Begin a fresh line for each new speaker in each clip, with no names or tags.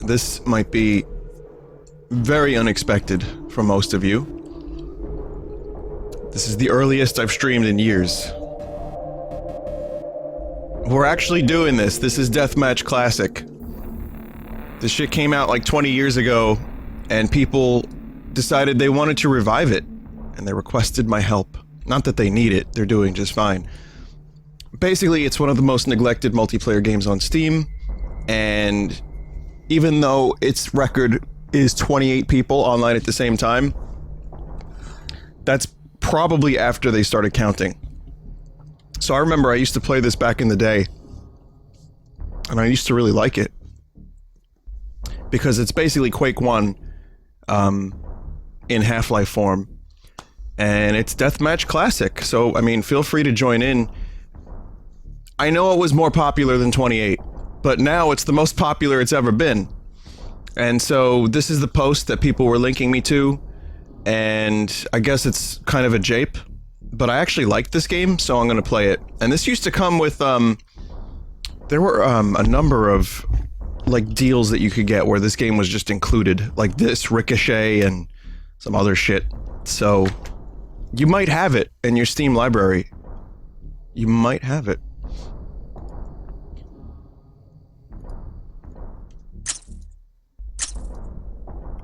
This might be very unexpected for most of you. This is the earliest I've streamed in years. We're actually doing this. This is Deathmatch Classic. This shit came out like 20 years ago, and people decided they wanted to revive it, and they requested my help. Not that they need it, they're doing just fine. Basically, it's one of the most neglected multiplayer games on Steam, and even though its record is 28 people online at the same time, that's probably after they started counting. So I remember I used to play this back in the day, and I used to really like it. Because it's basically Quake 1 in Half-Life form. And it's Deathmatch Classic, so, I mean, feel free to join in. I know it was more popular than 28, but now it's the most popular it's ever been. And so, this is the post that people were linking me to, and I guess it's kind of a jape, but I actually like this game, so I'm gonna play it. And this used to come with, there were, a number of like deals that you could get where this game was just included, like this, Ricochet, and some other shit. So you might have it in your Steam library. You might have it.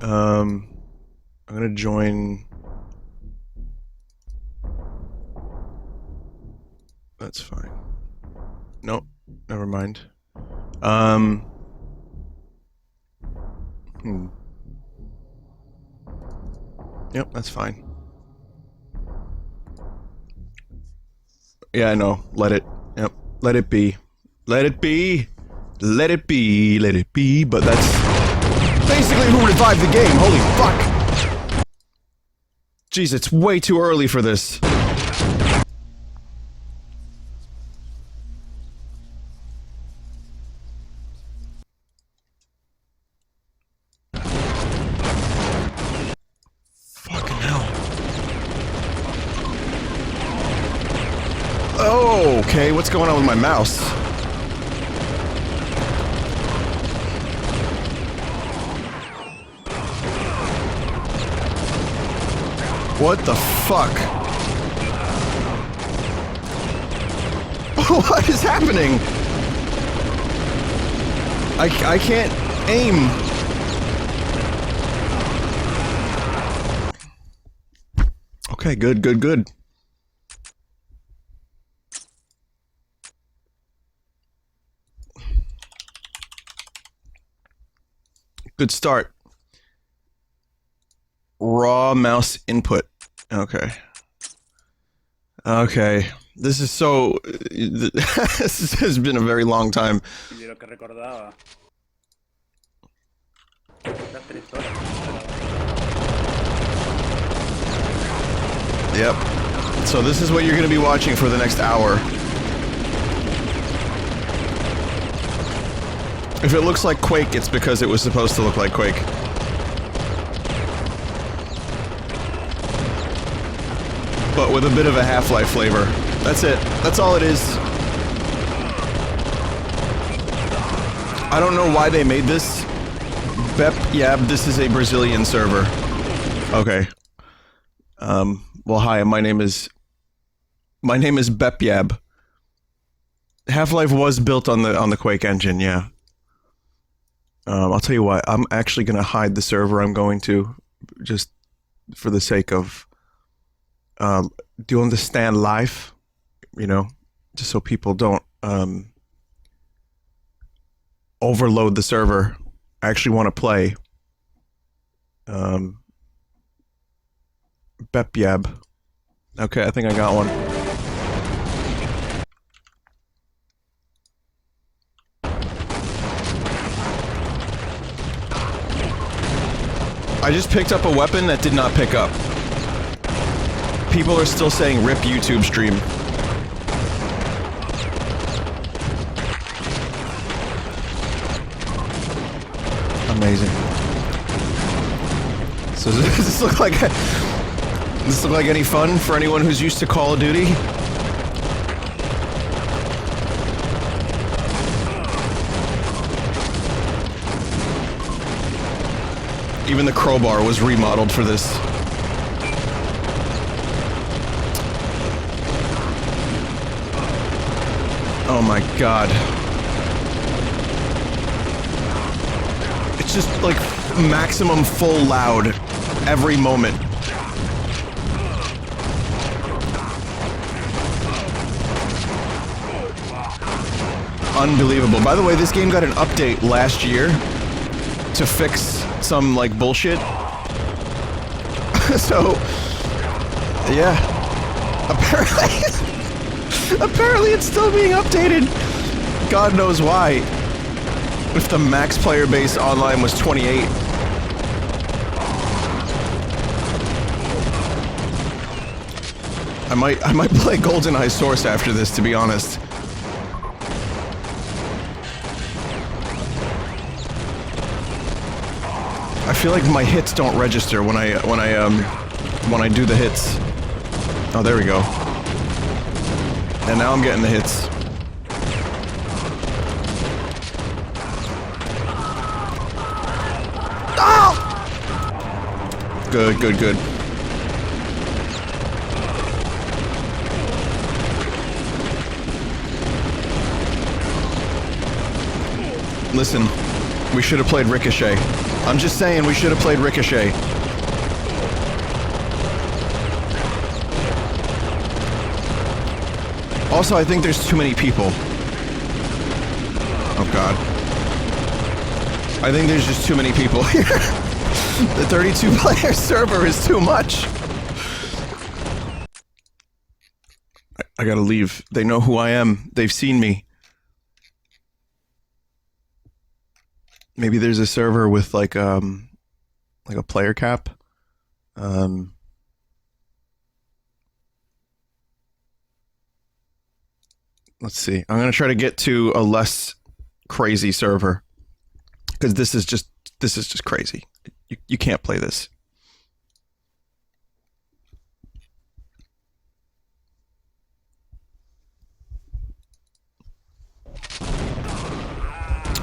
I'm gonna join. That's fine. Nope, never mind. Yep, that's fine. Yeah, I know. Let it. Yep. Let it be. Let it be. Let it be. Let it be. But that's basically who revived the game. Holy fuck. Jeez, it's way too early for this. Oh, okay, what's going on with my mouse? What the fuck? What is happening? I can't aim. Okay, good, good, good. Good start. Raw mouse input. Okay. Okay. This is so... this has been a very long time. Yep. So this is what you're going to be watching for the next hour. If it looks like Quake, it's because it was supposed to look like Quake. But with a bit of a Half-Life flavor. That's it. That's all it is. I don't know why they made this. Vappyvap, this is a Brazilian server. Okay. Well, hi, my name is Vappyvap. Half-Life was built on the Quake engine, yeah. I'll tell you what, I'm actually gonna hide the server I'm going to, just for the sake of, do you understand life? You know, just so people don't, overload the server. I actually want to play, Vappyvap. Okay, I think I got one. I just picked up a weapon that did not pick up. People are still saying RIP YouTube stream. Amazing. So does this look like any fun for anyone who's used to Call of Duty? Even the crowbar was remodeled for this. Oh my god. It's just like maximum full loud every moment. Unbelievable. By the way, this game got an update last year to fix some, like, bullshit. So, yeah. Apparently it's still being updated. God knows why. If the max player base online was 28. I might play GoldenEye Source after this, to be honest. I feel like my hits don't register when I do the hits. Oh, there we go. And now I'm getting the hits. Oh! Good, good, good. Listen, we should have played Ricochet. I'm just saying we should have played Ricochet. Also, I think there's too many people. Oh god. I think there's just too many people here. The 32-player server is too much. I gotta leave. They know who I am. They've seen me. Maybe there's a server with like a player cap. Let's see. I'm gonna try to get to a less crazy server because this is just crazy. You can't play this.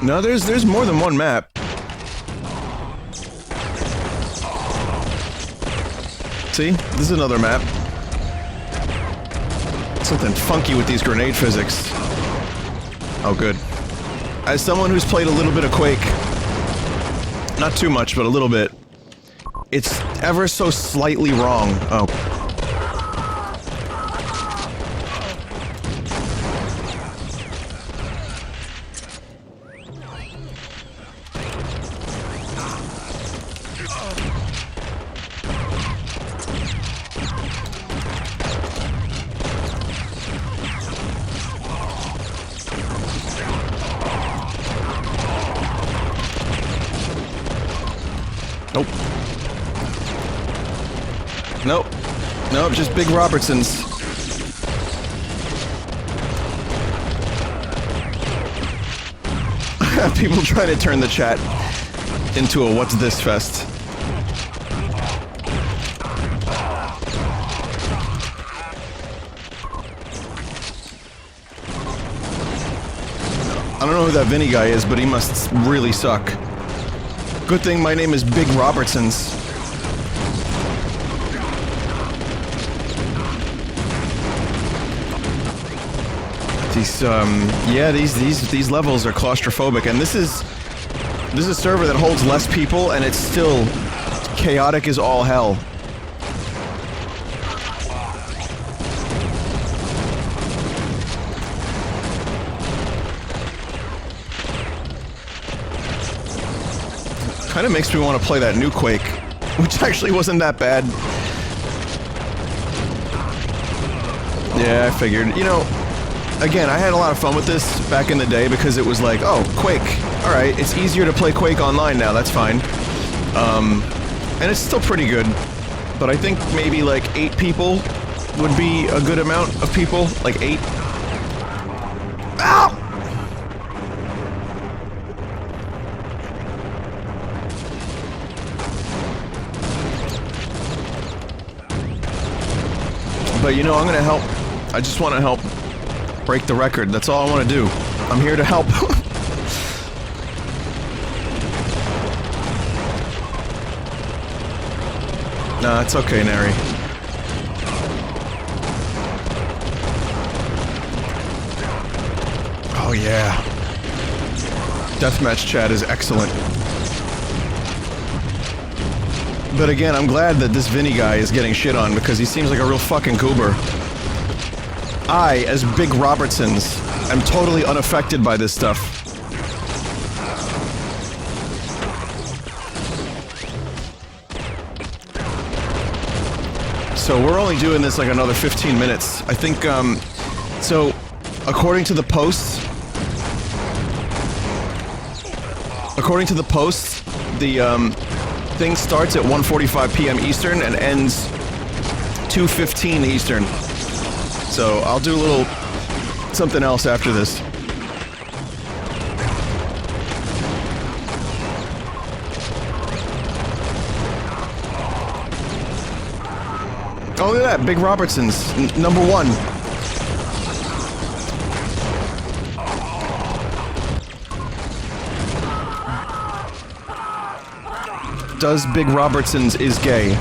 No, there's more than one map. See? This is another map. Something funky with these grenade physics. Oh, good. As someone who's played a little bit of Quake, not too much, but a little bit, it's ever so slightly wrong. Oh. Nope. Nope. Nope, just big Robertsons. People try to turn the chat into a what's this fest. I don't know who that Vinny guy is, but he must really suck. Good thing my name is Big Robertsons. These, yeah, these levels are claustrophobic, and this is a server that holds less people, and it's still chaotic as all hell. Kind of makes me want to play that new Quake, which actually wasn't that bad. Yeah, I figured. You know, again, I had a lot of fun with this back in the day because it was like, oh, Quake. Alright, it's easier to play Quake online now, that's fine. And it's still pretty good. But I think maybe like 8 people would be a good amount of people. Like 8. Ow! But you know, I'm gonna help. I just want to help break the record. That's all I want to do. I'm here to help. Nah, it's okay, Neri. Oh yeah. Deathmatch chat is excellent. But again, I'm glad that this Vinny guy is getting shit on because he seems like a real fucking goober. I, as Big Robertsons, am totally unaffected by this stuff. So we're only doing this like another 15 minutes. I think, so, according to the posts, the thing starts at 1:45 p.m. Eastern and ends 2:15 Eastern. So I'll do a little something else after this. Oh, look at that, Big Robertson's number one. Does Big Robertson's is gay?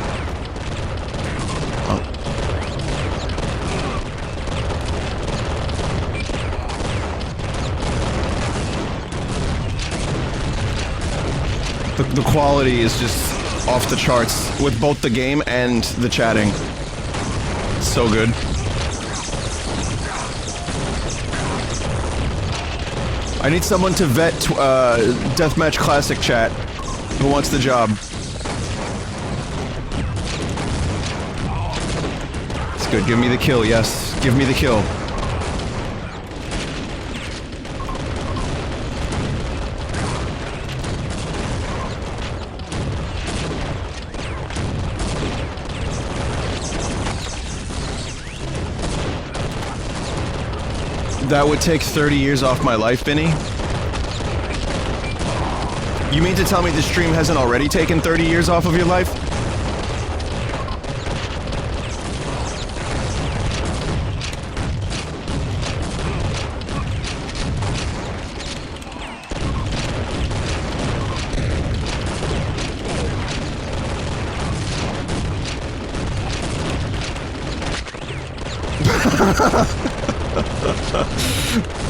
Oh. The quality is just off the charts with both the game and the chatting. So good. I need someone to vet Deathmatch Classic chat. Who wants the job? It's good. Give me the kill. Yes. Give me the kill. That would take 30 years off my life, Vinny? You mean to tell me this stream hasn't already taken 30 years off of your life?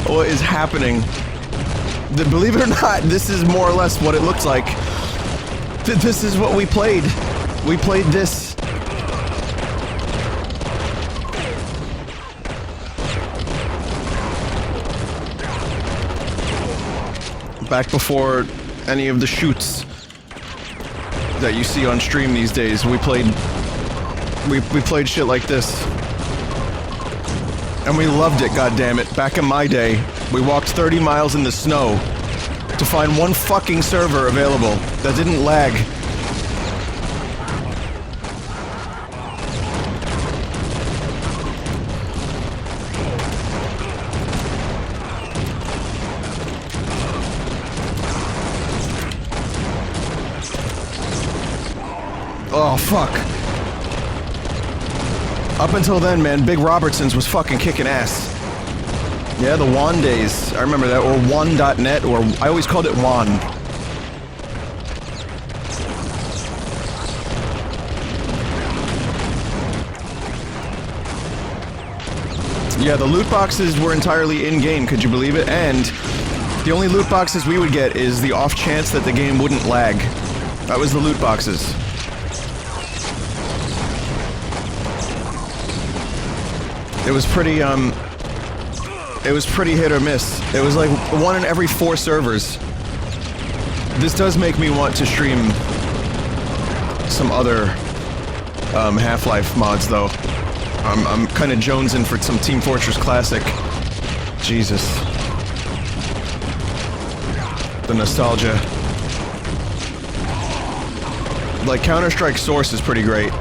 What is happening? Believe it or not, this is more or less what it looks like. This is what we played. We played this. Back before any of the shoots that you see on stream these days, we played shit like this. And we loved it, goddammit. Back in my day, we walked 30 miles in the snow to find one fucking server available that didn't lag. Oh, fuck. Up until then, man, Big Robertson's was fucking kicking ass. Yeah, the WAN days. I remember that. Or WAN.net, or I always called it WAN. Yeah, the loot boxes were entirely in-game, could you believe it? And the only loot boxes we would get is the off chance that the game wouldn't lag. That was the loot boxes. It was pretty hit or miss. It was like 1 in every 4 servers. This does make me want to stream some other Half-Life mods, though. I'm kind of jonesing for some Team Fortress Classic. Jesus. The nostalgia. Like, Counter-Strike Source is pretty great.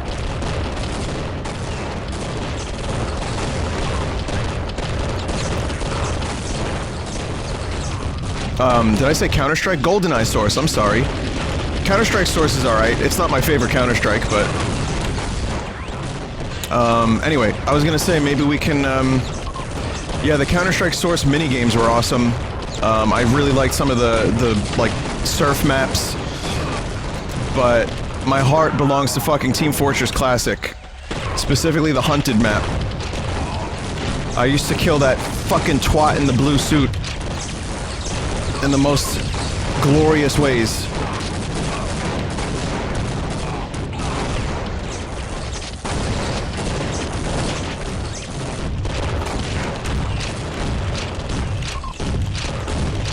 Did I say Counter-Strike? GoldenEye Source, I'm sorry. Counter-Strike Source is alright. It's not my favorite Counter-Strike, but... anyway, I was gonna say, maybe we can, yeah, the Counter-Strike Source minigames were awesome. I really liked some of the like, surf maps. But my heart belongs to fucking Team Fortress Classic. Specifically the Hunted map. I used to kill that fucking twat in the blue suit in the most glorious ways.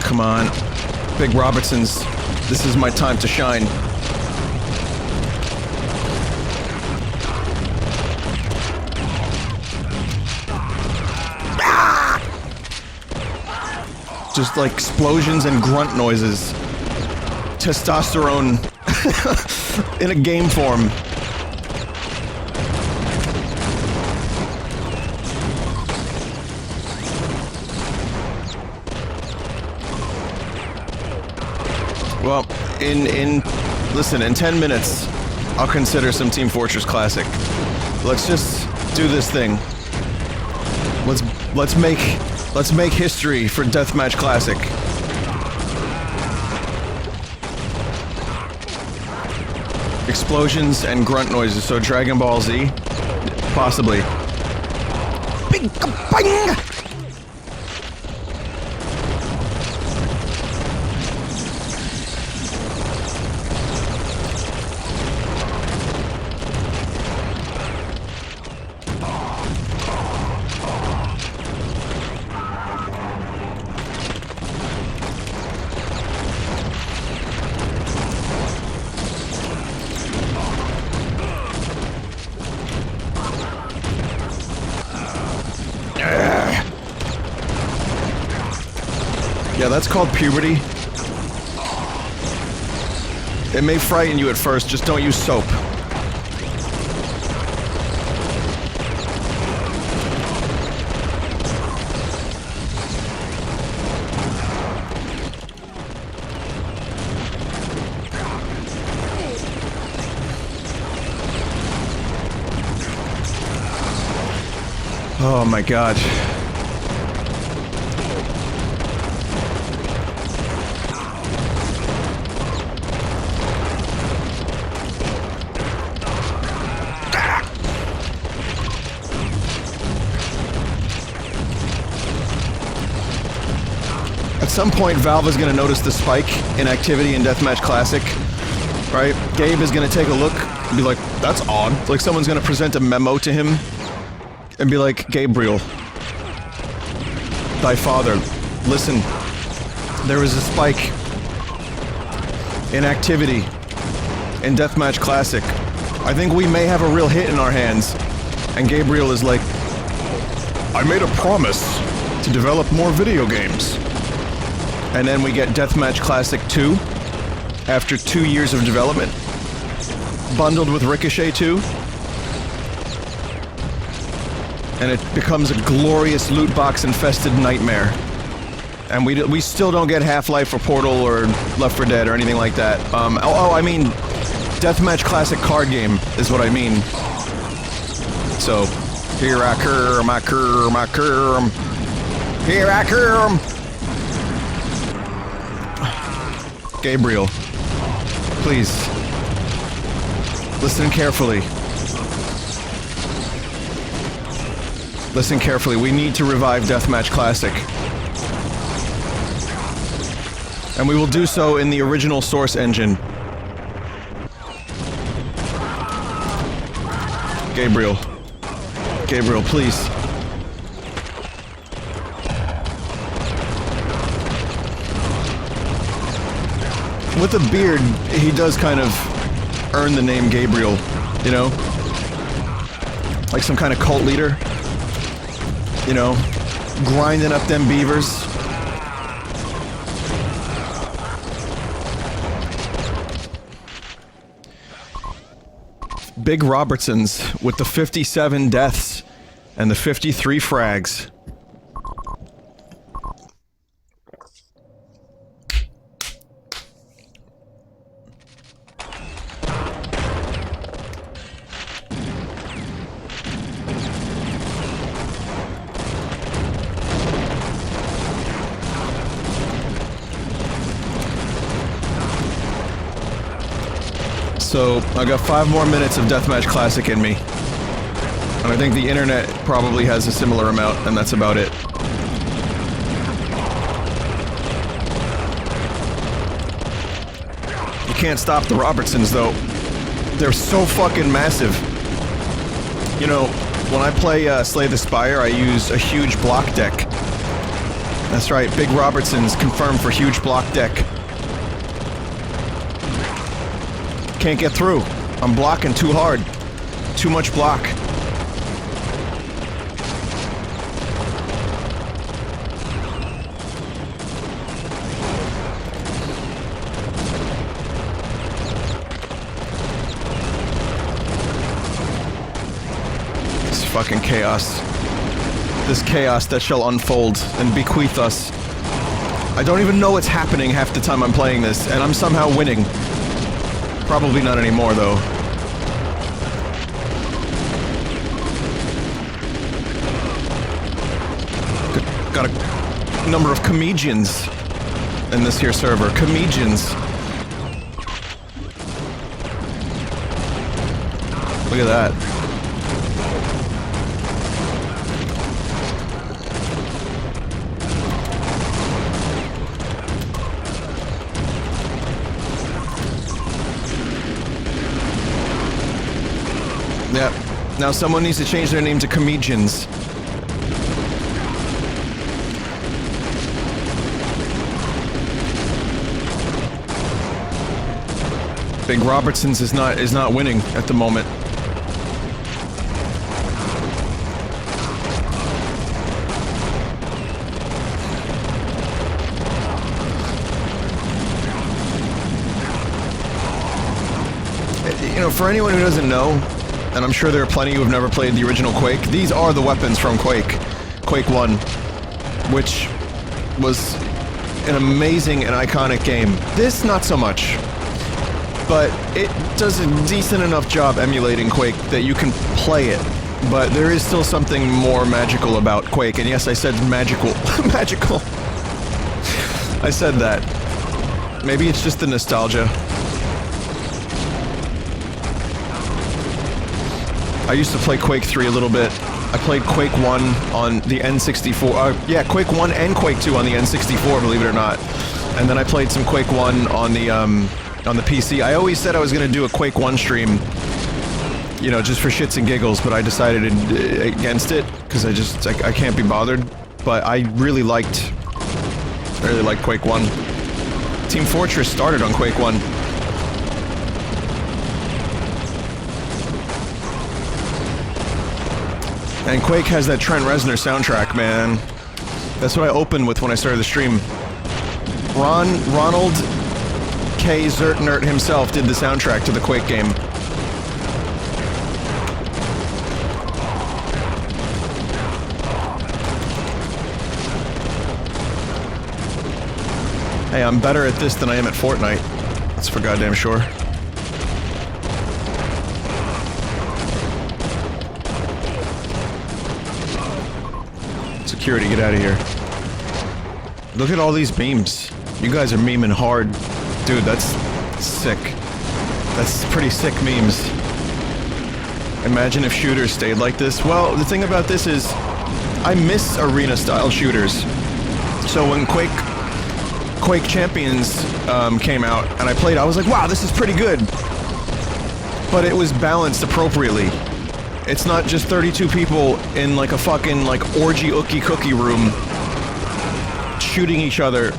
Come on. Big Robertsons. This is my time to shine. Ah! Just like explosions and grunt noises. Testosterone in a game form. Well, listen, in 10 minutes, I'll consider some Team Fortress Classic. Let's just do this thing. Let's make history for Deathmatch Classic. Explosions and grunt noises, so Dragon Ball Z? Possibly. Bing, bang! Yeah, that's called puberty. It may frighten you at first, just don't use soap. Oh my god. At some point, Valve is going to notice the spike in activity in Deathmatch Classic, right? Gabe is going to take a look and be like, that's odd. Like someone's going to present a memo to him and be like, Gabriel, thy father, listen, there is a spike in activity in Deathmatch Classic. I think we may have a real hit in our hands. And Gabriel is like, I made a promise to develop more video games. And then we get Deathmatch Classic 2 after 2 years of development, bundled with Ricochet 2. And it becomes a glorious loot box infested nightmare. And we still don't get Half-Life or Portal or Left 4 Dead or anything like that. I mean, Deathmatch Classic card game is what I mean. So, here I come, here I come. Gabriel, please, listen carefully. Listen carefully, we need to revive Deathmatch Classic. And we will do so in the original source engine. Gabriel, please. With a beard, he does kind of earn the name Gabriel, you know? Like some kind of cult leader. You know, grinding up them beavers. Big Robertsons with the 57 deaths and the 53 frags. So, I got 5 more minutes of Deathmatch Classic in me. And I think the internet probably has a similar amount, and that's about it. You can't stop the Robertsons, though. They're so fucking massive. You know, when I play Slay the Spire, I use a huge block deck. That's right, Big Robertsons confirmed for huge block deck. Can't get through. I'm blocking too hard. Too much block. This fucking chaos. This chaos that shall unfold and bequeath us. I don't even know what's happening half the time I'm playing this, and I'm somehow winning. Probably not anymore, though. Got a number of comedians in this here server. Comedians. Look at that. Yep. Now someone needs to change their name to Comedians. Big Robertsons is not winning at the moment. You know, for anyone who doesn't know, and I'm sure there are plenty who have never played the original Quake, these are the weapons from Quake. Quake 1, which was an amazing and iconic game. This, not so much. But it does a decent enough job emulating Quake that you can play it. But there is still something more magical about Quake, and yes, I said magical. Magical. I said that. Maybe it's just the nostalgia. I used to play Quake 3 a little bit. I played Quake 1 on the N64. Yeah, Quake 1 and Quake 2 on the N64, believe it or not. And then I played some Quake 1 on the PC. I always said I was gonna do a Quake 1 stream, you know, just for shits and giggles, but I decided against it, because I can't be bothered. But I really liked Quake 1. Team Fortress started on Quake 1. And Quake has that Trent Reznor soundtrack, man. That's what I opened with when I started the stream. Ronald K. Zertnert himself did the soundtrack to the Quake game. Hey, I'm better at this than I am at Fortnite. That's for goddamn sure. Security, get out of here. Look at all these memes. You guys are memeing hard. Dude, that's sick. That's pretty sick memes. Imagine if shooters stayed like this. Well, the thing about this is, I miss arena-style shooters. So when Quake Champions came out, and I played, I was like, wow, this is pretty good. But it was balanced appropriately. It's not just 32 people in like a fucking like orgy ookie cookie room shooting each other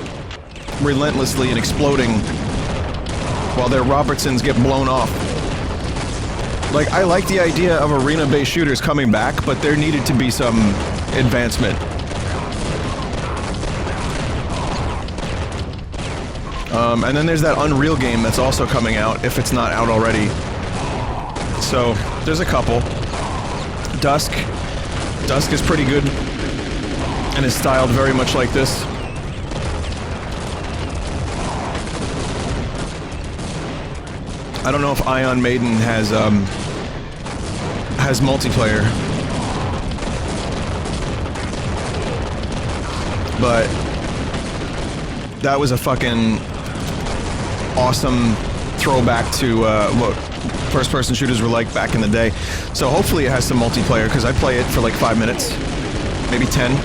relentlessly and exploding while their Robertsons get blown off. Like, I like the idea of arena-based shooters coming back, but there needed to be some advancement. And then there's that Unreal game that's also coming out, if it's not out already. So, there's a couple. Dusk is pretty good, and is styled very much like this. I don't know if Ion Maiden has multiplayer, but that was a fucking awesome throwback to what first-person shooters were like back in the day. So hopefully it has some multiplayer, because I play it for like 5 minutes, maybe 10.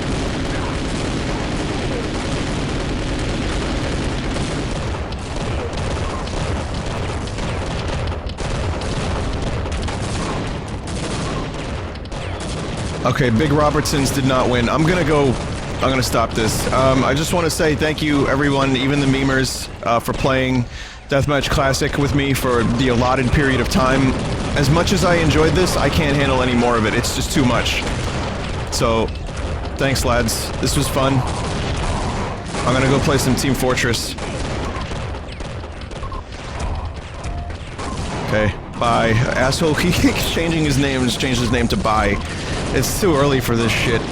Okay, Big Robertsons did not win. I'm gonna stop this. I just want to say thank you, everyone, even the memers, for playing Deathmatch Classic with me for the allotted period of time. As much as I enjoyed this, I can't handle any more of it. It's just too much. So, thanks, lads. This was fun. I'm gonna go play some Team Fortress. Okay, bye. Asshole, he keeps changing his name, just changed his name to Bye. It's too early for this shit.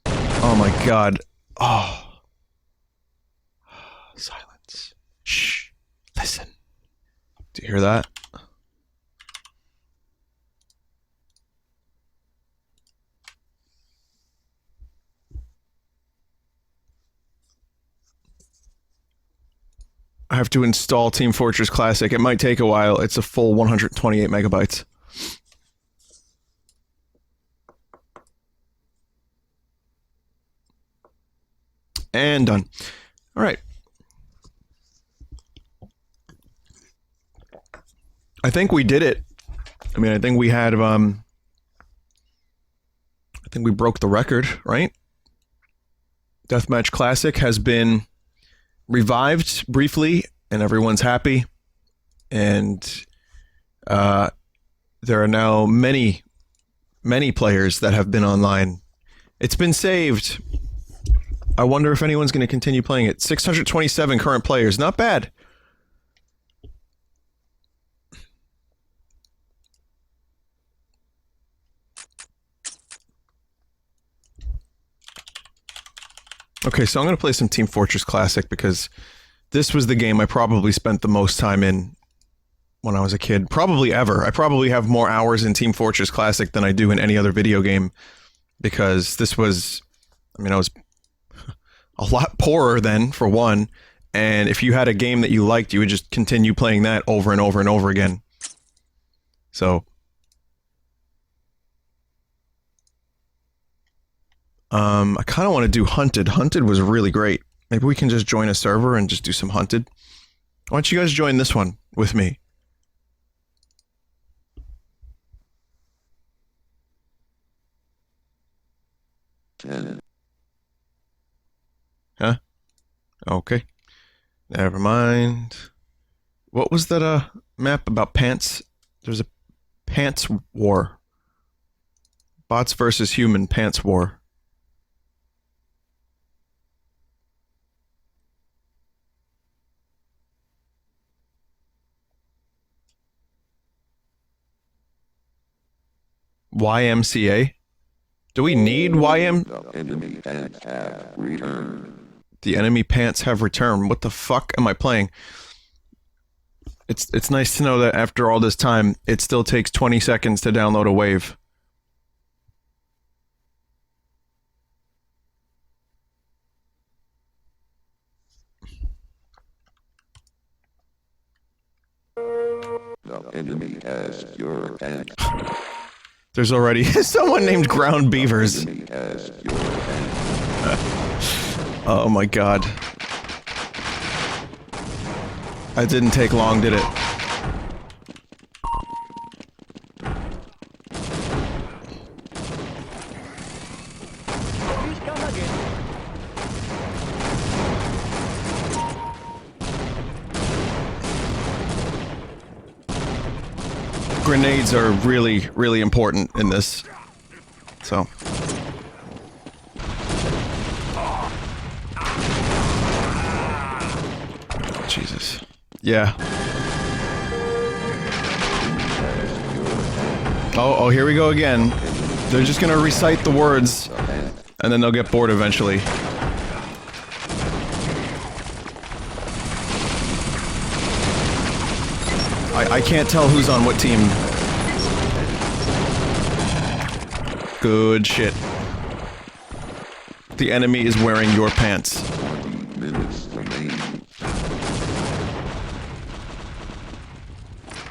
Oh my god. Oh. Silence. Shh. Listen. Do you hear that? I have to install Team Fortress Classic. It might take a while. It's a full 128 megabytes. And done. Alright. I think we did it. I mean, I think we had, I think we broke the record, right? Deathmatch Classic has been revived briefly, and everyone's happy. And, there are now many players that have been online. It's been saved. I wonder if anyone's going to continue playing it. 627 current players. Not bad. Okay, so I'm going to play some Team Fortress Classic because this was the game I probably spent the most time in when I was a kid. Probably ever. I probably have more hours in Team Fortress Classic than I do in any other video game because this was... I mean, I was... a lot poorer then, for one, and if you had a game that you liked, you would just continue playing that over and over and over again. So... I kind of want to do Hunted. Hunted was really great. Maybe we can just join a server and just do some Hunted. Why don't you guys join this one with me? Huh? Okay. Never mind. What was that, map about pants? There's a pants war. Bots versus human pants war. YMCA? Do we need YM?
The enemy pants have returned.
The enemy pants have returned. What the fuck am I playing? It's nice to know that after all this time, it still takes 20 seconds to download a wave.
The enemy has your pants.
There's already someone named Ground Beavers.
The enemy has your pants.
Oh my god. That didn't take long, did it? Grenades are really, really important in this. So. Jesus. Yeah. Oh, here we go again. They're just gonna recite the words, and then they'll get bored eventually. I can't tell who's on what team. Good shit. The enemy is wearing your pants.
20 minutes remaining.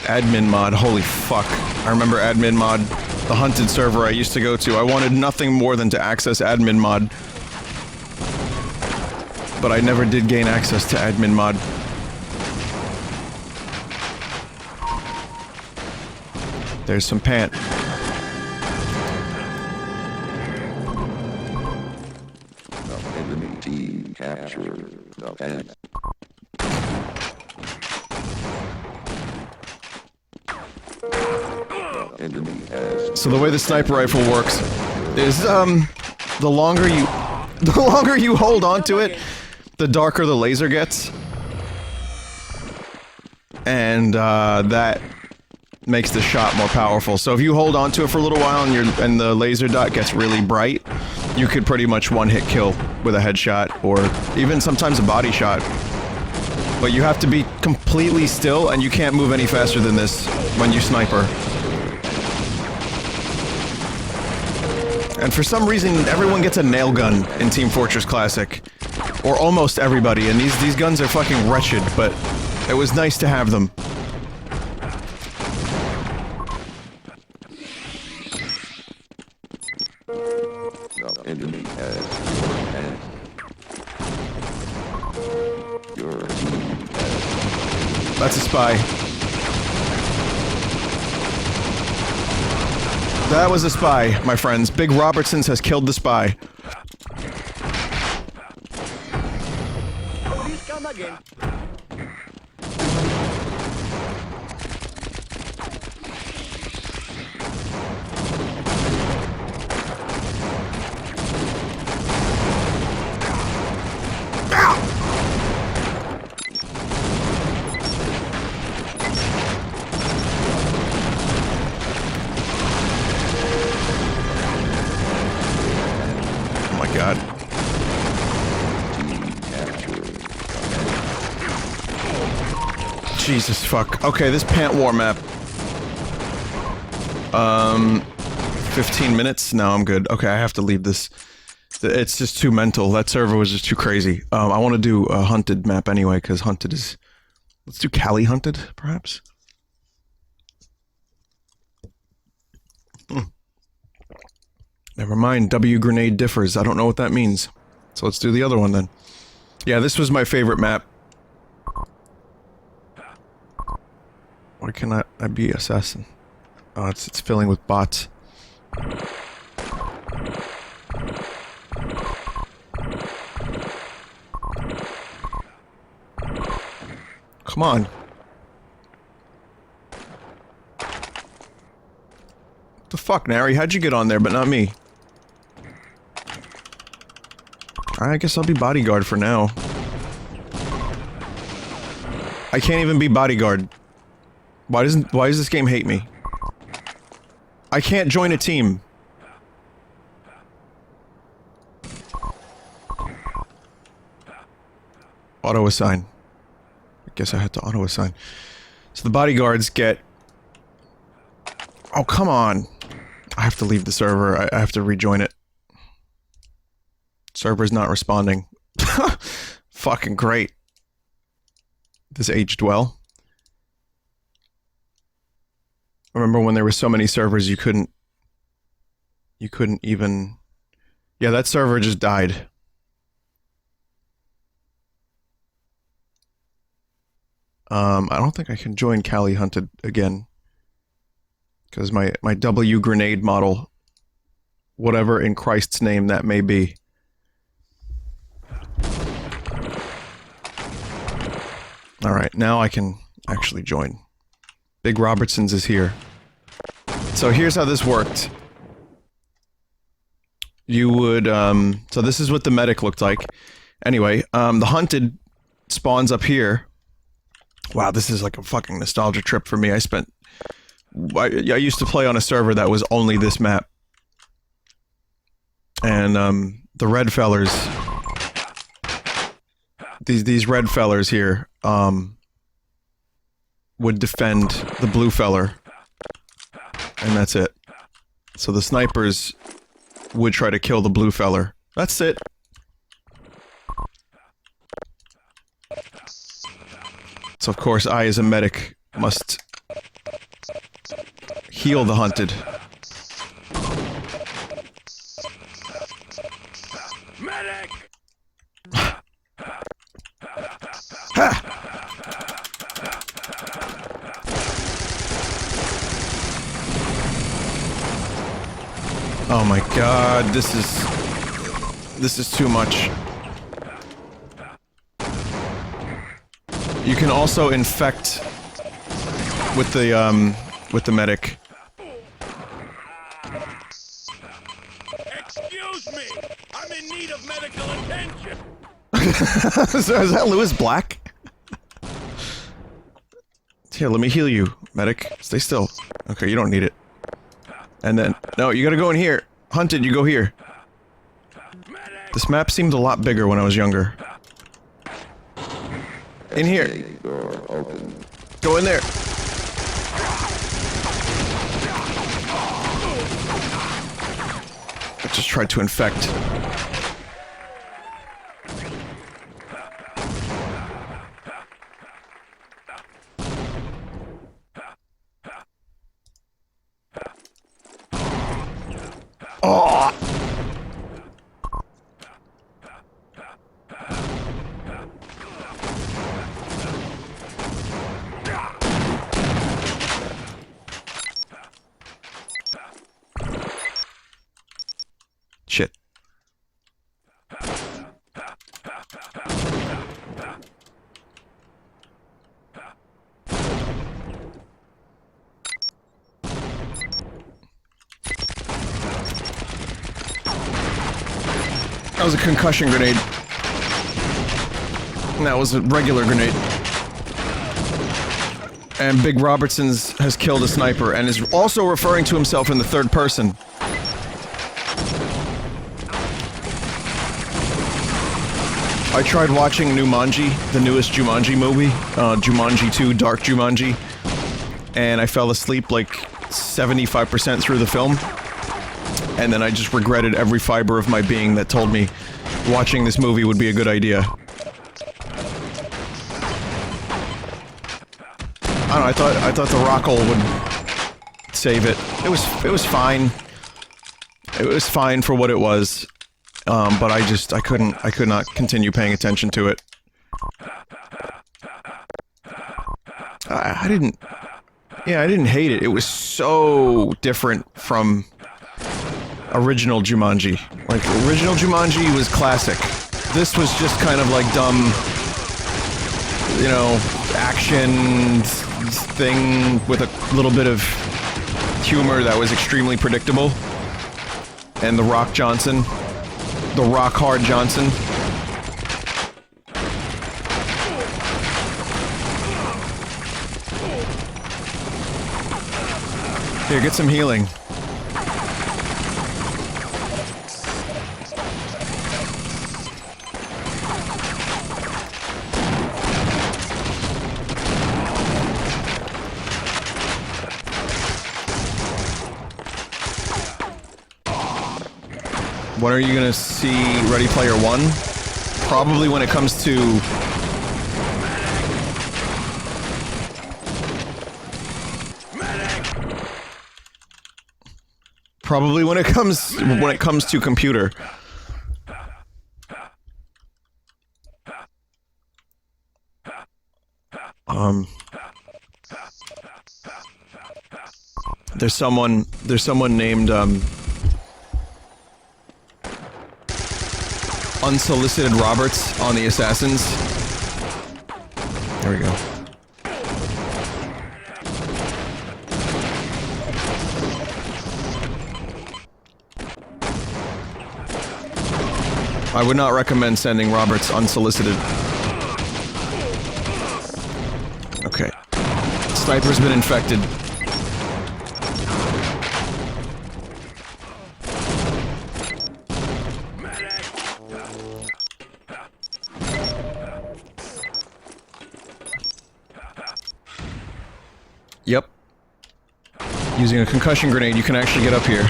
Admin mod, holy fuck. I remember admin mod, the hunted server I used to go to. I wanted nothing more than to access admin mod. But I never did gain access to admin mod. There's some pant.
The enemy team captured the pant. The enemy has
So the way the sniper rifle works is, the longer you hold onto it, the darker the laser gets. And, that makes the shot more powerful. So if you hold onto it for a little while and the laser dot gets really bright, you could pretty much one-hit kill with a headshot, or even sometimes a body shot. But you have to be completely still, and you can't move any faster than this when you sniper. And for some reason, everyone gets a nail gun in Team Fortress Classic. Or almost everybody, and these guns are fucking wretched, but it was nice to have them.
the enemy has your team has
That's a spy. That was a spy, my friends. Big Robertsons has killed the spy.
Please come again.
Oh my god. Jesus fuck. Okay, this pant war map. 15 minutes? No, I'm good. Okay, I have to leave this. It's just too mental. That server was just too crazy. I want to do a hunted map anyway, because hunted is... Let's do Cali hunted, perhaps? Never mind, W grenade differs. I don't know what that means. So let's do the other one then. Yeah, this was my favorite map. Why cannot I be assassin? Oh, it's filling with bots. Come on. What the fuck, Nary? How'd you get on there, but not me? I guess I'll be bodyguard for now. I can't even be bodyguard. Why does this game hate me? I can't join a team. Auto assign. I guess I had to auto assign. So the bodyguards get... Oh, come on. I have to leave the server. I have to rejoin it. Server's not responding. Fucking great. This aged well. Remember when there were so many servers you couldn't even... Yeah, that server just died. I don't think I can join Cali Hunted again. Because my W grenade model, whatever in Christ's name that may be. Alright, now I can actually join. Big Robertsons is here. So here's how this worked. You would, so this is what the medic looked like. Anyway, the hunted spawns up here. Wow, this is like a fucking nostalgia trip for me. I used to play on a server that was only this map. And, the red fellers... These red fellers here, would defend the blue feller. And that's it. So the snipers would try to kill the blue feller. That's it. So of course I, as a medic, must heal the hunted.
Medic!
Oh my god, this is too much. You can also infect with the medic.
Excuse me! I'm in need of medical attention!
So is that Lewis Black? Here, let me heal you, medic. Stay still. Okay, you don't need it. And then, no, you gotta go in here. Hunted, you go here. This map seemed a lot bigger when I was younger. In here.
Door open.
Go in there. I just tried to infect. Oh! Shit. That was a concussion grenade. And that was a regular grenade. And Big Robertson's has killed a sniper and is also referring to himself in the third person. I tried watching Jumanji, the newest Jumanji movie, Jumanji 2, Dark Jumanji, and I fell asleep like 75% through the film, and then I just regretted every fiber of my being that told me watching this movie would be a good idea. I don't know, I thought the rockle would save it. It was fine. It was fine for what it was. But I could not continue paying attention to it. I didn't hate it. It was so different from original Jumanji. Like, original Jumanji was classic. This was just kind of like dumb, you know, action thing with a little bit of humor that was extremely predictable. And The Rock Johnson. The Rock Hard Johnson. Here, get some healing. When are you gonna see Ready Player One? Probably when it comes to... Probably when it comes to computer. There's someone named, Unsolicited Roberts on the Assassins. There we go. I would not recommend sending Roberts unsolicited. Okay. Sniper's been infected. Yep. Using a concussion grenade, you can actually get up here.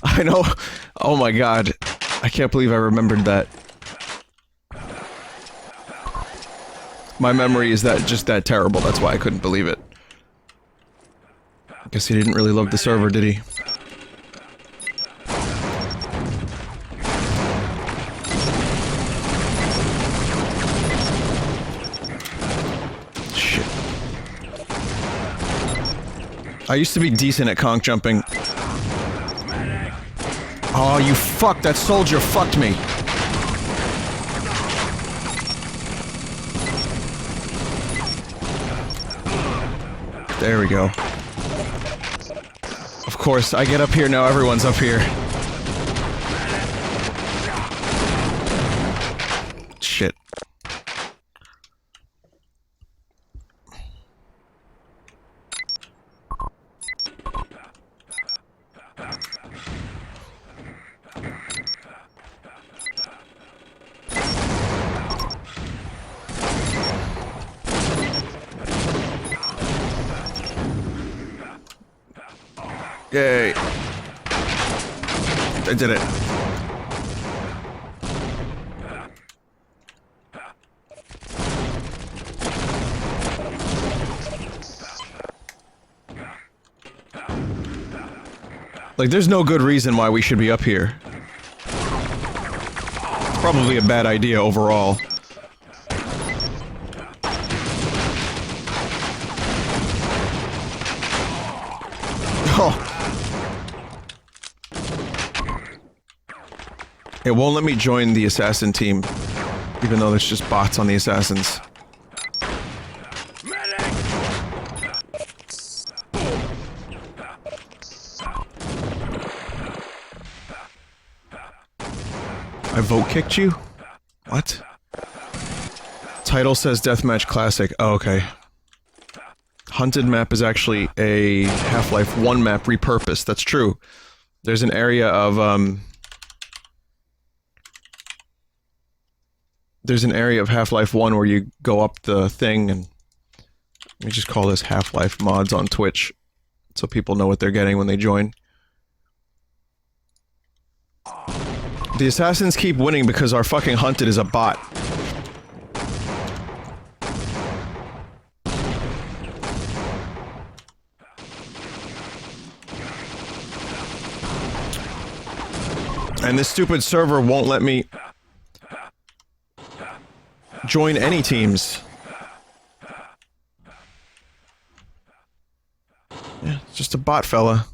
I know. Oh my god. I can't believe I remembered that. My memory is just that terrible, that's why I couldn't believe it. Guess he didn't really love the server, did he? Shit. I used to be decent at conch jumping. Oh, you fuck! That soldier fucked me! There we go. Of course, I get up here now, everyone's up here. Shit. Yay. I did it. Like, there's no good reason why we should be up here. It's probably a bad idea overall. Oh. It won't let me join the assassin team, even though there's just bots on the assassins. I vote kicked you? What? Title says Deathmatch Classic. Oh, okay. Hunted map is actually a Half-Life 1 map repurposed. That's true. There's an area of, there's an area of Half-Life 1 where you go up the thing and... Let me just call this Half-Life mods on Twitch, so people know what they're getting when they join. The assassins keep winning because our fucking hunted is a bot. And this stupid server won't let me join any teams. Yeah, it's just a bot fella.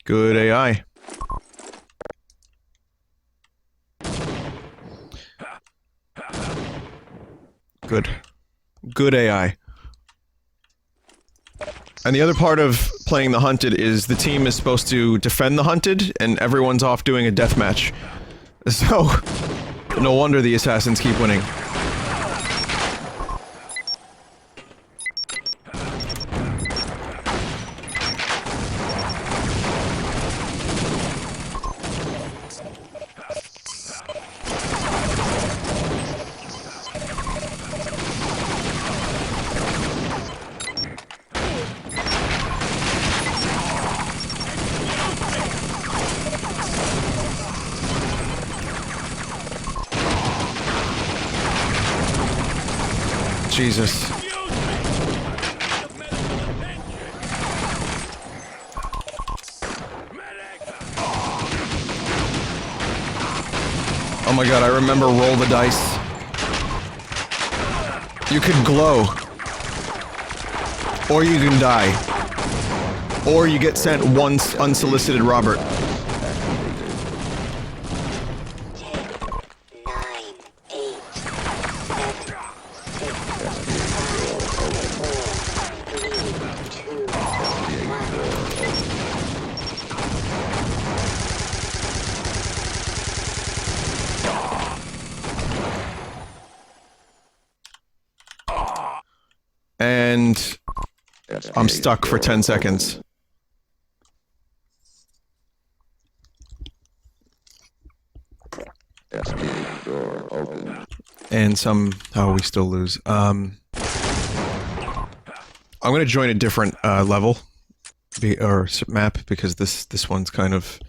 Good AI. Good. Good AI. And the other part of playing the hunted is the team is supposed to defend the hunted, and everyone's off doing a deathmatch. So, no wonder the assassins keep winning. Jesus. Oh my god, I remember roll the dice. You can glow. Or you can die. Or you get sent one unsolicited Robert. And I'm stuck for 10 seconds. And somehow we still lose. I'm gonna join a different level Map, because this one's kind of...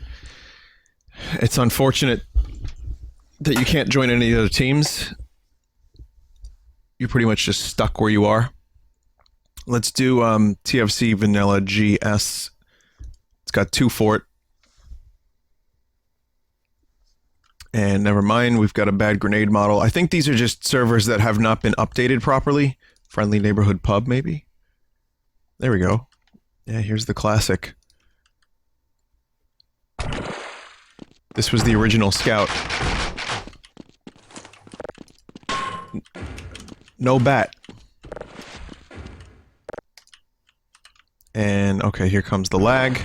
It's unfortunate that you can't join any other teams. You're pretty much just stuck where you are. Let's do TFC Vanilla GS. It's got 2 for it. And never mind, we've got a bad grenade model. I think these are just servers that have not been updated properly. Friendly Neighborhood Pub, maybe? There we go. Yeah, here's the classic. This was the original Scout. No bat. And, okay, here comes the lag.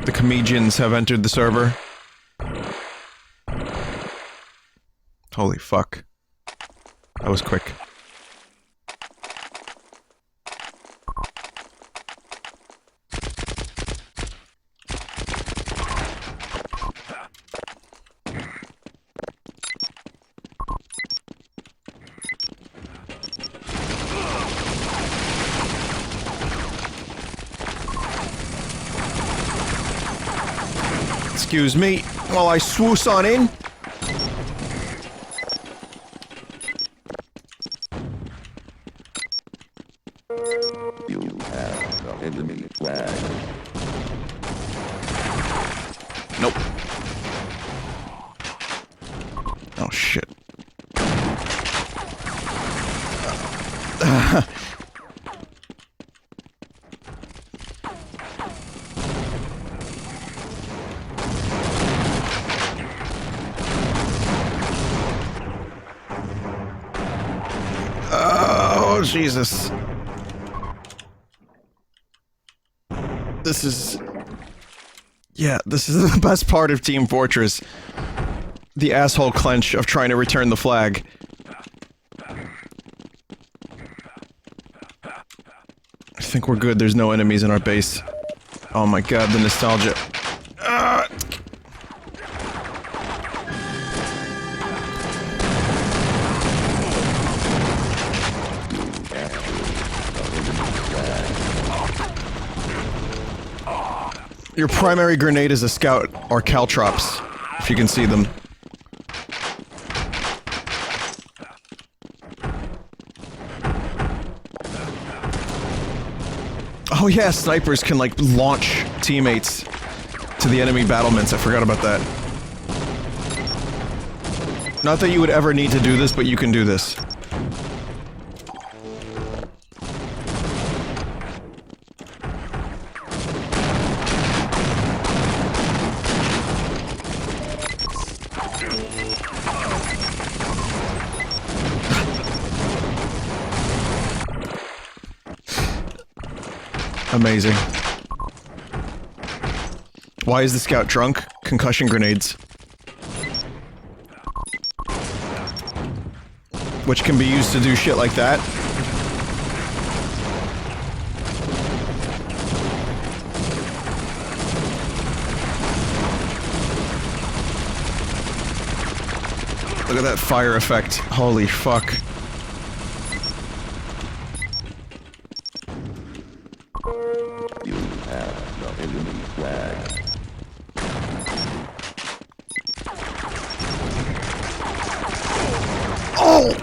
The comedians have entered the server. Holy fuck. That was quick. Excuse me while I swoosh on in.
You have the enemy flag.
Nope. Oh shit. Oh, Jesus. This is... Yeah, this is the best part of Team Fortress. The asshole clench of trying to return the flag. I think we're good, there's no enemies in our base. Oh my god, the nostalgia. Ah! Your primary grenade is a scout, or caltrops, if you can see them. Oh yeah, snipers can like launch teammates to the enemy battlements, I forgot about that. Not that you would ever need to do this, but you can do this. Amazing. Why is the scout drunk? Concussion grenades. Which can be used to do shit like that. Look at that fire effect. Holy fuck.
You have the enemy flag.
Oh!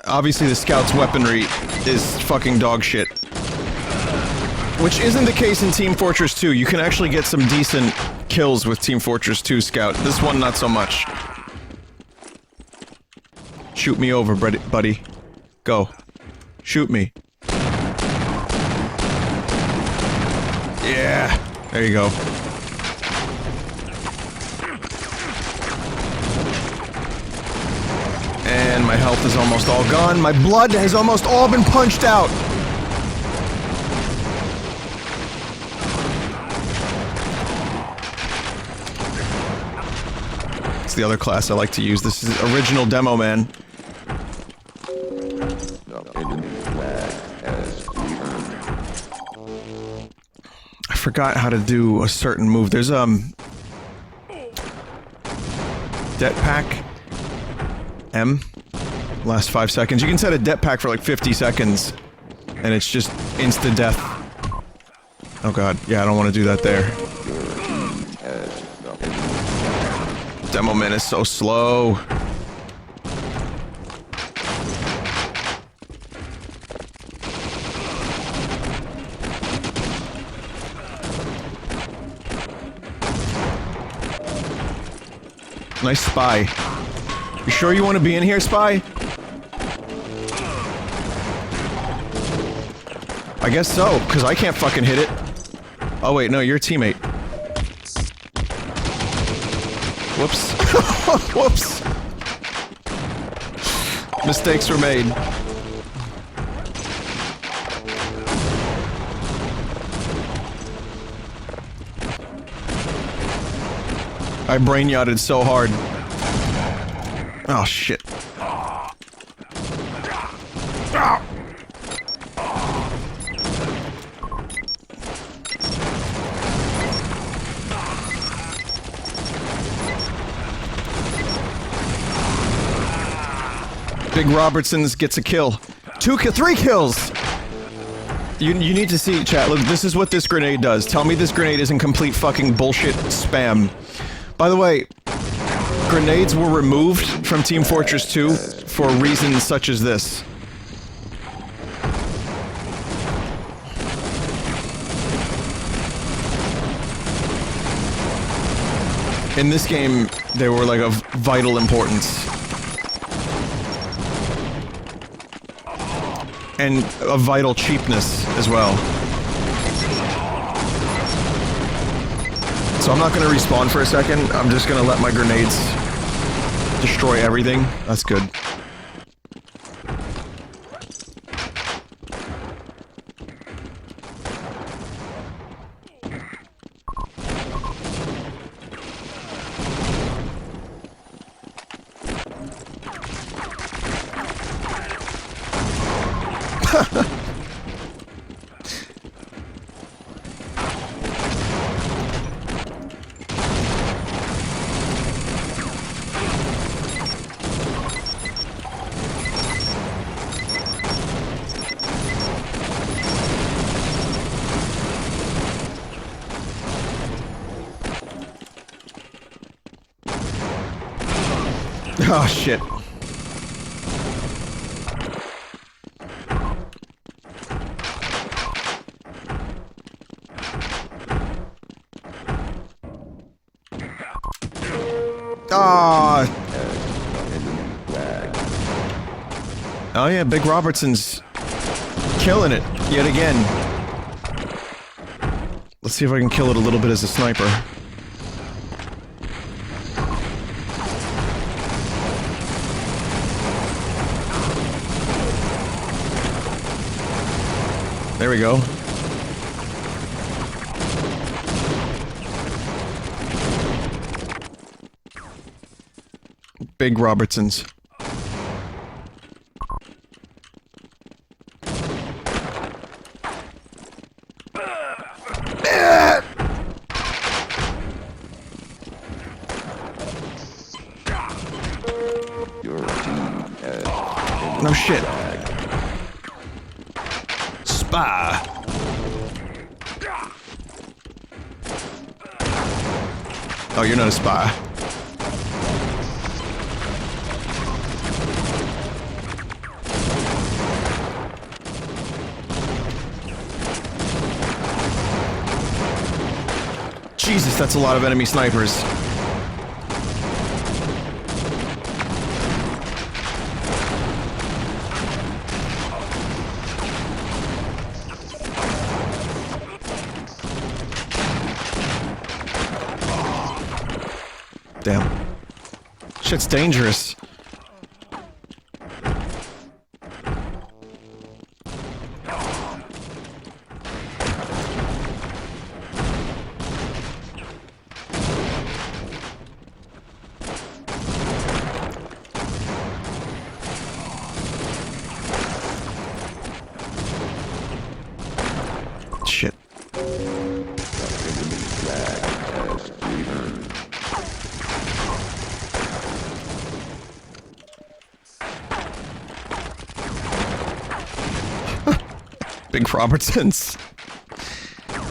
Obviously the scout's weaponry is fucking dog shit. Which isn't the case in Team Fortress 2. You can actually get some decent kills with Team Fortress 2 Scout. This one, not so much. Shoot me over, buddy. Go. Shoot me. Yeah. There you go. And my health is almost all gone. My blood has almost all been punched out. It's the other class I like to use. This is original demo man.
The The enemy flag has returned.
I forgot how to do a certain move. There's Det pack M. Last 5 seconds. You can set a det pack for like 50 seconds, and it's just instant death. Oh god, yeah, I don't want to do that there. Demo man is so slow. Nice spy. You sure you want to be in here, spy? I guess so, because I can't fucking hit it. Oh wait, no, you're a teammate. Whoops. Whoops. Mistakes were made. I brain yachted so hard. Oh shit. Big Robertsons gets a kill. 3 kills! You need to see, chat, look, this is what this grenade does. Tell me this grenade isn't complete fucking bullshit spam. By the way, grenades were removed from Team Fortress 2 for reasons such as this. In this game, they were like of vital importance. And a vital cheapness as well. So I'm not gonna respawn for a second, I'm just gonna let my grenades destroy everything. That's good. Oh shit. Ah. Oh yeah, Big Robertson's killing it yet again. Let's see if I can kill it a little bit as a sniper. There we go. Big Robertsons. No shit. Spy. Oh, you're not a spy. Jesus, that's a lot of enemy snipers. Damn. Shit's dangerous. Big Robertsons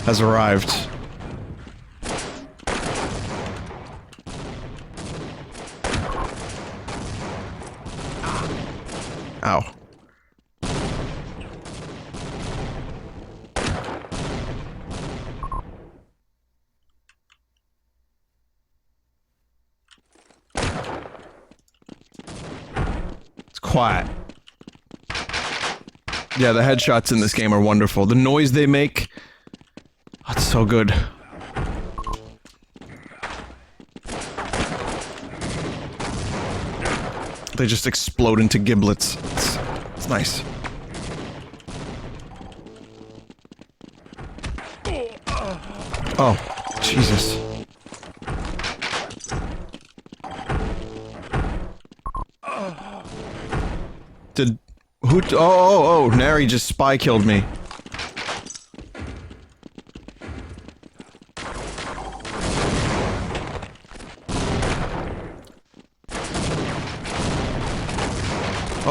has arrived. Ow. It's quiet. Yeah, the headshots in this game are wonderful. The noise they make... Oh, it's so good. They just explode into giblets. It's nice. Oh, Jesus. Did... Who... Oh, Nary just spy killed me.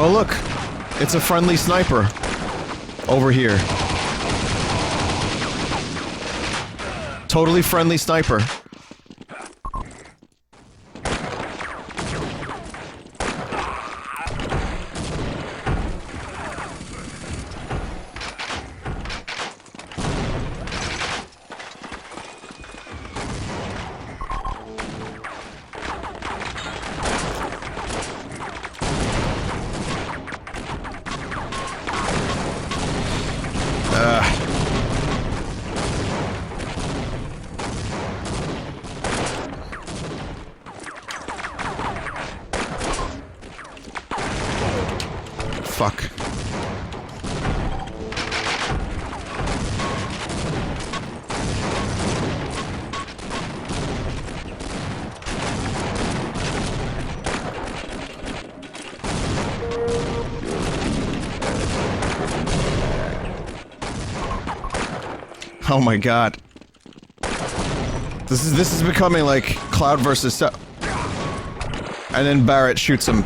Oh look, it's a friendly sniper over here. Totally friendly sniper. Fuck. Oh my god. This is becoming like Cloud versus and then Barrett shoots him.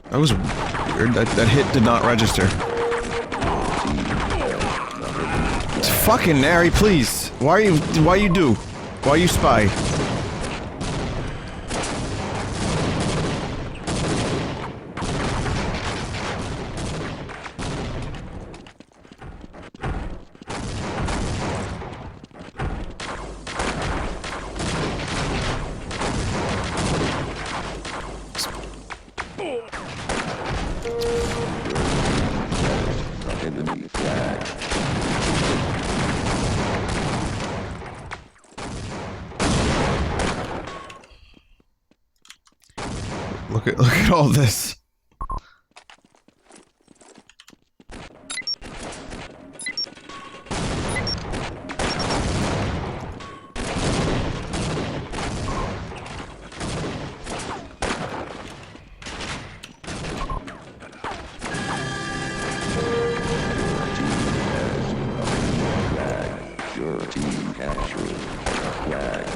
That was weird. That hit did not register. It's fucking Nary, please. Why you spy? Look at all this.
Your team captured the flag.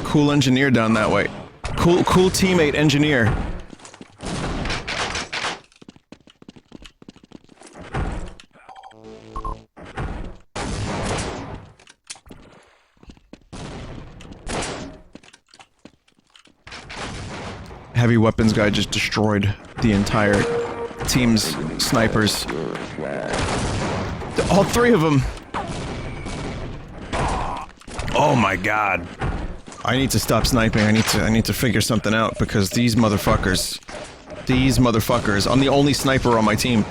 Cool engineer down that way. Cool teammate engineer. Heavy weapons guy just destroyed the entire team's snipers. All three of them. Oh my god. I need to stop sniping. I need to figure something out because these motherfuckers, I'm the only sniper on my team.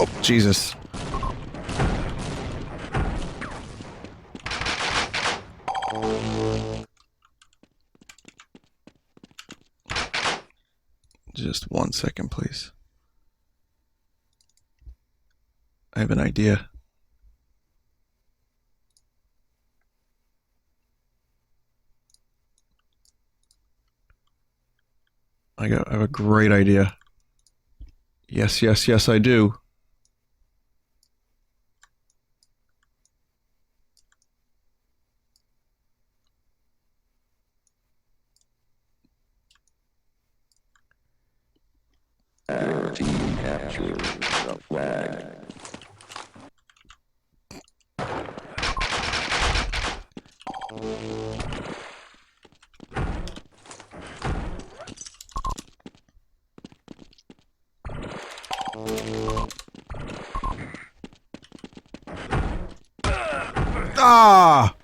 Oh, Jesus. Just 1 second, please. I have an idea. I have a great idea. Yes, yes, yes, I do.
Your team captured the flag.
Ah!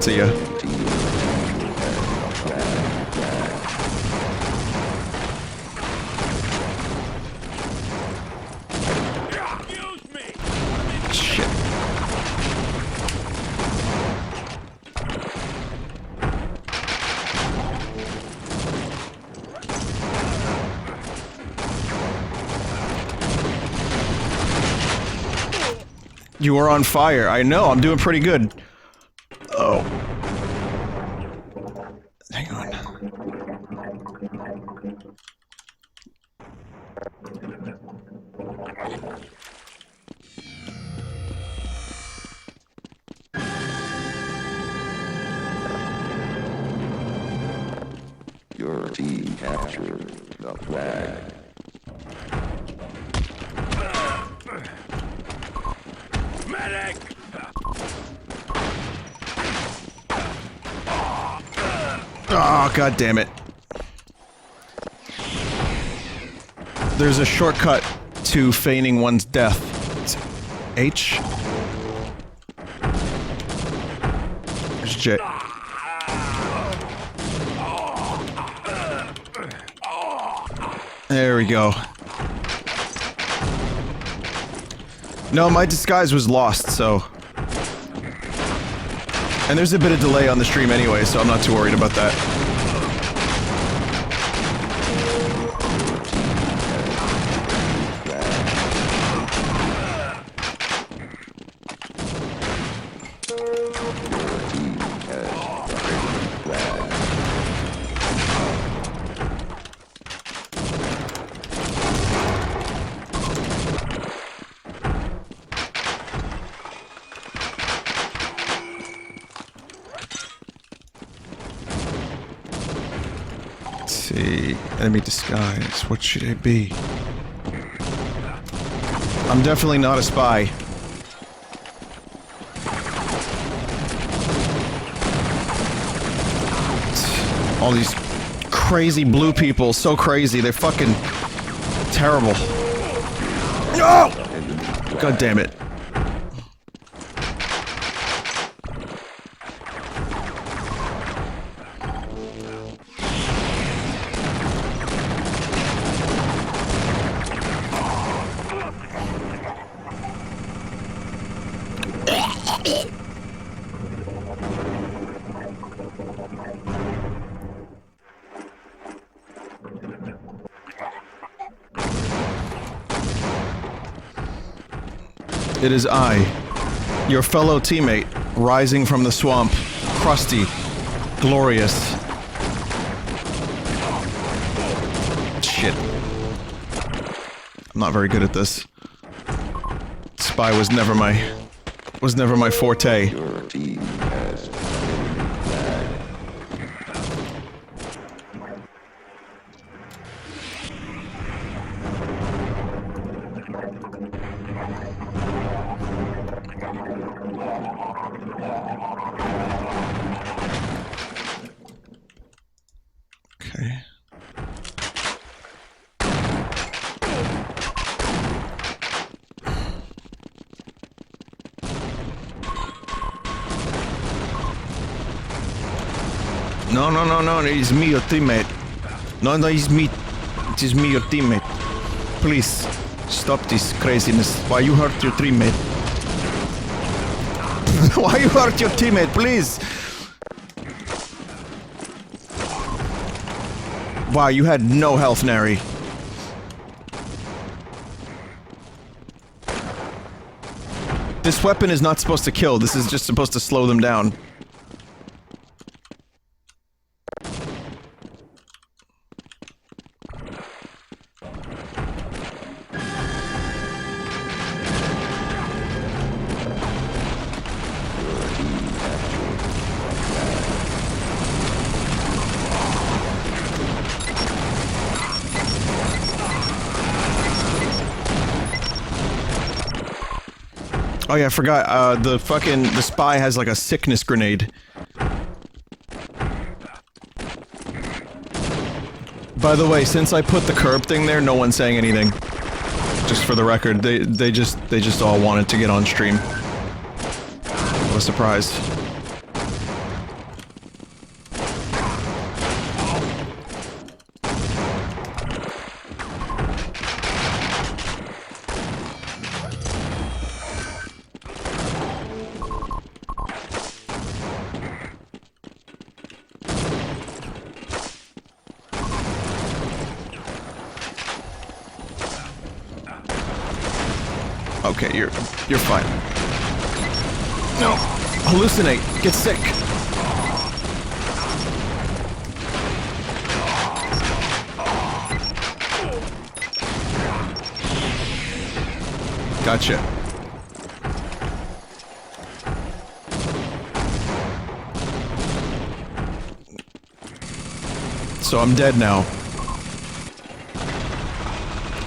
See ya.
Excuse me!
Shit. You are on fire. I know, I'm doing pretty good. Oh. Hang on.
Your team captured the flag.
Medic!
Oh, god damn it. There's a shortcut to feigning one's death. It's H? There's J. There we go. No, my disguise was lost, so... And there's a bit of delay on the stream anyway, so I'm not too worried about that. Enemy disguise. What should it be? I'm definitely not a spy. All these crazy blue people, so crazy. They're fucking terrible. No! God damn it. It is I, your fellow teammate, rising from the swamp, crusty, glorious. Shit. I'm not very good at this. Spy was never my forte.
Your team has
Okay. No, no, no, no, it's me, your teammate. No, no, it's me. It is me, your teammate. Please, stop this craziness. Why you hurt your teammate? Why you hurt your teammate, please? Wow, you had no health, Nary. This weapon is not supposed to kill, this is just supposed to slow them down. Oh yeah, I forgot, the spy has like a sickness grenade. By the way, since I put the curb thing there, no one's saying anything. Just for the record, they just all wanted to get on stream. What a surprise. Okay, you're fine. No, hallucinate, get sick. Gotcha. So I'm dead now.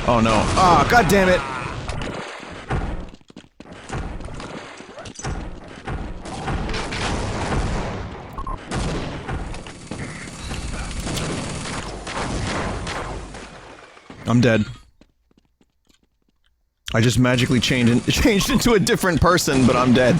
Oh no. Ah, god damn it. I'm dead. I just magically changed into a different person, but I'm dead.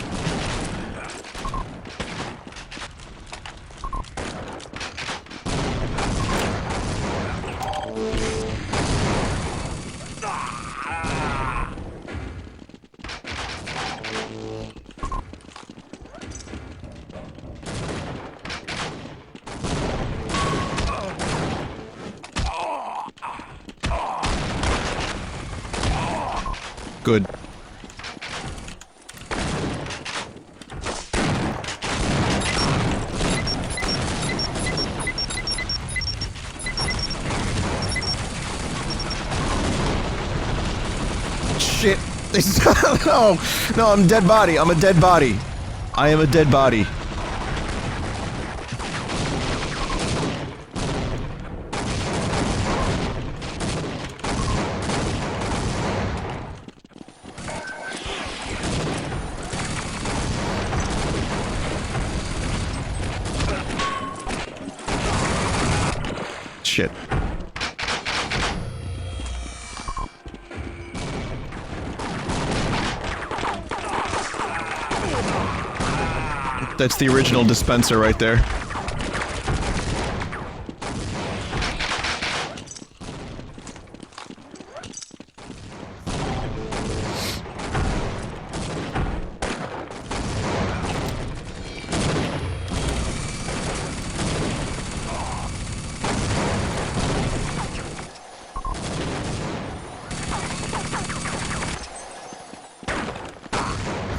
Good. Shit. No, no, I'm a dead body. I'm a dead body. I am a dead body. Shit. That's the original dispenser right there.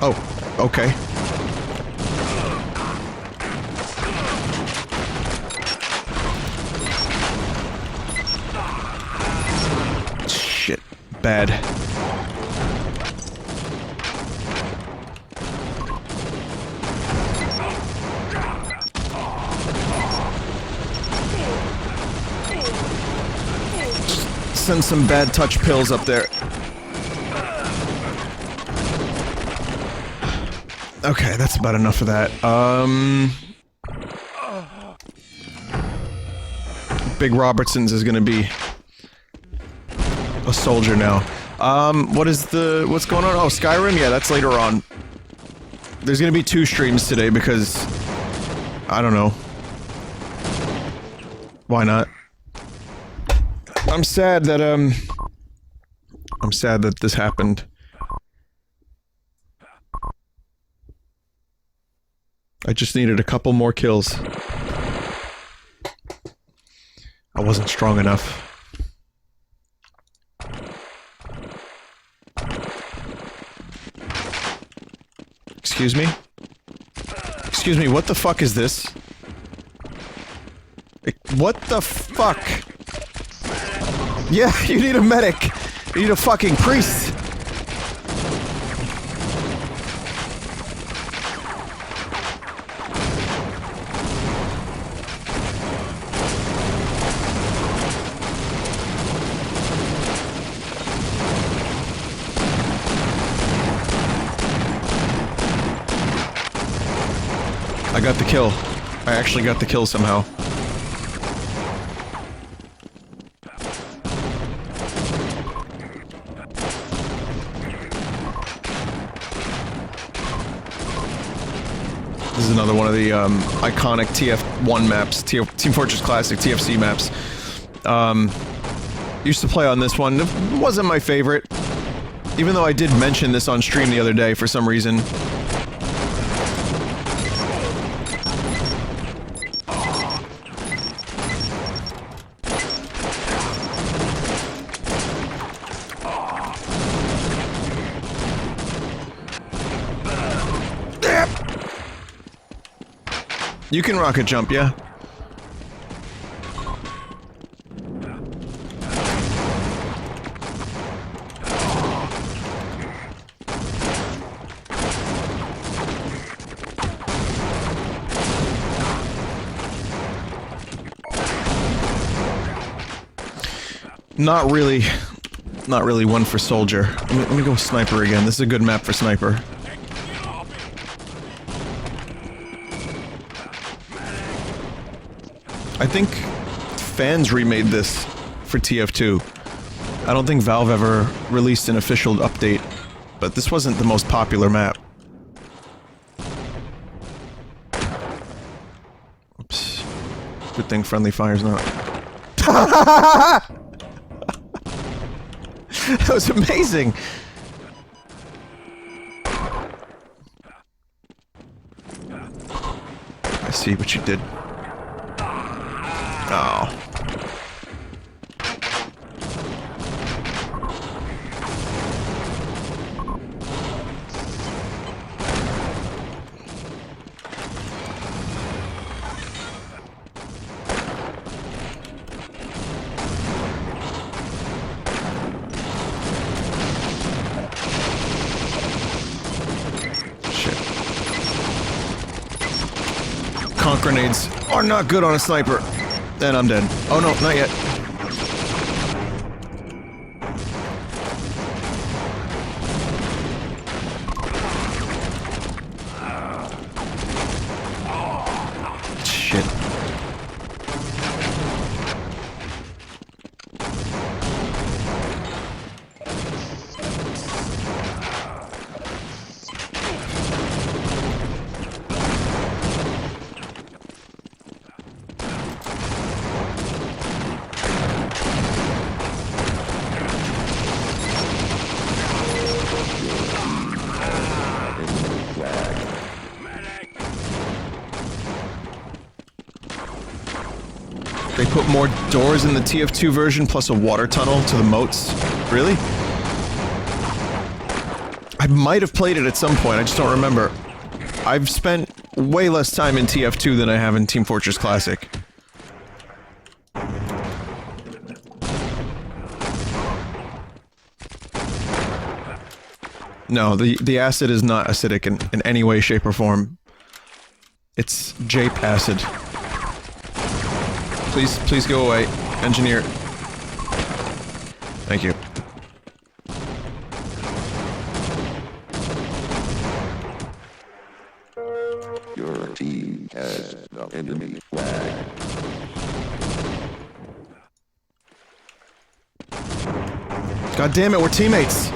Oh, okay. Shit. Bad. Send some bad touch pills up there. Okay, that's about enough of that. Big Robertson's is gonna be a soldier now. What's going on? Oh, Skyrim? Yeah, that's later on. There's gonna be 2 streams today because, I don't know. Why not? I'm sad that this happened. I just needed a couple more kills. I wasn't strong enough. Excuse me? Excuse me, what the fuck is this? What the fuck? Yeah, you need a medic! You need a fucking priest! I got the kill. I actually got the kill somehow. This is another one of the iconic TF1 maps, Team Fortress Classic, TFC maps. Used to play on this one. It wasn't my favorite. Even though I did mention this on stream the other day for some reason. You can rocket jump, yeah? Not really one for soldier. Let me go sniper again. This is a good map for sniper. I think fans remade this for TF2. I don't think Valve ever released an official update, but this wasn't the most popular map. Oops. Good thing friendly fire's not. That was amazing! I see what you did. Oh. Shit. Conk grenades are not good on a sniper. Then I'm dead. Oh no, not yet. Shit. They put more doors in the TF2 version, plus a water tunnel to the moats. Really? I might have played it at some point, I just don't remember. I've spent way less time in TF2 than I have in Team Fortress Classic. No, the acid is not acidic in any way, shape, or form. It's Jape acid. Please go away. Engineer. Thank you.
Your team has the enemy flag.
God damn it, we're teammates!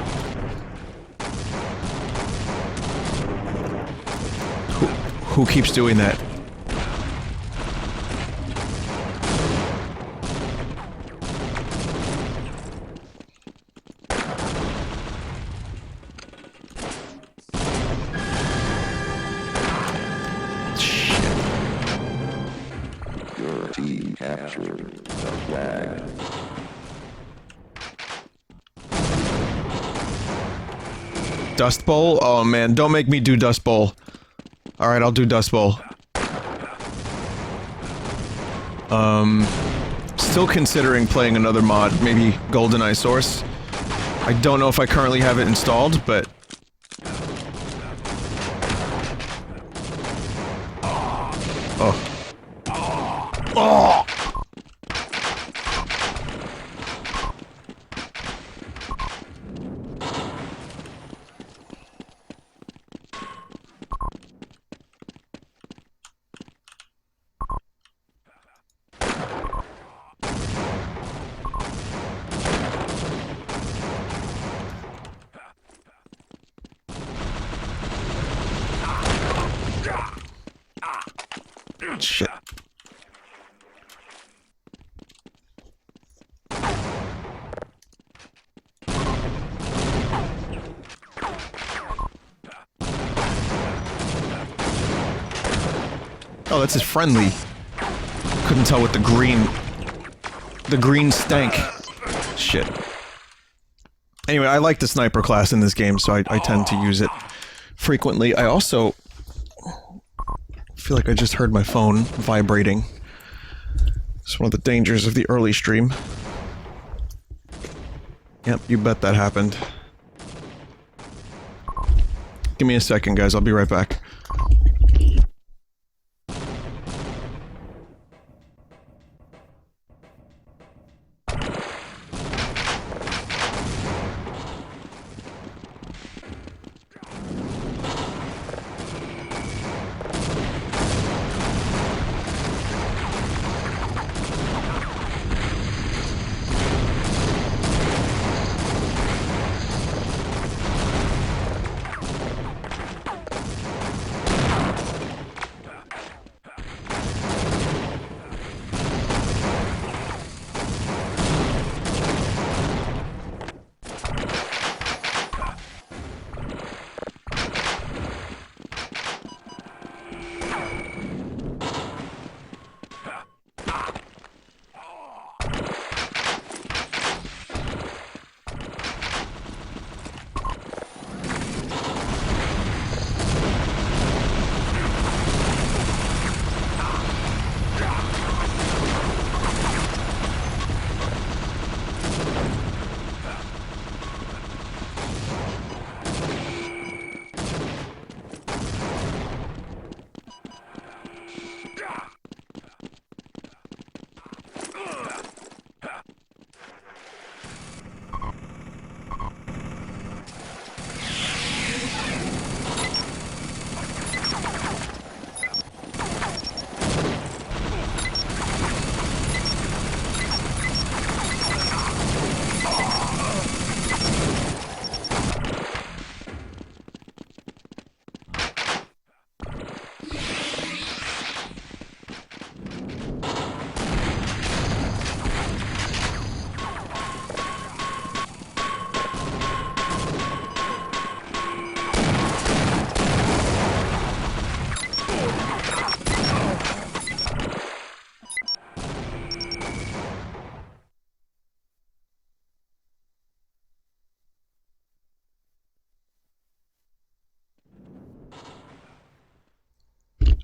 Who keeps doing that?
capture the flag.
Dust Bowl? Oh man, don't make me do Dust Bowl. Alright, I'll do Dust Bowl. Still considering playing another mod, maybe GoldenEye Source. I don't know if I currently have it installed, but... Oh. Oh! Shit. Oh, that's his friendly. Couldn't tell what the green stank. Shit. Anyway, I like the sniper class in this game, so I tend to use it frequently. I also feel like I just heard my phone vibrating. It's one of the dangers of the early stream. Yep, you bet that happened. Give me a second, guys. I'll be right back.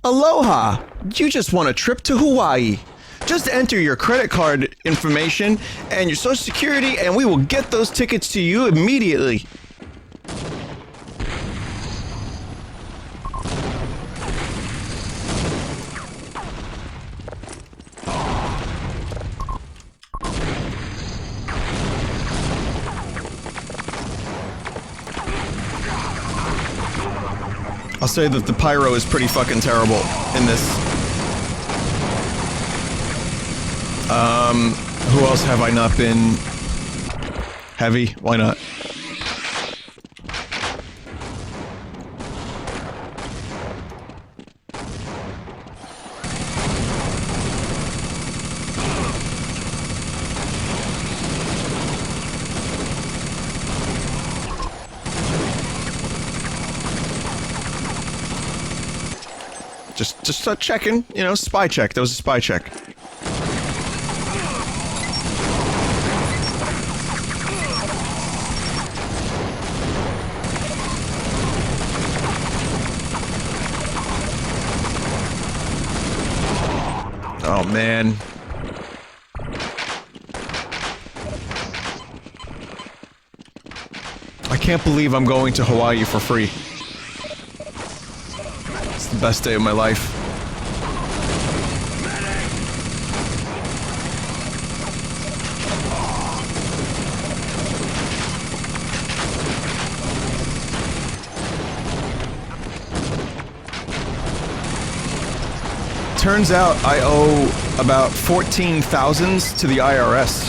Aloha! You just won a trip to Hawaii. Just enter your credit card information and your social security and we will get those tickets to you immediately. I'll say that the pyro is pretty fucking terrible in this. Who else have I not been? Heavy? Why not? Just checking, you know, spy check. That was a spy check. man. I can't believe I'm going to Hawaii for free. It's the best day of my life. Turns out I owe about 14,000 to the IRS.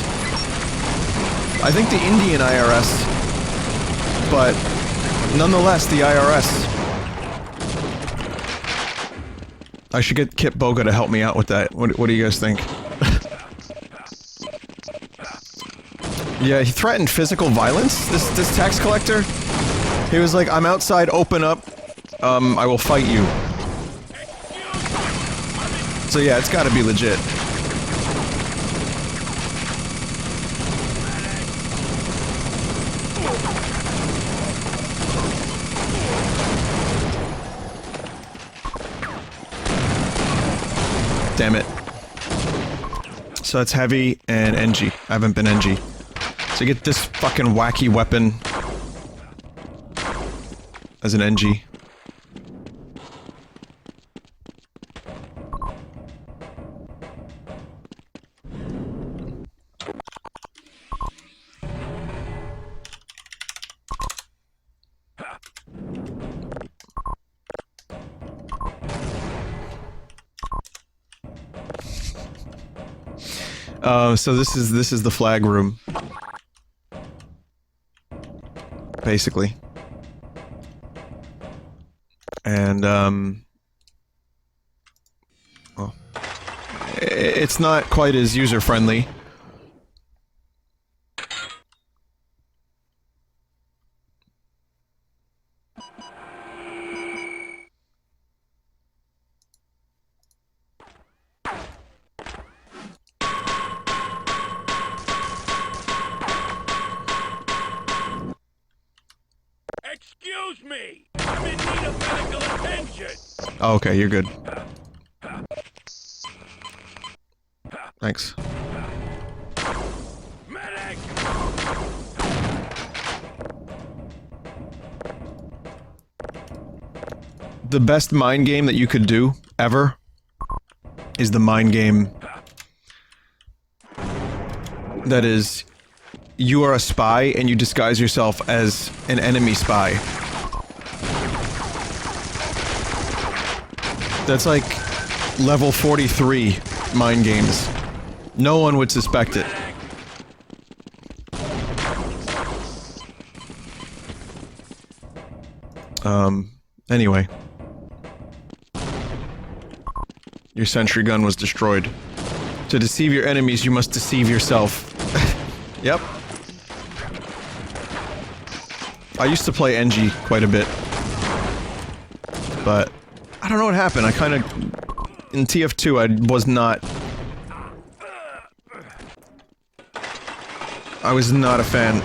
I think the Indian IRS, but nonetheless the IRS. I should get Kip Boga to help me out with that. What do you guys think? Yeah, he threatened physical violence, this tax collector. He was like, I'm outside, open up, I will fight you. So yeah, it's gotta be legit. Damn it. So that's heavy and NG. I haven't been NG. So you get this fucking wacky weapon as an NG. So this is the flag room. Basically. And, well, it's not quite as user-friendly.
Excuse me! I'm in need of medical attention!
Oh, okay, you're good. Thanks.
Medic!
The best mind game that you could do, ever, is the mind game that is, you are a spy and you disguise yourself as an enemy spy. That's like level 43 mind games. No one would suspect it. Anyway. Your sentry gun was destroyed. To deceive your enemies, you must deceive yourself. Yep. I used to play NG quite a bit. But I don't know what happened. I kinda... In TF2, I was not... I was not a fan.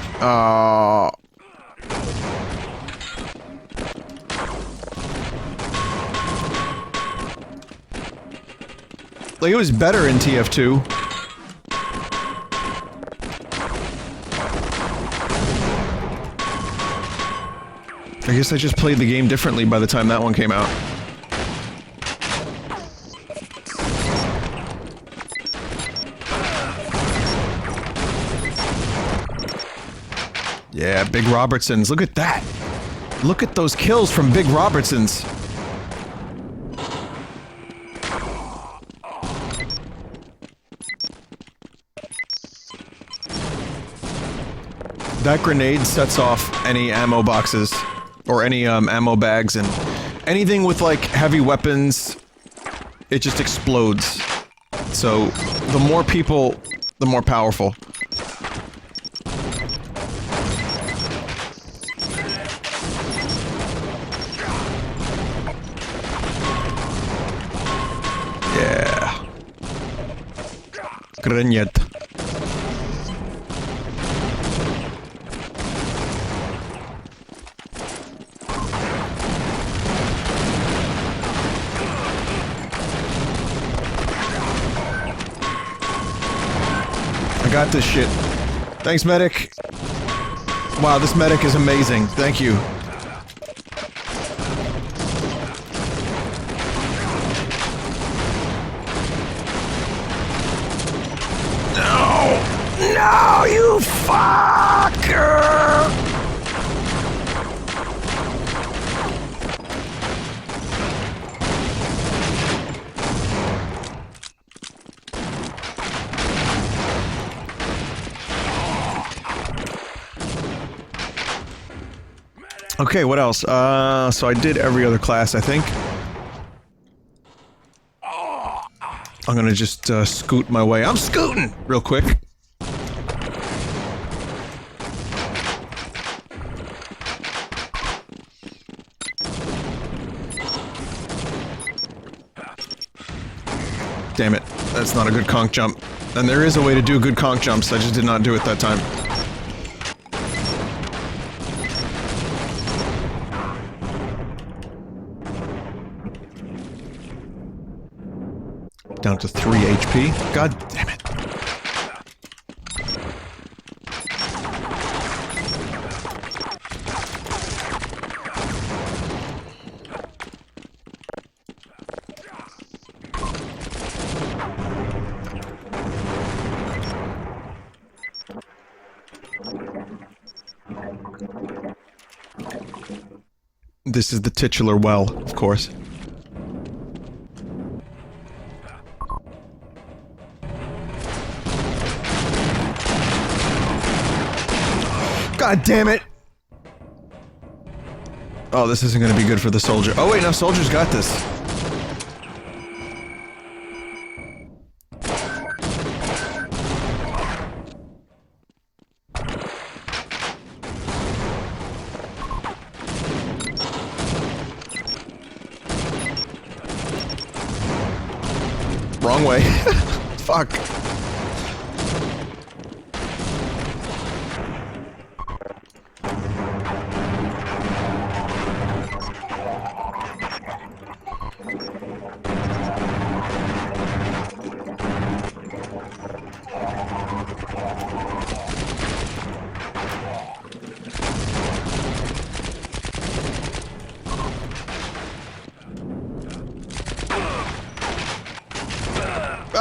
Like, it was better in TF2. I guess I just played the game differently by the time that one came out. Yeah, Big Robertsons. Look at that! Look at those kills from Big Robertsons! That grenade sets off any ammo boxes, or any ammo bags, and anything with like heavy weapons, it just explodes. So, the more people, the more powerful. Yeah. Grenade. got this shit. Thanks, medic. Wow, this medic is amazing. Thank you. No! No, you fucker! Okay, what else? So I did every other class, I think. I'm gonna just, scoot my way. I'm scooting! Real quick. Damn it. That's not a good conch jump. And there is a way to do good conch jumps, I just did not do it that time. Down to 3 HP. God damn it. This is the titular well, of course. God damn it! Oh, this isn't gonna be good for the soldier. Oh wait, no, soldier's got this. Wrong way. Fuck.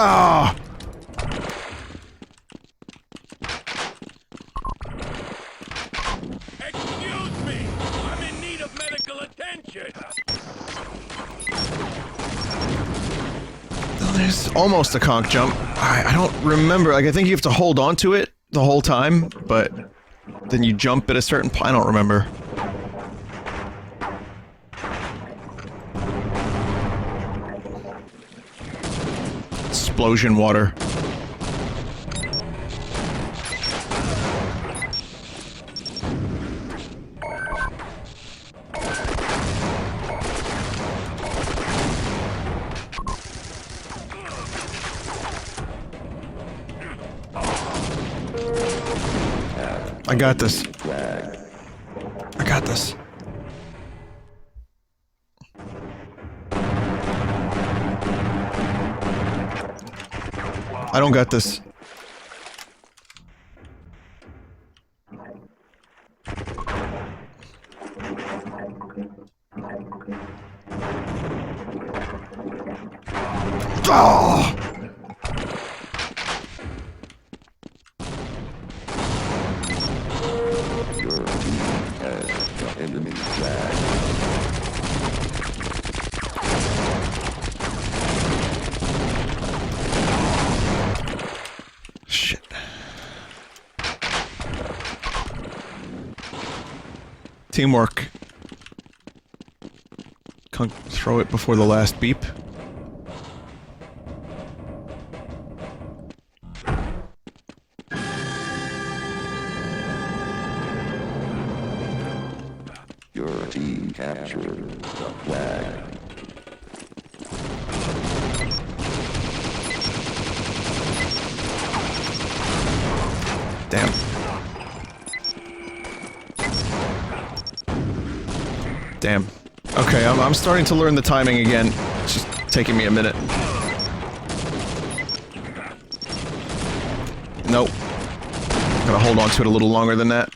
Ah!
Excuse me! I'm in need of medical attention!
There's almost a conch jump. I don't remember. Like, I think you have to hold on to it the whole time, but then you jump at a certain point. I don't remember. Explosion water. I got this. I got this. I don't got this. Oh!
Your team has the enemy flag.
Shit. Teamwork. Can't throw it before the last beep.
Your team captured the flag.
Damn. Damn. Okay, I'm starting to learn the timing again. It's just taking me a minute. Nope. gonna hold on to it a little longer than that.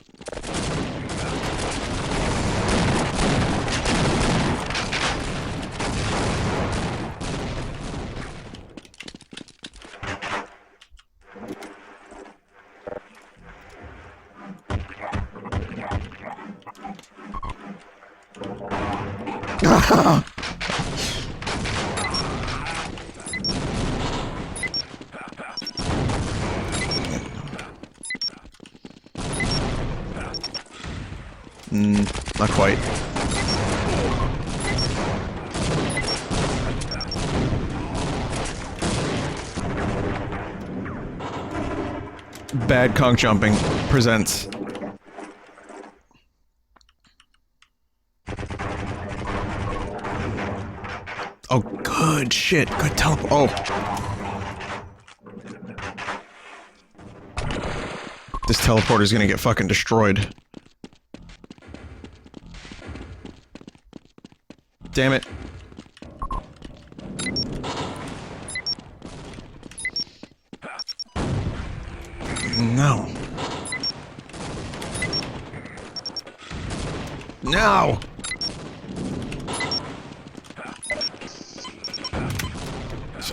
Not quite. Bad conch jumping presents. Oh, good shit. Good teleport. Oh. This teleporter's gonna get fucking destroyed. Damn it. No. No!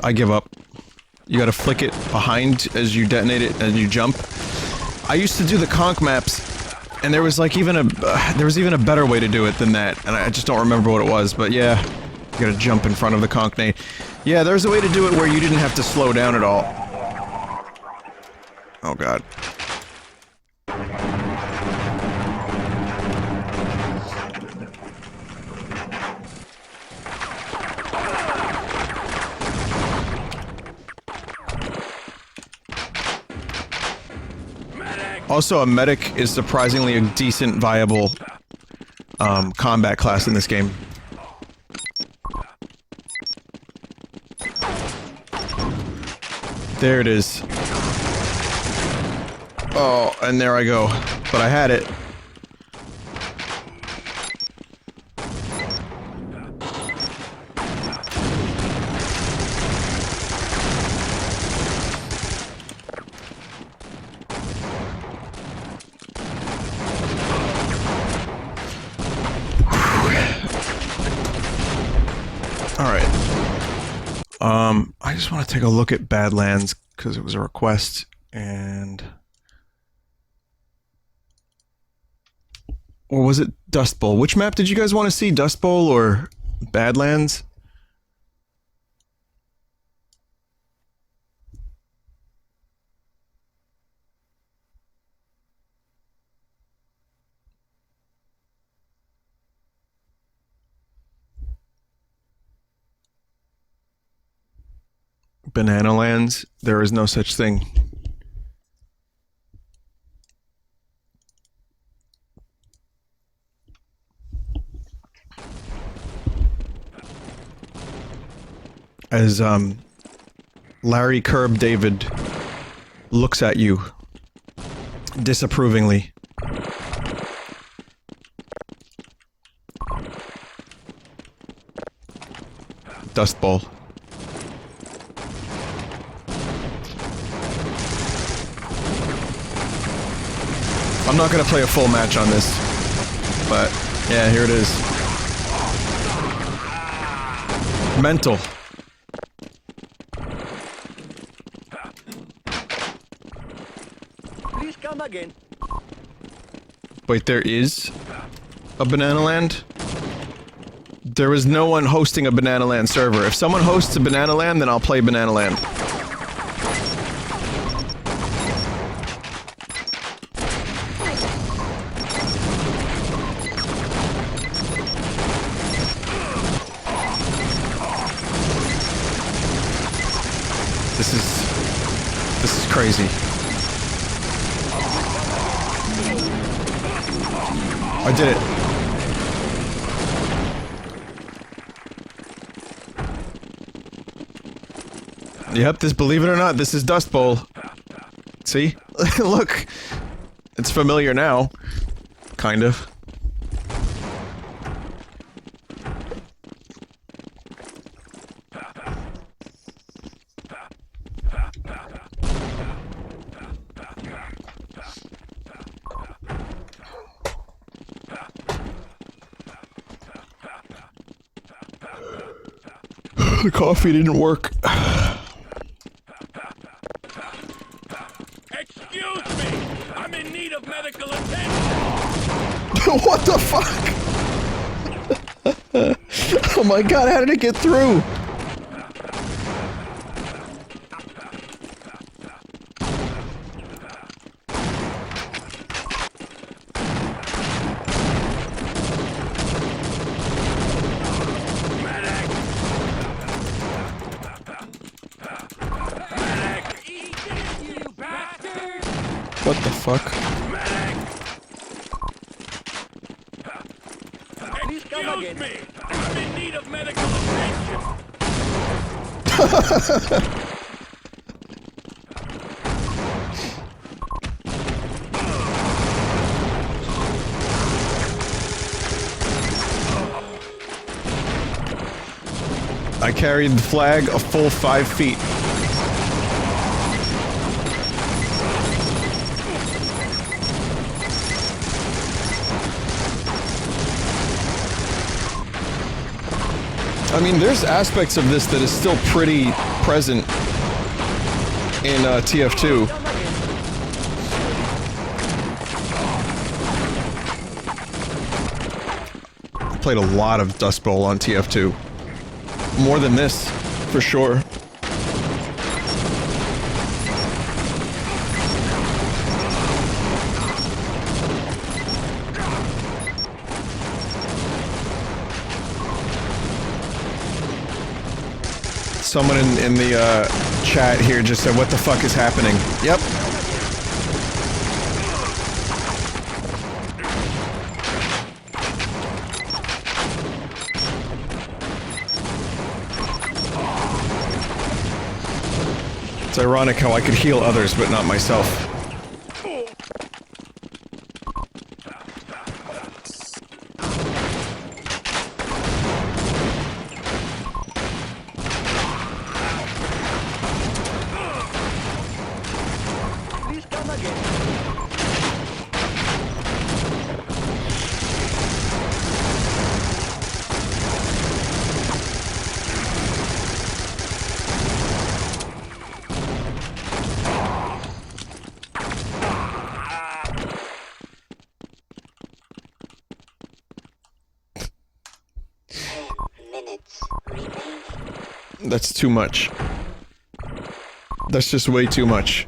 I give up. You gotta flick it behind as you detonate it and you jump. I used to do the conch maps, and there was like even a better way to do it than that, and I just don't remember what it was, but yeah. You gotta jump in front of the conch-nade. Yeah, there's a way to do it where you didn't have to slow down at all. Oh god. Also, a medic is surprisingly a decent, viable, combat class in this game. There it is. Oh, and there I go. But I had it. I just want to take a look at Badlands, because it was a request, and... Or was it Dust Bowl? Which map did you guys want to see? Dust Bowl or Badlands? Banana Lands? There is no such thing. As, Larry Curb David looks at you disapprovingly. Dust Bowl. I'm not gonna play a full match on this, but yeah, here it is. Mental.
Please come again.
Wait, there is a Banana Land? There is no one hosting a Banana Land server. If someone hosts a Banana Land, then I'll play Banana Land. This is crazy. I did it. Yep, believe it or not, this is Dust Bowl. See? Look. It's familiar now. Kind of. The coffee didn't work.
Excuse me! I'm in need of medical attention!
What the fuck? Oh my god, how did it get through? What the fuck?
Excuse me! I'm in need of medical attention!
I carried the flag a full 5 feet. I mean, there's aspects of this that is still pretty present in TF2. I played a lot of Dust Bowl on TF2. More than this, for sure. Someone in the chat here just said, "What the fuck is happening?" Yep. It's ironic how I could heal others, but not myself. That's too much. That's just way too much.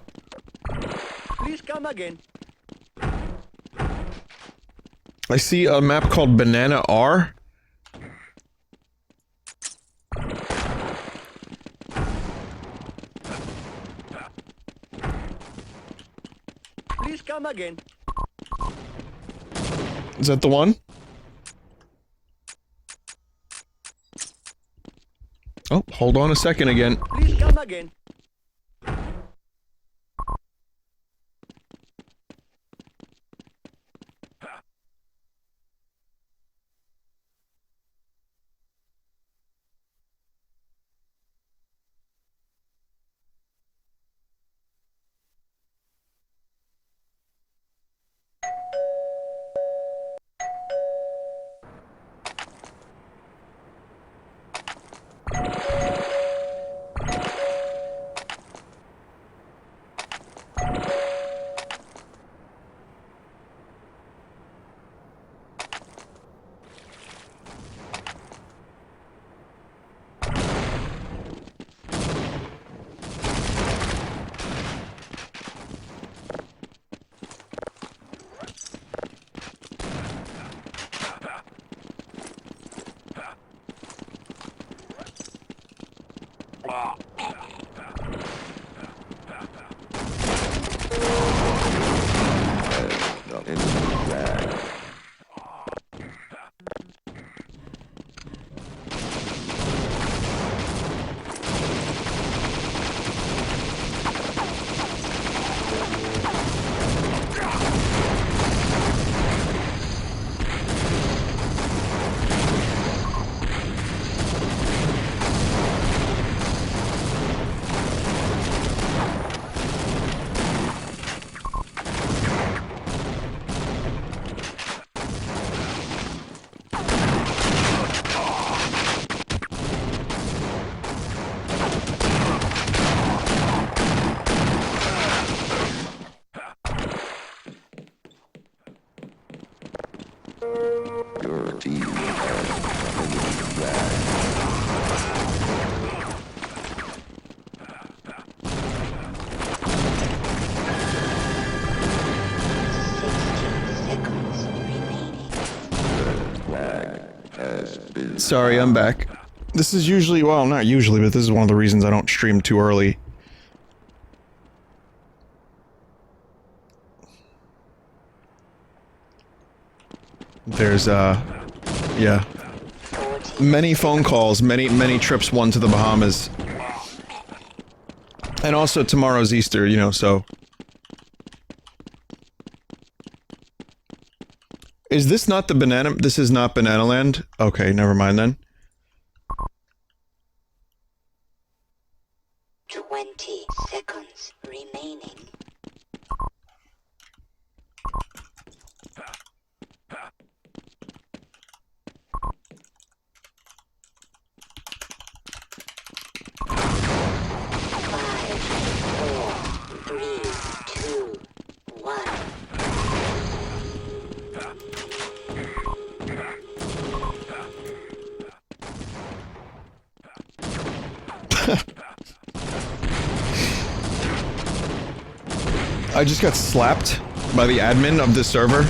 Please come again.
I see a map called Banana R.
Please come again.
Is that the one? Oh, hold on a second again.
Please come again.
Your team has enemy flag.
Sorry, I'm back. This is usually, well, not usually, but this is one of the reasons I don't stream too early. There's, yeah. Many phone calls, many trips, one to the Bahamas. And also tomorrow's Easter, you know, so... Is this not the banana- this is not Banana Land? Okay, never mind then.
20 seconds remaining. Five, four, three, two, one.
I just got slapped by the admin of this server.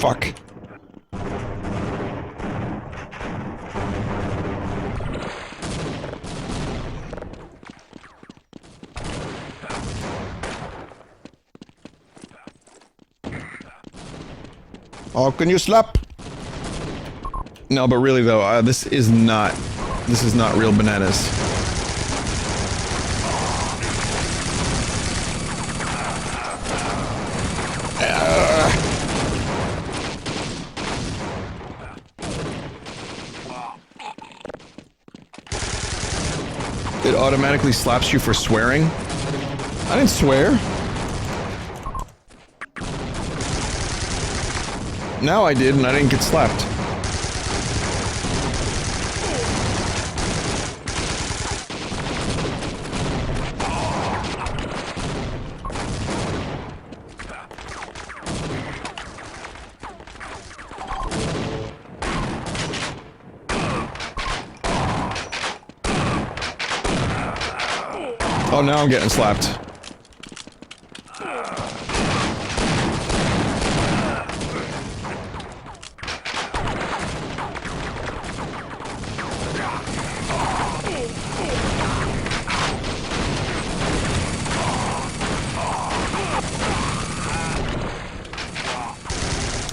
Fuck. Oh, can you slap? No, but really though, this is not real bananas. It automatically slaps you for swearing? I didn't swear. Now I did, and I didn't get slapped. Oh, now I'm getting slapped.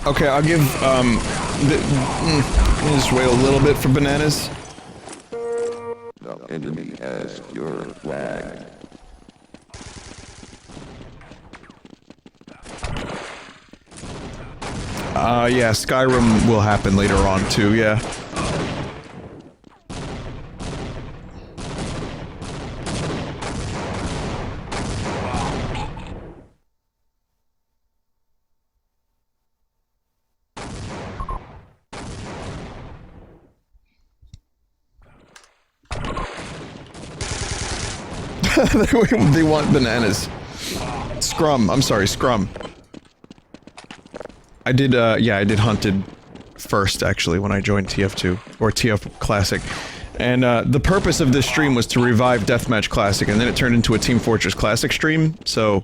Okay, I'll give, let me just wait a little bit for bananas.
The enemy has your flag.
Yeah, Skyrim will happen later on too, yeah. They want bananas. Scrum, I'm sorry, Scrum. I did, yeah, I did Hunted first, actually, when I joined TF2, or TF Classic. And, the purpose of this stream was to revive Deathmatch Classic, and then it turned into a Team Fortress Classic stream, so...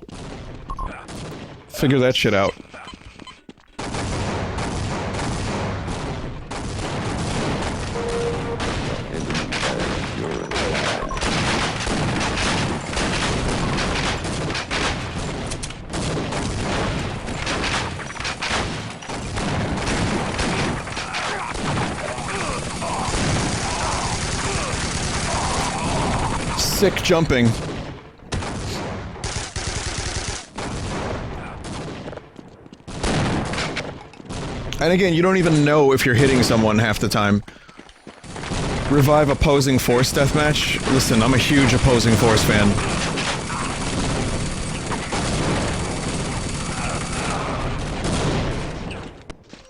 Figure that shit out. Sick jumping. And again, you don't even know if you're hitting someone half the time. Revive opposing force deathmatch? Listen, I'm a huge opposing force fan.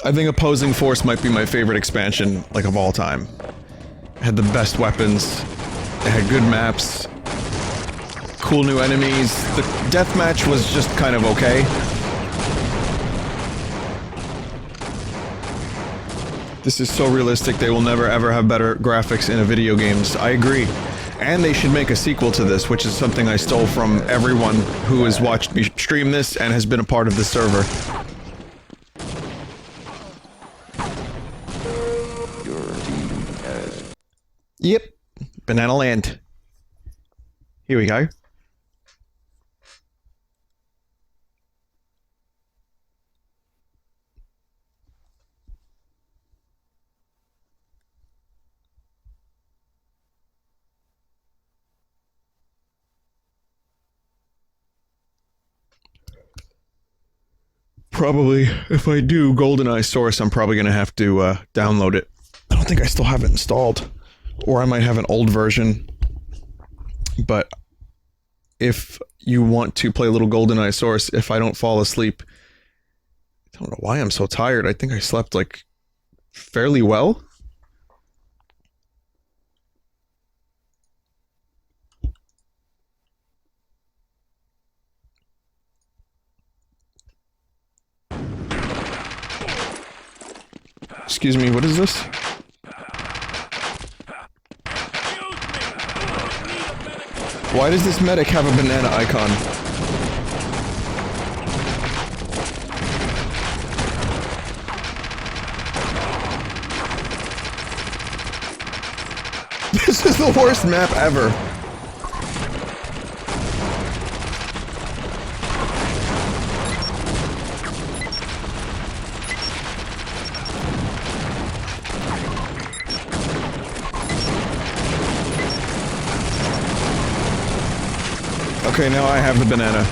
I think opposing force might be my favorite expansion, like, of all time. It had the best weapons. It had good maps. cool new enemies. The deathmatch was just kind of okay. This is so realistic, they will never ever have better graphics in a video games. I agree. And they should make a sequel to this, which is something I stole from everyone who has watched me stream this and has been a part of the server.
Your team has
Yep. Banana Land. Here we go. Probably, if I do GoldenEye source, I'm probably gonna have to download it. I don't think I still have it installed. Or I might have an old version. But if you want to play a little GoldenEye source, if I don't fall asleep... I don't know why I'm so tired. I think I slept, like, fairly well. Excuse me, what is this? Why does this medic have a banana icon? This is the worst map ever. Okay, now I have the banana.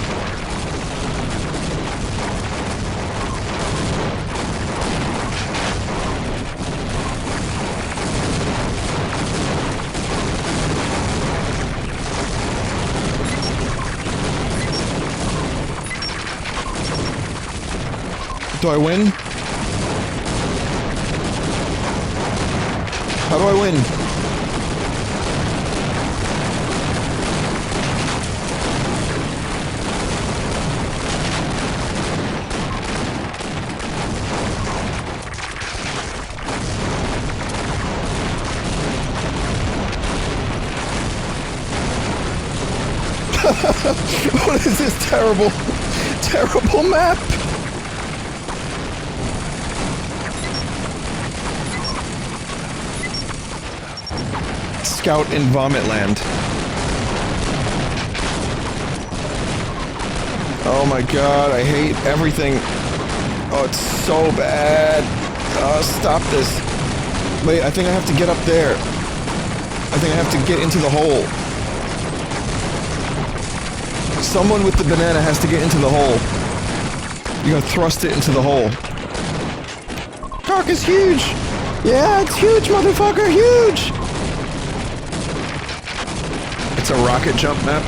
Do I win? How do I win? What is this terrible, terrible map? Scout in Vomit Land. Oh my god, I hate everything. Oh, it's so bad. Oh, stop this. Wait, I think I have to get up there. I think I have to get into the hole. Someone with the banana has to get into the hole. You gotta thrust it into the hole. Cock is huge! Yeah, it's huge, motherfucker, huge! It's a rocket jump map.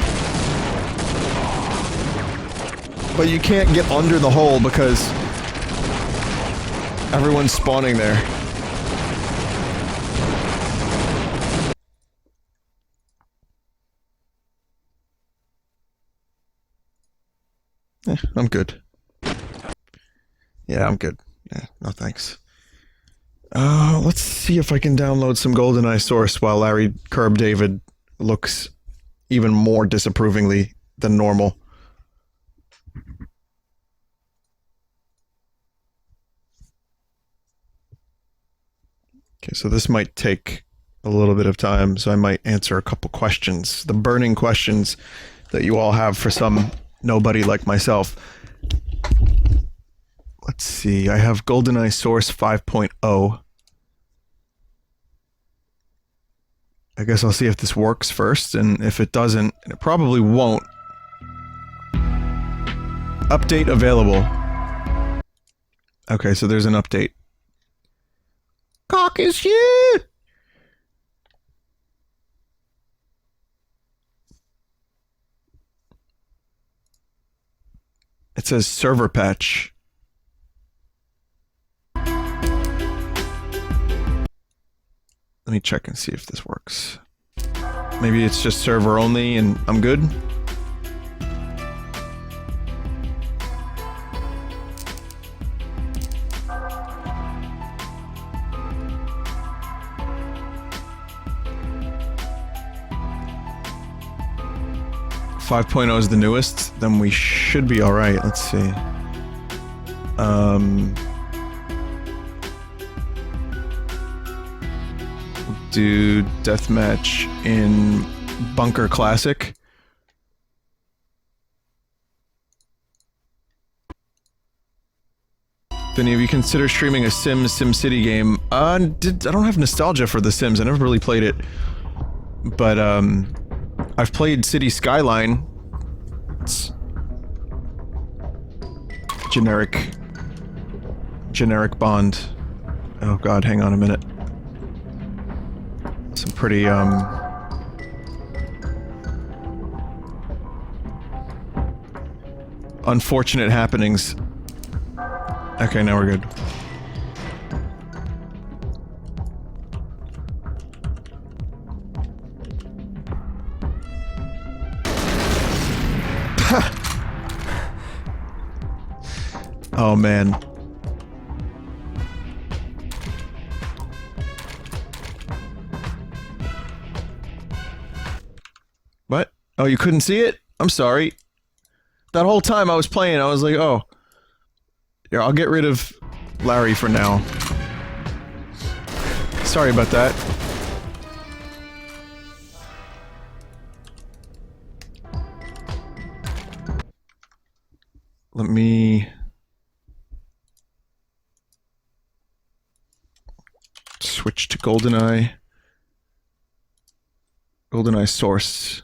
But you can't get under the hole because everyone's spawning there. I'm good. Yeah, I'm good. Yeah, no thanks. Let's see if I can download some GoldenEye source while Larry Curb David looks even more disapprovingly than normal. Okay, so this might take a little bit of time, so I might answer a couple questions. The burning questions that you all have for some nobody like myself. Let's see, I have GoldenEye Source 5.0. I guess I'll see if this works first, and if it doesn't, and it probably won't. Update available. Okay, so there's an update. Cock is huge! It says server patch. Let me check and see if this works. Maybe it's just server only and I'm good? 5.0 is the newest, then we should be alright. Let's see. Do Deathmatch in Bunker Classic. Vinny, have you considered streaming a SimCity game? I don't have nostalgia for The Sims. I never really played it. But, I've played City Skyline. It's generic Bond. Oh god, hang on a minute. Some pretty, unfortunate happenings. Okay, now we're good. Oh man. What? Oh, you couldn't see it? I'm sorry. That whole time I was playing, I was like, oh. Here, I'll get rid of Larry for now. Sorry about that. Let me... switch to GoldenEye. GoldenEye source.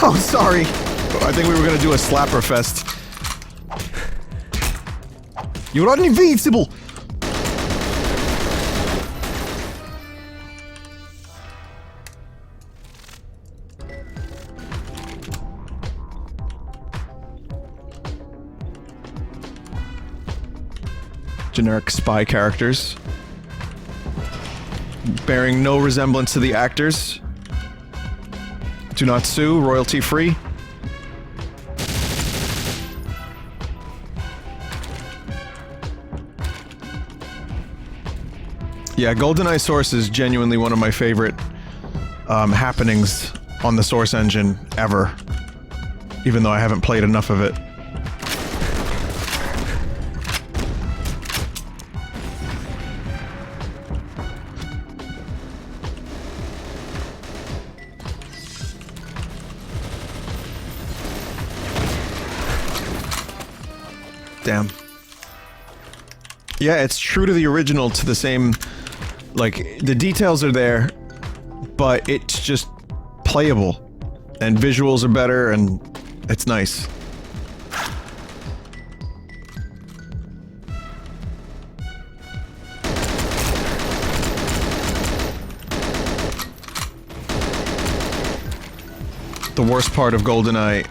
Oh, sorry. I think we were gonna do a slapper fest. You're invincible! Generic spy characters. Bearing no resemblance to the actors. Do not sue, royalty free. Yeah, GoldenEye Source is genuinely one of my favorite happenings on the Source engine ever. Even though I haven't played enough of it. Damn. Yeah, it's true to the original, to the same... like, the details are there, but it's just playable. And visuals are better, and it's nice. The worst part of GoldenEye...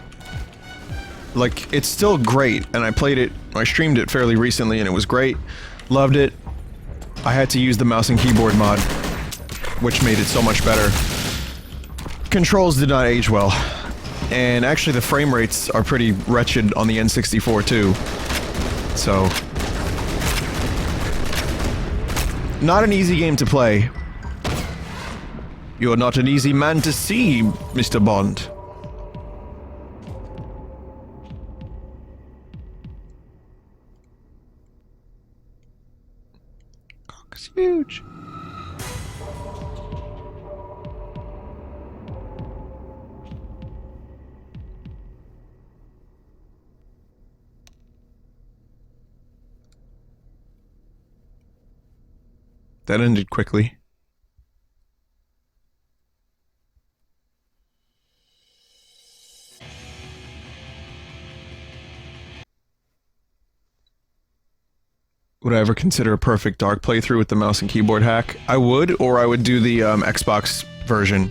like, it's still great, and I played it, I streamed it fairly recently, and it was great. Loved it. I had to use the mouse and keyboard mod, which made it so much better. Controls did not age well. And actually the frame rates are pretty wretched on the N64 too. So... not an easy game to play. You're not an easy man to see, Mr. Bond. It's huge. That ended quickly. Would I ever consider a perfect dark playthrough with the mouse and keyboard hack? I would, or I would do the Xbox version.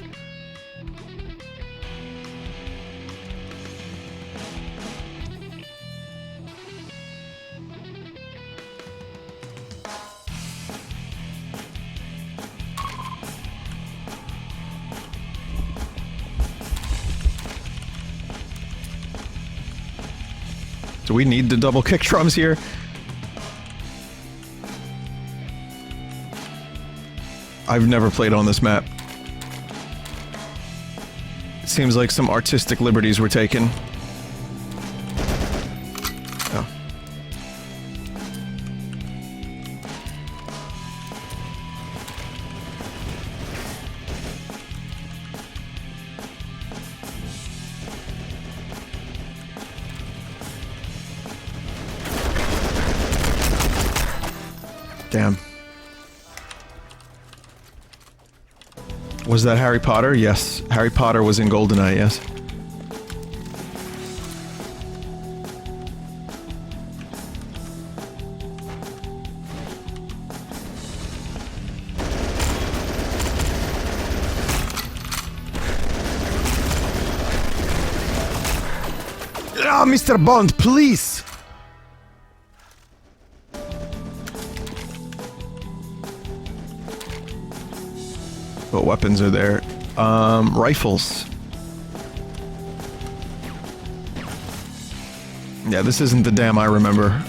Do we need the double kick drums here? I've never played on this map. It seems like some artistic liberties were taken. Oh. Damn. Was that Harry Potter? Yes. Harry Potter was in GoldenEye, yes. Ah, Mr. Bond, please! What weapons are there? Rifles. Yeah, this isn't the dam I remember.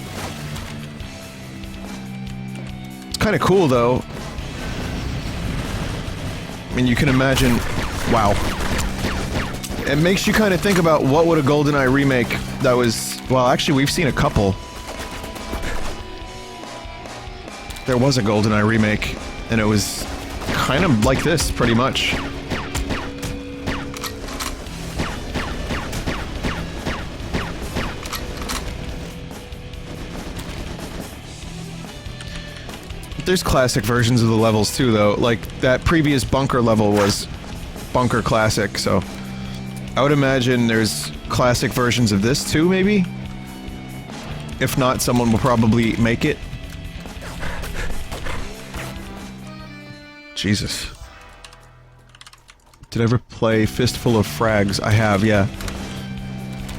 It's kind of cool, though. I mean, you can imagine... Wow. It makes you kind of think about what would a GoldenEye remake that was... Well, actually, we've seen a couple. There was a GoldenEye remake, and it was... kind of like this, pretty much. There's classic versions of the levels too, though. Like, that previous bunker level was Bunker Classic, so... I would imagine there's classic versions of this too, maybe? If not, someone will probably make it. Jesus. Did I ever play Fistful of Frags? I have, yeah.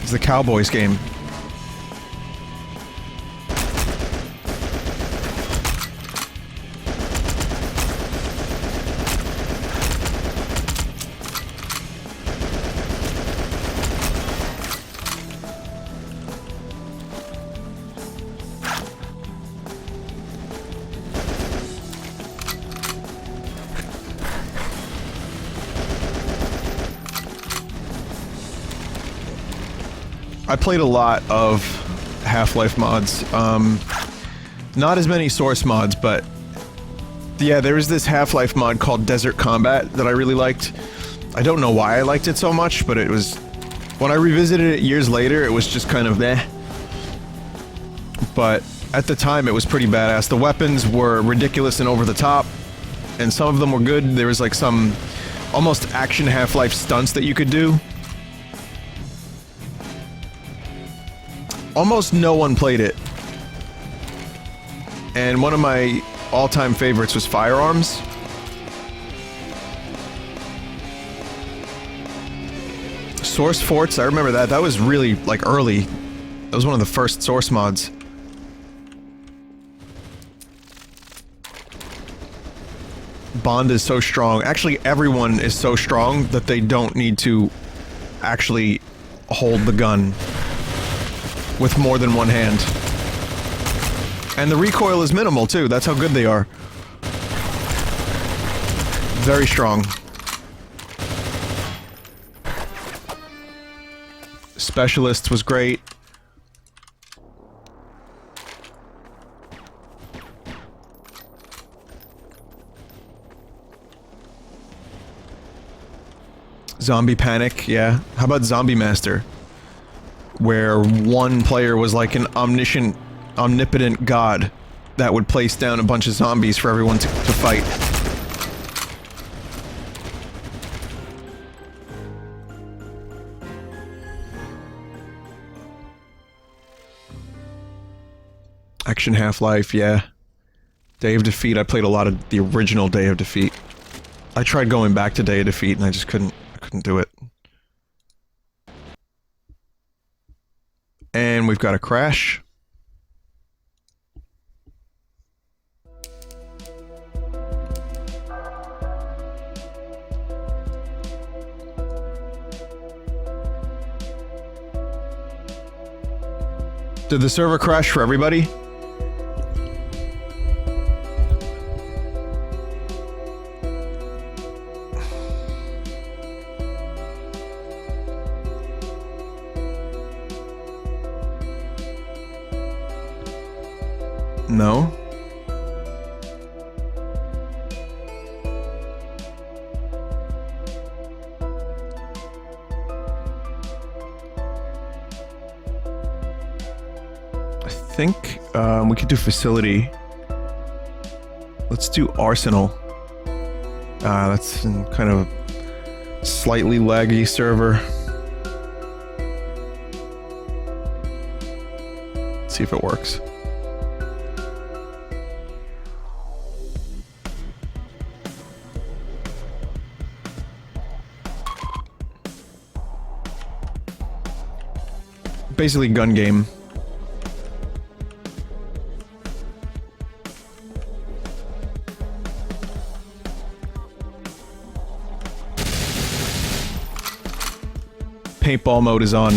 It's the Cowboys game. I played a lot of Half-Life mods. Not as many source mods, but... Yeah, there was this Half-Life mod called Desert Combat that I really liked. I don't know why I liked it so much, but it was... When I revisited it years later, it was just kind of meh. But at the time, it was pretty badass. The weapons were ridiculous and over the top, and some of them were good. There was like some almost action Half-Life stunts that you could do. Almost no one played it. And one of my all-time favorites was Firearms. Source Forts, I remember that. That was really, like, early. That was one of the first Source mods. Bond is so strong. Actually, everyone is so strong that they don't need to actually hold the gun with more than one hand. And the recoil is minimal, too. That's how good they are. Very strong. Specialist was great. Zombie Panic, yeah. How about Zombie Master? Where one player was like an omnipotent god that would place down a bunch of zombies for everyone to fight. Action Half-Life, yeah. Day of Defeat, I played a lot of the original Day of Defeat. I tried going back to Day of Defeat and I just couldn't do it. And we've got a crash. Did the server crash for everybody? No. I think we could do facility. Let's do arsenal. That's in kind of a slightly laggy server. Let's see if it works. Basically gun game. Paintball mode is on.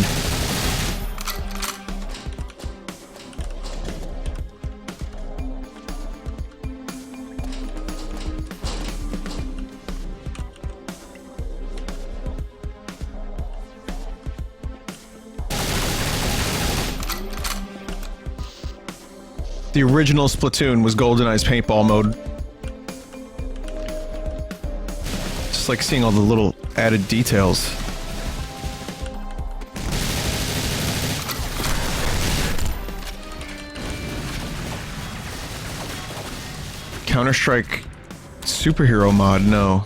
The original Splatoon was GoldenEye's paintball mode. Just like seeing all the little added details. Counter-Strike superhero mod, no.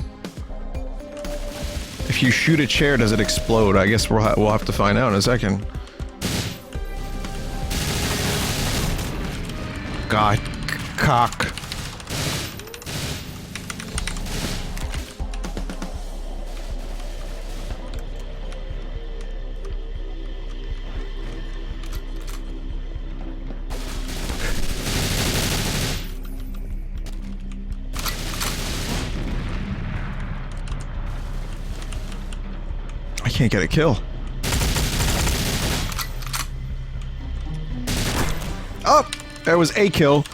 If you shoot a chair, does it explode? I guess we'll have to find out in a second. God, cock. I can't get a kill. Oh! That was a kill.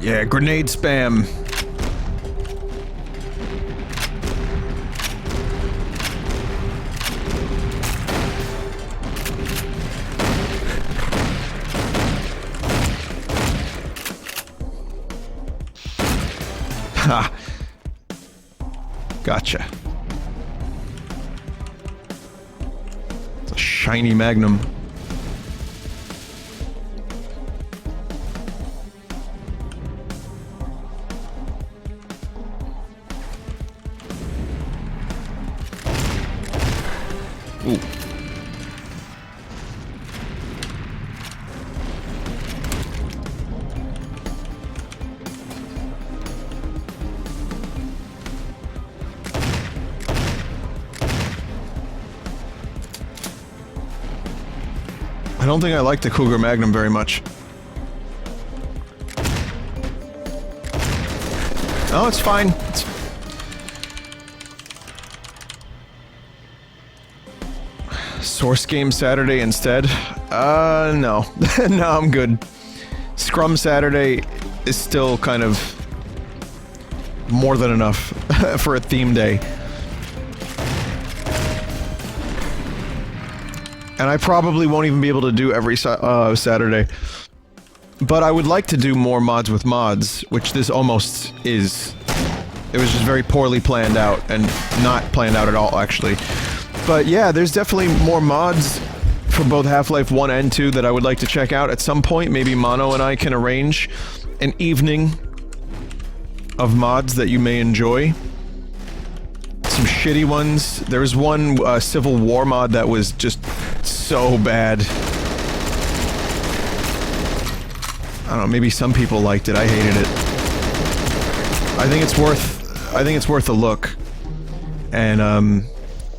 Yeah, grenade spam. Ha! Gotcha. It's a shiny magnum. Ooh. I don't think I like the Cougar Magnum very much. Oh, it's fine. Source game Saturday instead? No. No, I'm good. Scrum Saturday is still kind of more than enough for a theme day. And I probably won't even be able to do every Saturday. But I would like to do more mods with mods, which this almost is. It was just very poorly planned out, and not planned out at all, actually. But yeah, there's definitely more mods for both Half-Life 1 and 2 that I would like to check out at some point. Maybe Mono and I can arrange an evening of mods that you may enjoy. Some shitty ones. There was one Civil War mod that was just so bad. I don't know, maybe some people liked it. I hated it. I think it's worth a look. And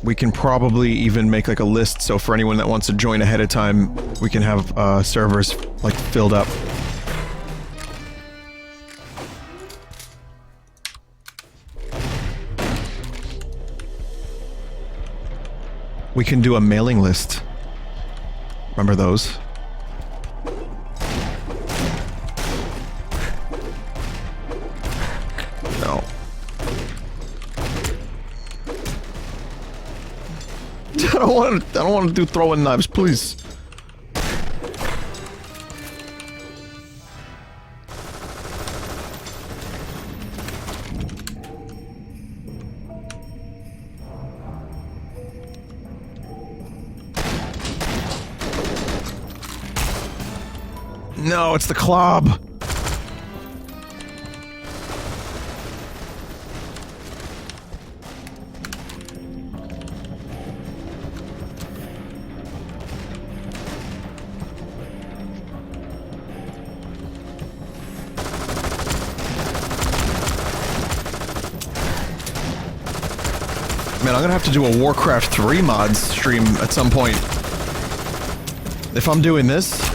We can probably even make like a list so for anyone that wants to join ahead of time, we can have servers like filled up. We can do a mailing list. Remember those? No. I don't want to do throwing knives, please. No, it's the clob. Man, I'm gonna have to do a Warcraft 3 mods stream at some point. If I'm doing this.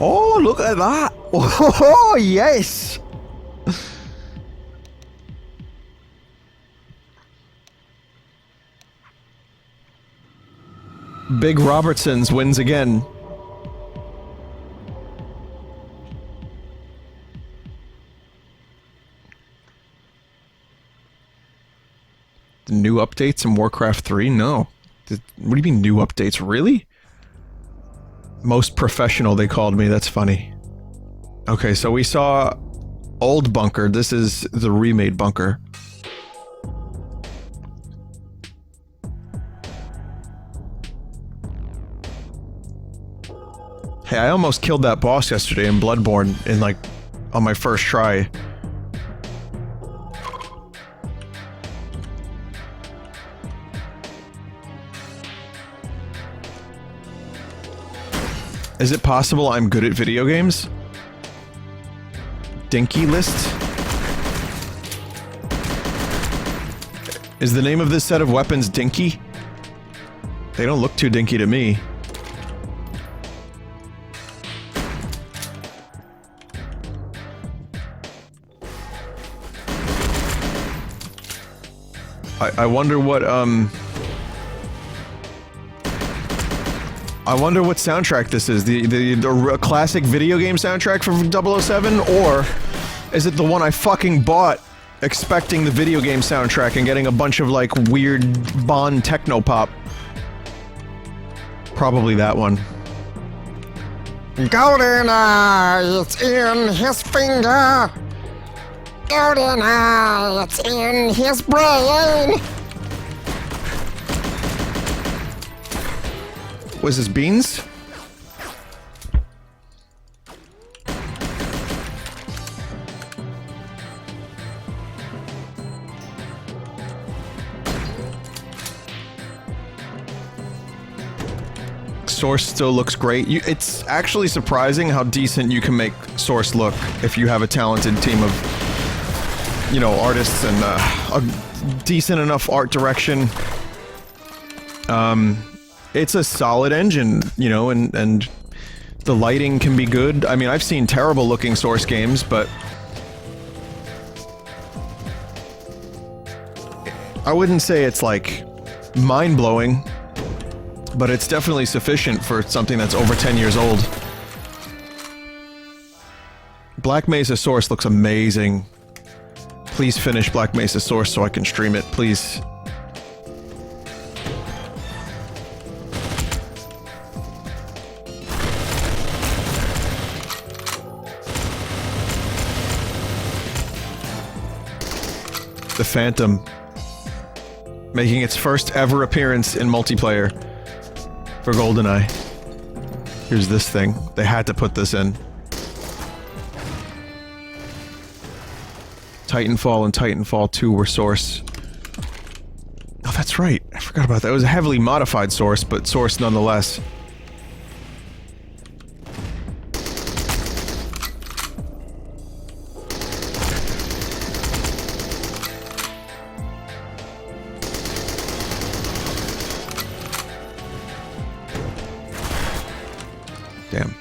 Oh, look at that! Oh, yes! Big Robertsons wins again. The new updates in Warcraft 3? No. What do you mean new updates? Really? Most professional, they called me. That's funny. Okay, so we saw Old Bunker. This is the remade bunker. Hey, I almost killed that boss yesterday in Bloodborne in like on my first try. Is it possible I'm good at video games? Dinky list? Is the name of this set of weapons Dinky? They don't look too dinky to me. I wonder what, I wonder what soundtrack this is. The classic video game soundtrack from 007? Or is it the one I fucking bought expecting the video game soundtrack and getting a bunch of like weird Bond techno pop? Probably that one.
GoldenEye, it's in his finger. GoldenEye, it's in his brain.
Was this beans? Source still looks great. It's actually surprising how decent you can make Source look if you have a talented team of, you know, artists and a decent enough art direction. It's a solid engine, you know, and the lighting can be good. I mean, I've seen terrible looking Source games, but I wouldn't say it's like mind-blowing, but it's definitely sufficient for something that's over 10 years old. Black Mesa Source looks amazing. Please finish Black Mesa Source so I can stream it, please. The Phantom, making its first ever appearance in multiplayer for GoldenEye. Here's this thing. They had to put this in. Titanfall and Titanfall 2 were Source. Oh, that's right. I forgot about that. It was a heavily modified Source, but Source nonetheless. Damn.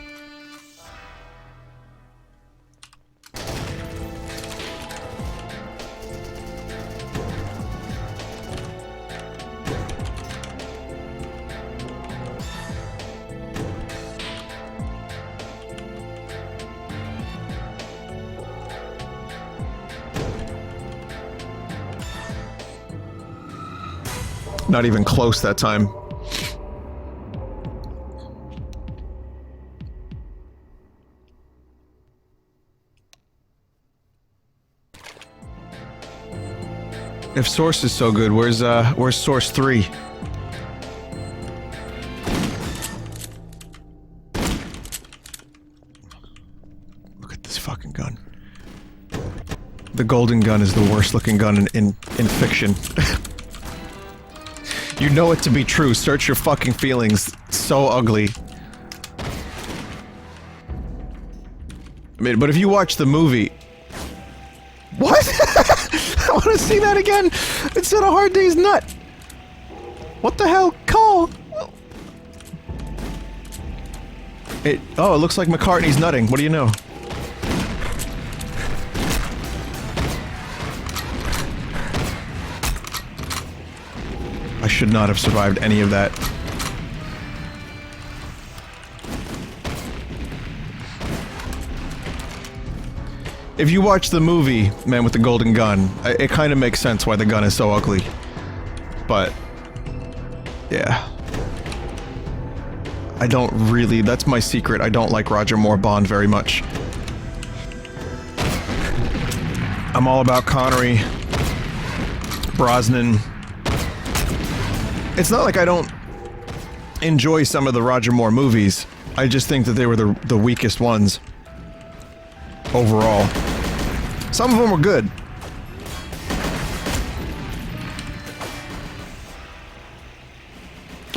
Not even close that time. If Source is so good, where's Source 3? Look at this fucking gun. The golden gun is the worst looking gun in fiction. You know it to be true. Search your fucking feelings. It's so ugly. I mean, but if you watch the movie... What? I want to see that again! It said a hard day's nut! What the hell? Call! Oh, it looks like McCartney's nutting. What do you know? I should not have survived any of that. If you watch the movie, Man with the Golden Gun, it kind of makes sense why the gun is so ugly. But... yeah. I don't really... that's my secret. I don't like Roger Moore Bond very much. I'm all about Connery, Brosnan... It's not like I don't enjoy some of the Roger Moore movies. I just think that they were the weakest ones. Overall. Some of them were good.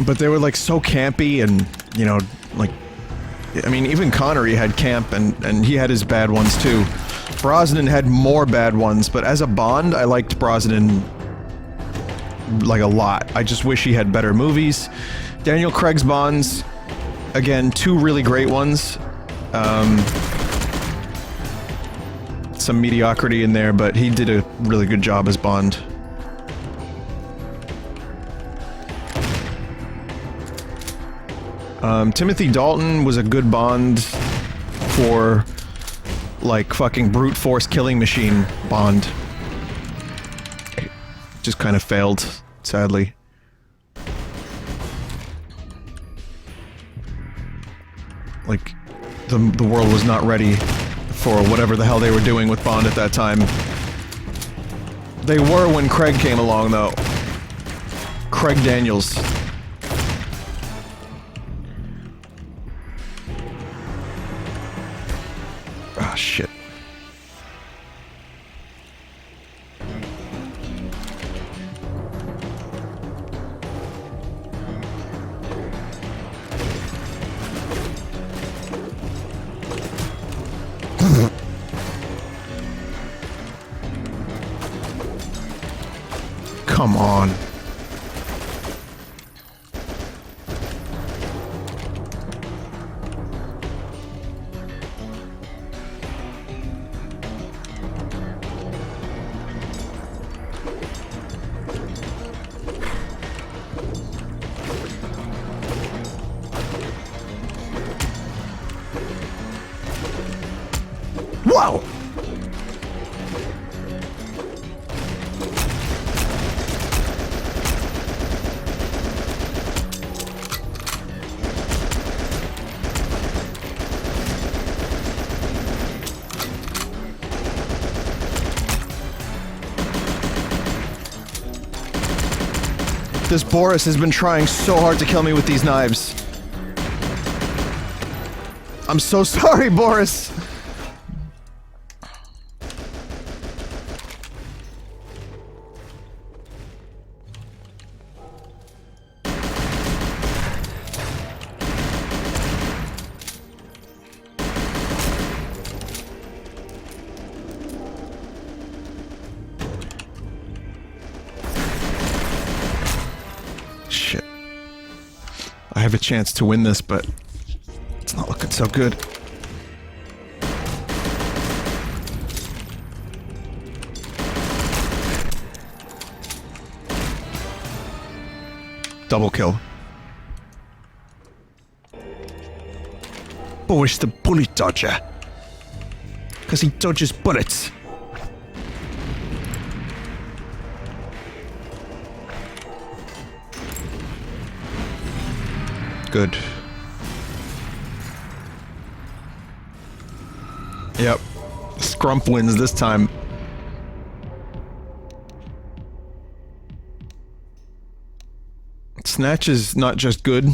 But they were like so campy and, you know, like... I mean, even Connery had camp and he had his bad ones too. Brosnan had more bad ones, but as a Bond, I liked Brosnan... like a lot. I just wish he had better movies. Daniel Craig's Bonds, again, two really great ones. Some mediocrity in there, but he did a really good job as Bond. Timothy Dalton was a good Bond for, like, fucking brute force killing machine Bond. Just kind of failed, sadly. Like, the world was not ready for whatever the hell they were doing with Bond at that time. They were when Craig came along, though. Craig Daniels. Ah, shit. Come on. Wow! This Boris has been trying so hard to kill me with these knives. I'm so sorry, Boris! Shit. I have a chance to win this, but it's not looking Looking so good. Double kill. Oh, it's the bullet dodger. Because he dodges bullets. Good. Yep. Scrump wins this time. Snatch is not just good.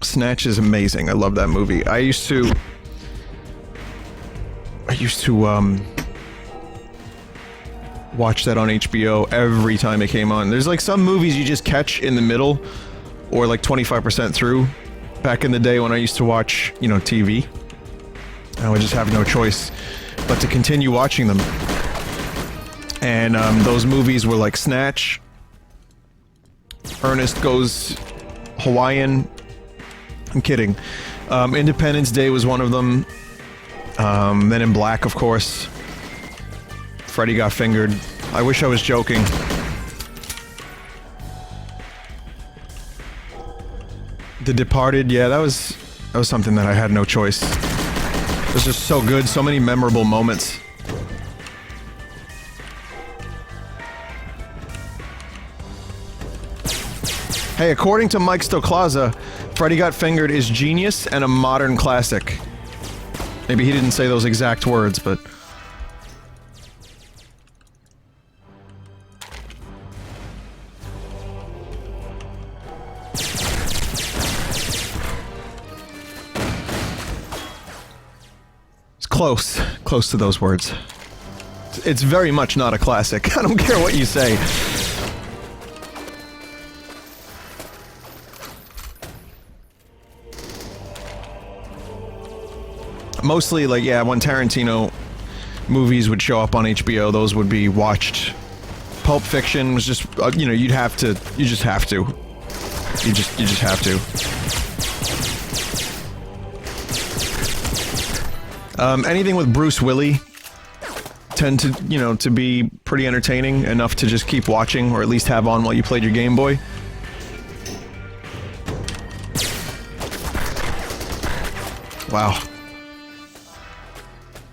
Snatch is amazing. I love that movie. I used to watch that on HBO every time it came on. There's like some movies you just catch in the middle or like 25% through. Back in the day when I used to watch, you know, TV. I would just have no choice but to continue watching them. And those movies were like Snatch, Ernest Goes Hawaiian. I'm kidding. Independence Day was one of them. Men in Black, of course. Freddy Got Fingered. I wish I was joking. The Departed, yeah, that was something that I had no choice. It was just so good, so many memorable moments. Hey, according to Mike Stoklaza, Freddy Got Fingered is genius and a modern classic. Maybe he didn't say those exact words, but... It's close. Close to those words. It's very much not a classic. I don't care what you say. Mostly, like, yeah, when Tarantino movies would show up on HBO, those would be watched. Pulp Fiction was just, you know, you just have to. You just have to. Anything with Bruce Willis tend to, you know, to be pretty entertaining enough to just keep watching, or at least have on while you played your Game Boy. Wow.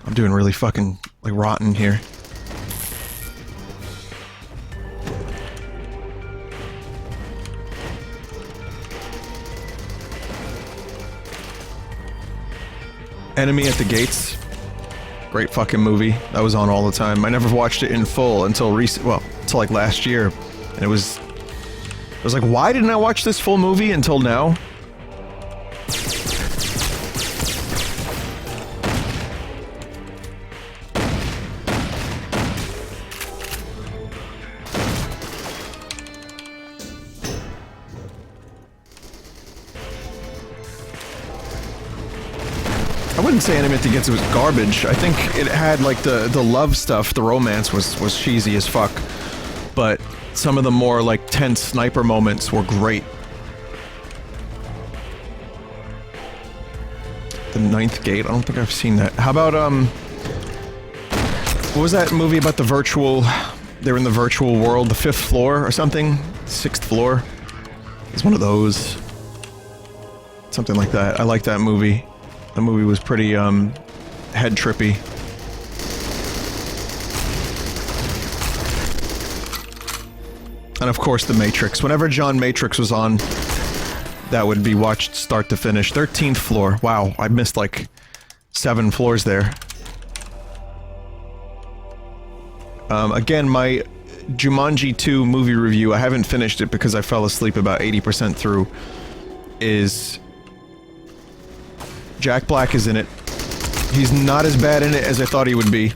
I'm doing really fucking, like, rotten here. Enemy at the Gates. Great fucking movie. That was on all the time. I never watched it in full until until like last year. And I was like, why didn't I watch this full movie until now? I wouldn't say Enemy at the Gates was garbage. I think it had like the love stuff, the romance was cheesy as fuck. But some of the more like tense sniper moments were great. The Ninth Gate? I don't think I've seen that. How about what was that movie about the virtual... They're in the virtual world, the 5th floor or something? 6th floor? It's one of those. Something like that. I like that movie. The movie was pretty, head trippy. And of course, The Matrix. Whenever John Matrix was on, that would be watched start to finish. 13th floor. Wow, I missed like 7 floors there. Again, my Jumanji 2 movie review, I haven't finished it because I fell asleep about 80% through, is... Jack Black is in it. He's not as bad in it as I thought he would be.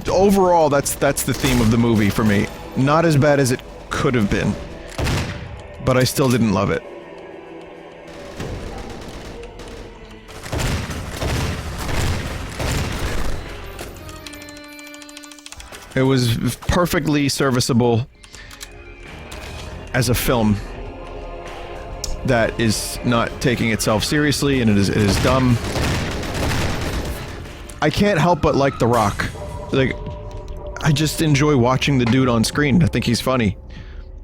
Overall, that's the theme of the movie for me. Not as bad as it could have been. But I still didn't love it. It was perfectly serviceable as a film. that is not taking itself seriously, and it is dumb. I can't help but like The Rock. Like, I just enjoy watching the dude on screen. I think he's funny.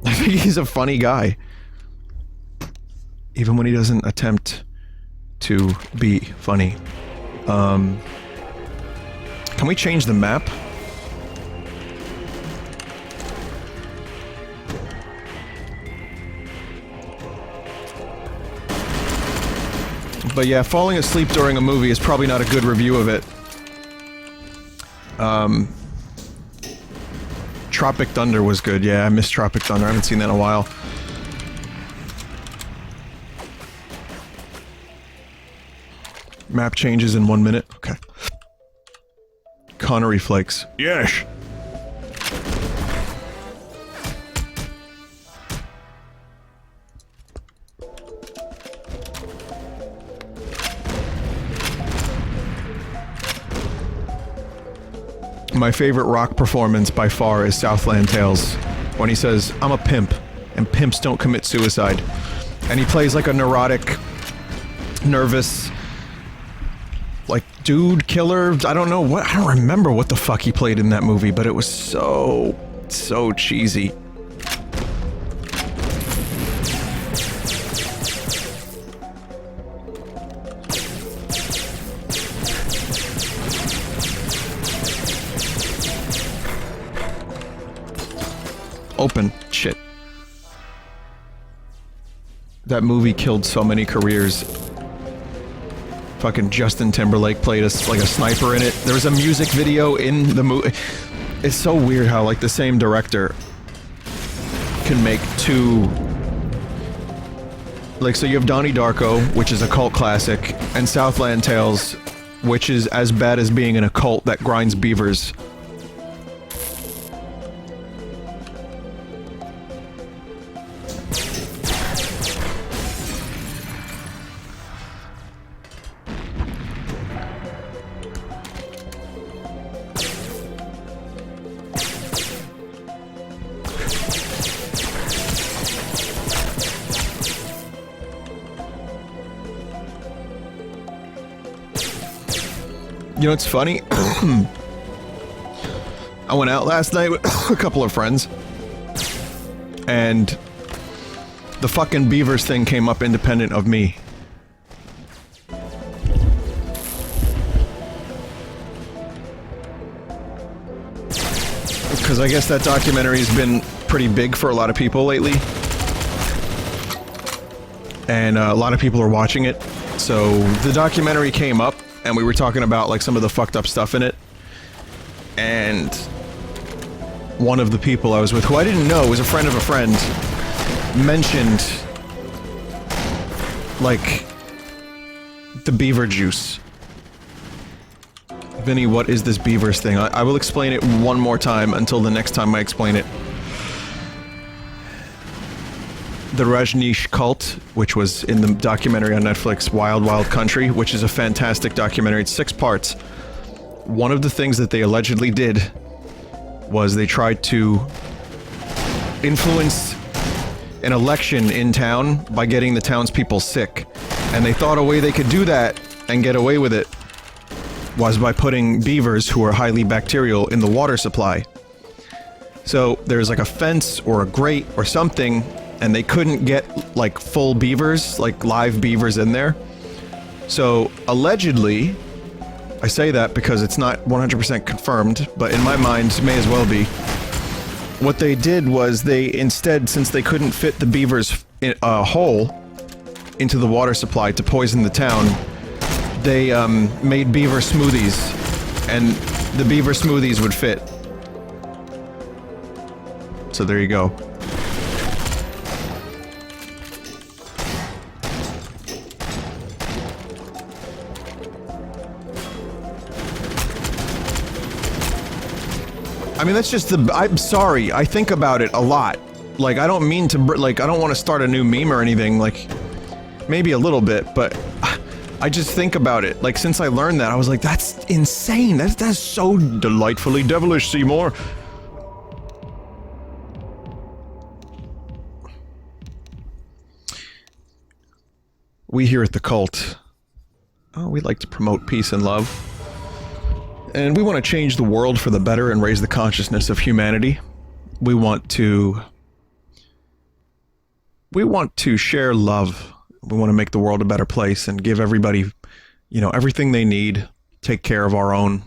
I think he's a funny guy. Even when he doesn't attempt to be funny. Can we change the map? But yeah, falling asleep during a movie is probably not a good review of it. Tropic Thunder was good. Yeah, I missed Tropic Thunder. I haven't seen that in a while. Map changes in 1 minute. Okay. Connery flakes. Yes! My favorite Rock performance by far is Southland Tales, when he says, "I'm a pimp, and pimps don't commit suicide." And he plays like a neurotic, nervous, like, dude killer. I don't know what, I don't remember what the fuck he played in that movie, but it was so cheesy. Open. Shit. That movie killed so many careers. Fucking Justin Timberlake played us like a sniper in it. There was a music video in the movie. It's so weird how, like, the same director can make two... Like, so you have Donnie Darko, which is a cult classic, and Southland Tales, which is as bad as being in a cult that grinds beavers. You know what's funny? I went out last night with a couple of friends, and the fucking beavers thing came up independent of me. Because I guess that documentary's been pretty big for a lot of people lately. And a lot of people are watching it. So the documentary came up, and we were talking about, like, some of the fucked up stuff in it. And one of the people I was with, who I didn't know was a friend of a friend, mentioned, like, the beaver juice. Vinny, what is this beavers thing? I will explain it one more time until the next time I explain it. The Rajneesh cult, which was in the documentary on Netflix, Wild Wild Country, which is a fantastic documentary. It's 6 parts. One of the things that they allegedly did was they tried to influence an election in town by getting the townspeople sick. And they thought a way they could do that and get away with it was by putting beavers, who are highly bacterial, in the water supply. So there's like a fence or a grate or something, and they couldn't get, like, full beavers, like live beavers in there. So, allegedly, I say that because it's not 100% confirmed, but in my mind, may as well be. What they did was they instead, since they couldn't fit the beavers in a hole into the water supply to poison the town, they made beaver smoothies, and the beaver smoothies would fit. So there you go. I mean, that's just the... I'm sorry, I think about it a lot. Like, I don't mean to... Like, I don't want to start a new meme or anything, like... Maybe a little bit, but... I just think about it. Like, since I learned that, I was like, that's insane! That's so delightfully devilish, Seymour! we here at the cult, we like to promote peace and love. And we want to change the world for the better and raise the consciousness of humanity. We want to share love. We want to make the world a better place and give everybody, you know, everything they need, take care of our own,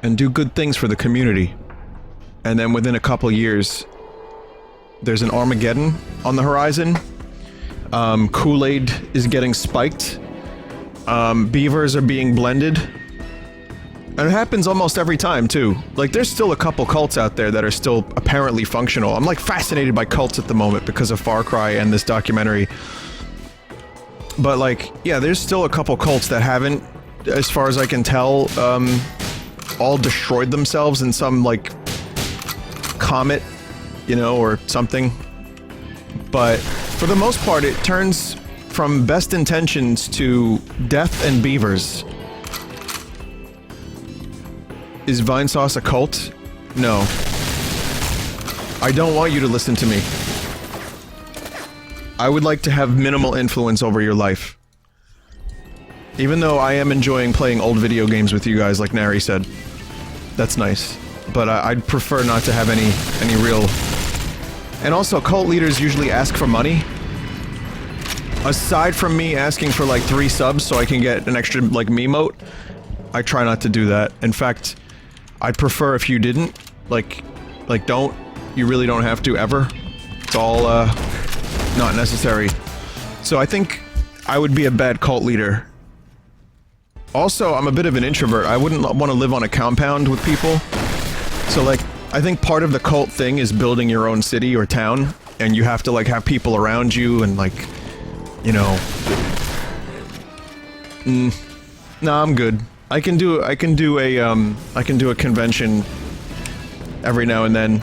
and do good things for the community. And then within a couple years, there's an Armageddon on the horizon. Kool-Aid is getting spiked. Beavers are being blended. And it happens almost every time, too. Like, there's still a couple cults out there that are still apparently functional. I'm, like, fascinated by cults at the moment because of Far Cry and this documentary. But, like, yeah, there's still a couple cults that haven't, as far as I can tell, all destroyed themselves in some, like, comet, you know, or something. But, for the most part, it turns from best intentions to death and beavers. Is Vinesauce a cult? No. I don't want you to listen to me. I would like to have minimal influence over your life. Even though I am enjoying playing old video games with you guys, like Nary said. That's nice. But I'd prefer not to have any real... And also, cult leaders usually ask for money. Aside from me asking for like 3 subs so I can get an extra, like, Memote, I try not to do that. In fact, I'd prefer if you didn't. Like, don't. You really don't have to, ever. It's all, not necessary. So I think I would be a bad cult leader. Also, I'm a bit of an introvert. I wouldn't want to live on a compound with people. So, like, I think part of the cult thing is building your own city or town, and you have to, like, have people around you and, like, you know... Nah, I'm good. I can do a convention every now and then.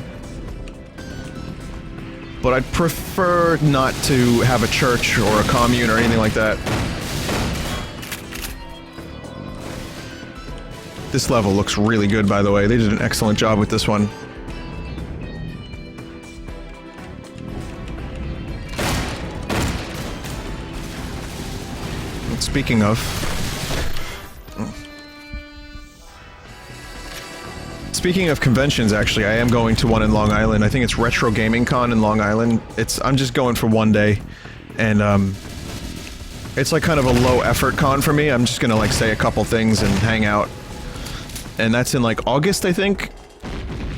But I'd prefer not to have a church or a commune or anything like that. This level looks really good, by the way. They did an excellent job with this one. And speaking of... Speaking of conventions, actually, I am going to one in Long Island. I think it's Retro Gaming Con in Long Island. I'm just going for one day, and it's like kind of a low-effort con for me. I'm just gonna like say a couple things and hang out. And that's in like August, I think.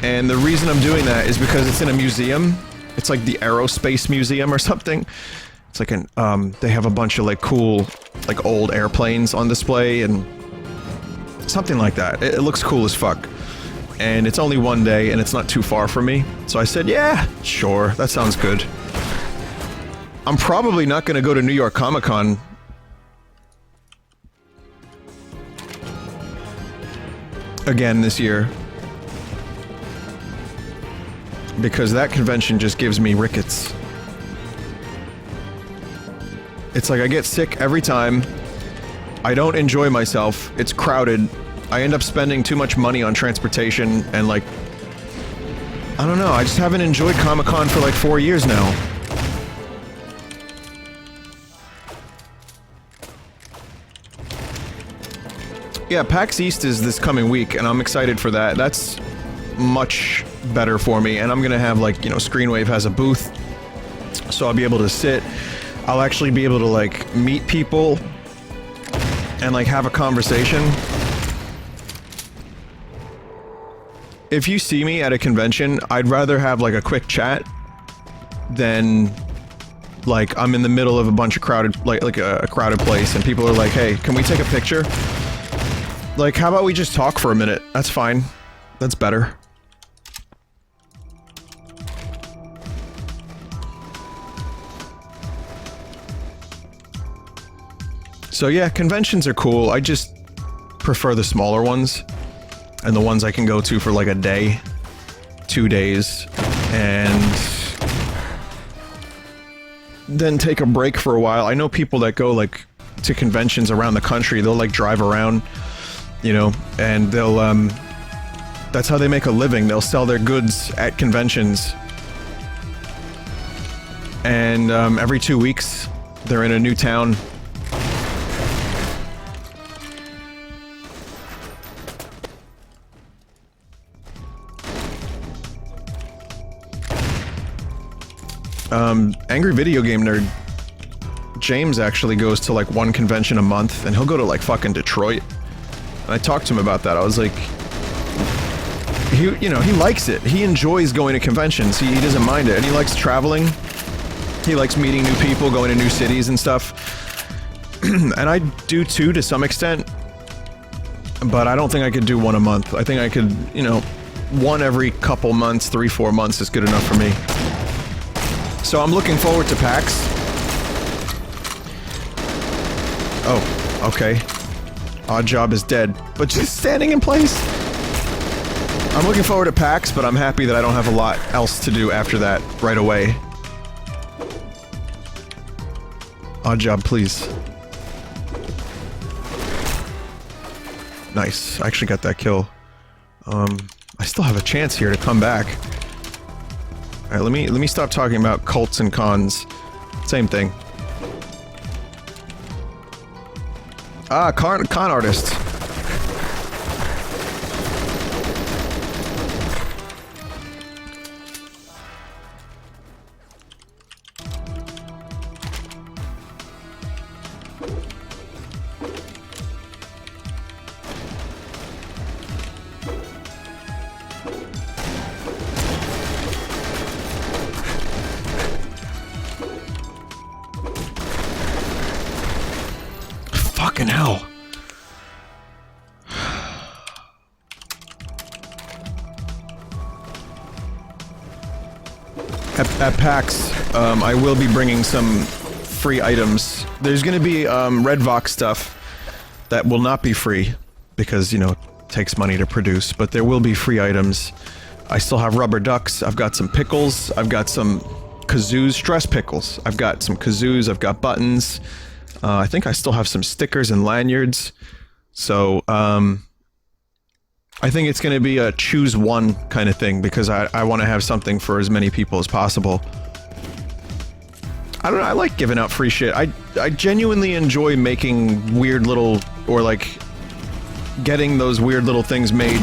And the reason I'm doing that is because it's in a museum. It's like the Aerospace Museum or something. It's like an they have a bunch of like cool, like old airplanes on display and something like that. It looks cool as fuck. And it's only one day, and it's not too far from me. So I said, yeah, sure, that sounds good. I'm probably not gonna go to New York Comic Con. Again this year. Because that convention just gives me rickets. It's like I get sick every time. I don't enjoy myself. It's crowded. I end up spending too much money on transportation, and like... I don't know, I just haven't enjoyed Comic-Con for like 4 years now. Yeah, PAX East is this coming week, and I'm excited for that. That's much better for me, and I'm gonna have like, you know, Screenwave has a booth, so I'll be able to sit. I'll actually be able to like meet people and like have a conversation. If you see me at a convention, I'd rather have like a quick chat than like I'm in the middle of a bunch of crowded, like a crowded place, and people are like, hey, can we take a picture? Like, how about we just talk for a minute? That's fine. That's better. So yeah, conventions are cool. I just prefer the smaller ones. And the ones I can go to for like a day, 2 days, and then take a break for a while. I know people that go like to conventions around the country. They'll like drive around, you know, and they'll that's how they make a living. They'll sell their goods at conventions, and every 2 weeks They're in a new town. Angry Video Game Nerd, James actually goes to like one convention a month, and he'll go to like fucking Detroit. And I talked to him about that. I was like, he likes it. He enjoys going to conventions. He doesn't mind it, and he likes traveling. He likes meeting new people, going to new cities and stuff. And I do too, to some extent. But I don't think I could do one a month. I think I could, one every couple months, 3-4 months is good enough for me. So I'm looking forward to PAX. Oh, okay. Odd Job is dead, but just standing in place. I'm looking forward to PAX, but I'm happy that I don't have a lot else to do after that right away. Odd Job, please. Nice. I actually got that kill. I still have a chance here to come back. Alright, let me stop talking about cults and cons. Same thing. Ah, con artist. Fucking hell. At PAX, I will be bringing some free items. There's gonna be Red Vox stuff that will not be free because, it takes money to produce, but there will be free items. I still have rubber ducks, I've got some pickles, I've got some kazoos, stress pickles. I've got some kazoos, I've got buttons. I think I still have some stickers and lanyards. So, I think it's going to be a choose one kind of thing because I want to have something for as many people as possible. I don't know, I like giving out free shit. I genuinely enjoy making weird little, or like, getting those weird little things made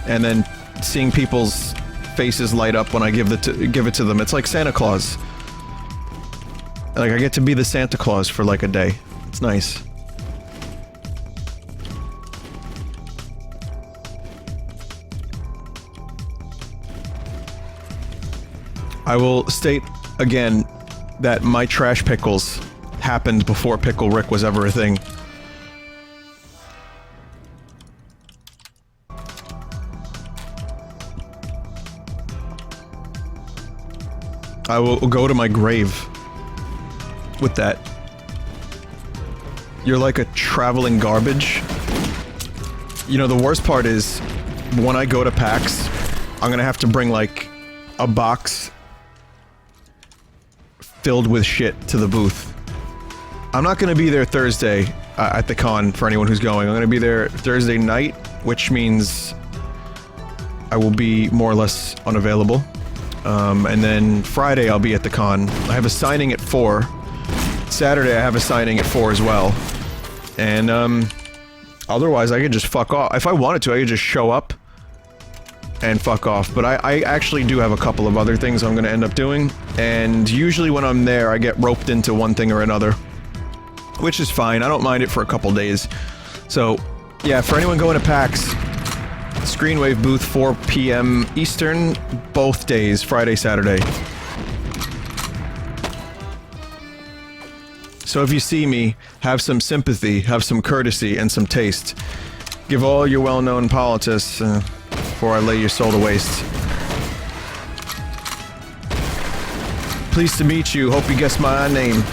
and then seeing people's faces light up when I give it to them. It's like Santa Claus. Like, I get to be the Santa Claus for like a day. It's nice. I will state again that my trash pickles happened before Pickle Rick was ever a thing. I will go to my grave with that. You're like a traveling garbage. The worst part is, when I go to PAX, I'm gonna have to bring like a box filled with shit to the booth. I'm not gonna be there Thursday at the con for anyone who's going. I'm gonna be there Thursday night, which means I will be more or less unavailable. And then Friday I'll be at the con. I have a signing at 4. Saturday I have a signing at 4 as well. And otherwise I could just fuck off. If I wanted to, I could just show up and fuck off. But I actually do have a couple of other things I'm gonna end up doing. And usually when I'm there, I get roped into one thing or another. Which is fine, I don't mind it for a couple days. So, yeah, for anyone going to PAX, Screenwave booth 4 p.m. Eastern, both days, Friday, Saturday. So if you see me, have some sympathy, have some courtesy, and some taste. Give all your well-known politics before I lay your soul to waste. Pleased to meet you, hope you guessed my name.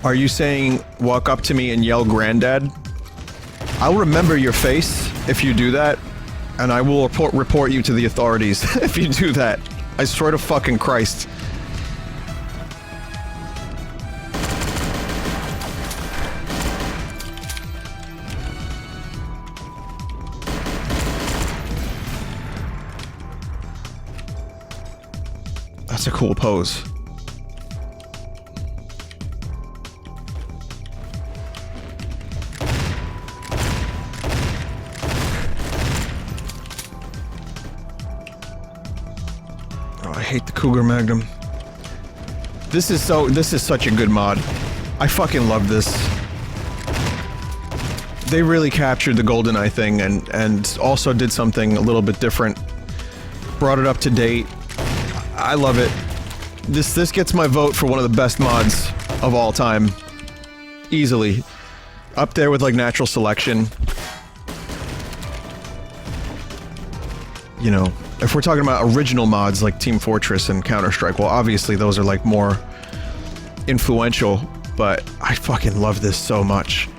Are you saying walk up to me and yell granddad? I'll remember your face if you do that, and I will report you to the authorities if you do that. I swear to fucking Christ. That's a cool pose. Oh, I hate the Cougar Magnum. This is such a good mod. I fucking love this. They really captured the GoldenEye thing and also did something a little bit different. Brought it up to date. I love it. This gets my vote for one of the best mods of all time. Easily. Up there with like natural selection. You know, if we're talking about original mods like Team Fortress and Counter-Strike, well obviously those are like more influential, but I fucking love this so much.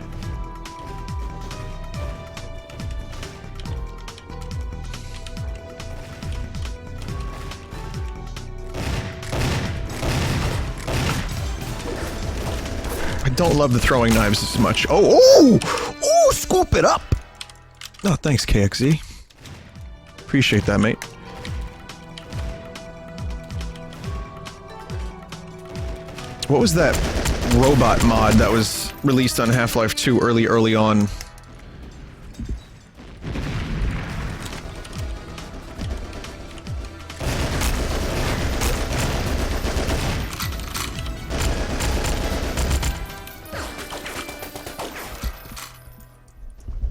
I don't love the throwing knives as much. Oh, scoop it up! Oh, thanks, KXZ. Appreciate that, mate. What was that robot mod that was released on Half-Life 2 early on?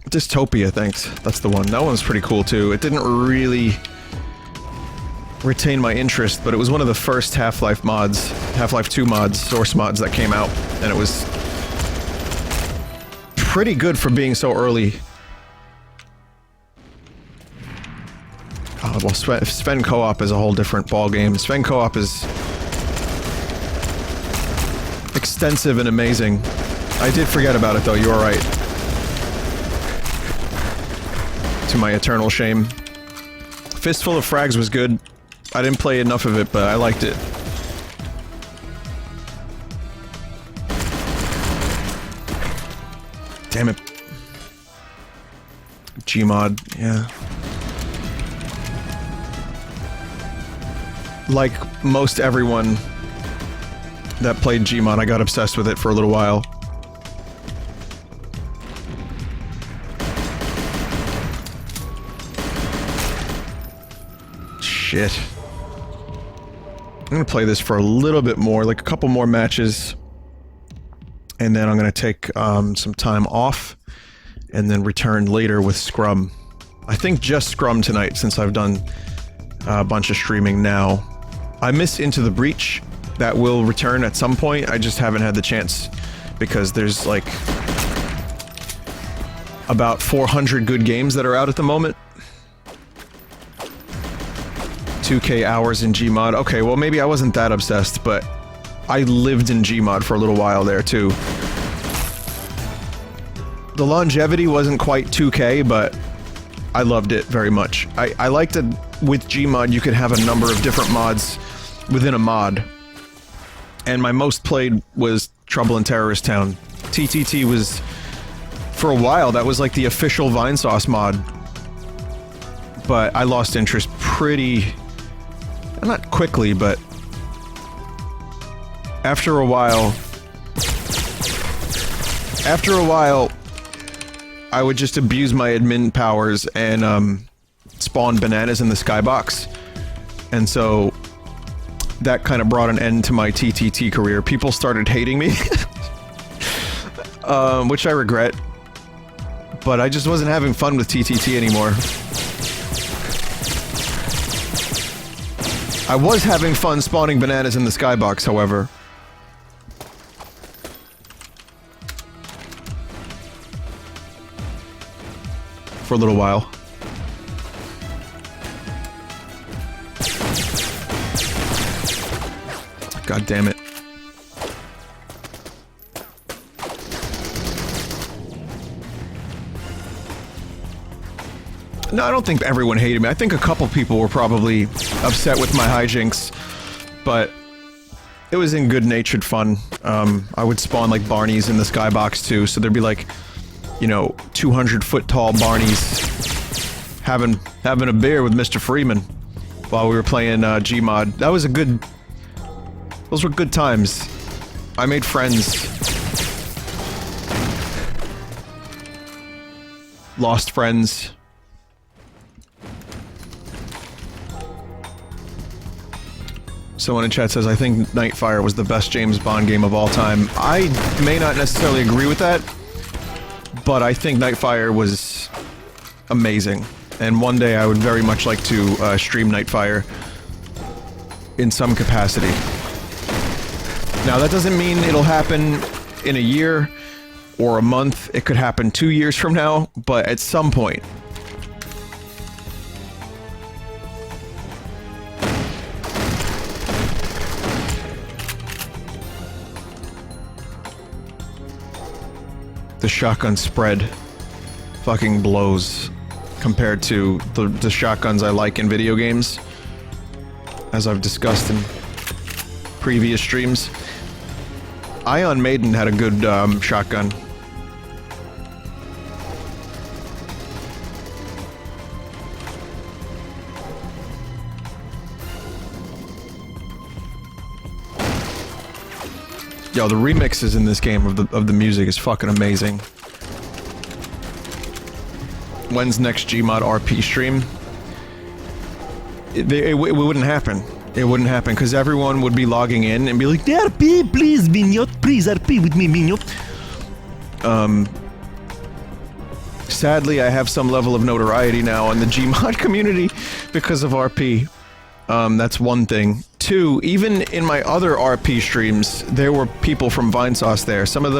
Dystopia, thanks. That's the one. That one's pretty cool too. It didn't really retain my interest, but it was one of the first Half-Life mods, Half-Life 2 mods, source mods that came out, and it was pretty good for being so early. Oh, well, Sven Co-op is a whole different ballgame. Sven Co-op is extensive and amazing. I did forget about it though, you are right. To my eternal shame. Fistful of Frags was good. I didn't play enough of it, but I liked it. Damn it. Gmod, yeah. Like most everyone that played Gmod, I got obsessed with it for a little while. Shit. I'm gonna play this for a little bit more, like a couple more matches. And then I'm gonna take some time off and then return later with Scrum. I think just Scrum tonight since I've done a bunch of streaming now. I miss Into the Breach. That will return at some point. I just haven't had the chance because there's like about 400 good games that are out at the moment. 2K hours in Gmod. Okay, well maybe I wasn't that obsessed, but I lived in Gmod for a little while there too. The longevity wasn't quite 2K, but I loved it very much. I liked that with Gmod you could have a number of different mods within a mod. And my most played was Trouble in Terrorist Town. TTT was, for a while, that was like the official Vinesauce mod. But I lost interest pretty... not quickly, but after a while, I would just abuse my admin powers and spawn bananas in the skybox. And so that kind of brought an end to my TTT career. People started hating me, which I regret, but I just wasn't having fun with TTT anymore. I was having fun spawning bananas in the skybox, however. For a little while. God damn it. No, I don't think everyone hated me. I think a couple people were probably upset with my hijinks, but it was in good-natured fun. I would spawn like Barneys in the skybox too, so there'd be like, you know, 200-foot-tall Barneys having a beer with Mr. Freeman while we were playing Gmod. That was a good. Those were good times. I made friends. Lost friends. Someone in chat says, I think Nightfire was the best James Bond game of all time. I may not necessarily agree with that, but I think Nightfire was amazing. And one day I would very much like to stream Nightfire in some capacity. Now that doesn't mean it'll happen in a year or a month. It could happen 2 years from now, but at some point. The shotgun spread fucking blows compared to the shotguns I like in video games, as I've discussed in previous streams. Ion Maiden had a good shotgun. Yo, the remixes in this game of the music is fucking amazing. When's next Gmod RP stream? It wouldn't happen. It wouldn't happen because everyone would be logging in and be like, RP, please, Vignot, please RP with me, Vignot. Sadly, I have some level of notoriety now in the Gmod community because of RP. That's one thing. Two, even in my other RP streams, there were people from Vinesauce there. Some of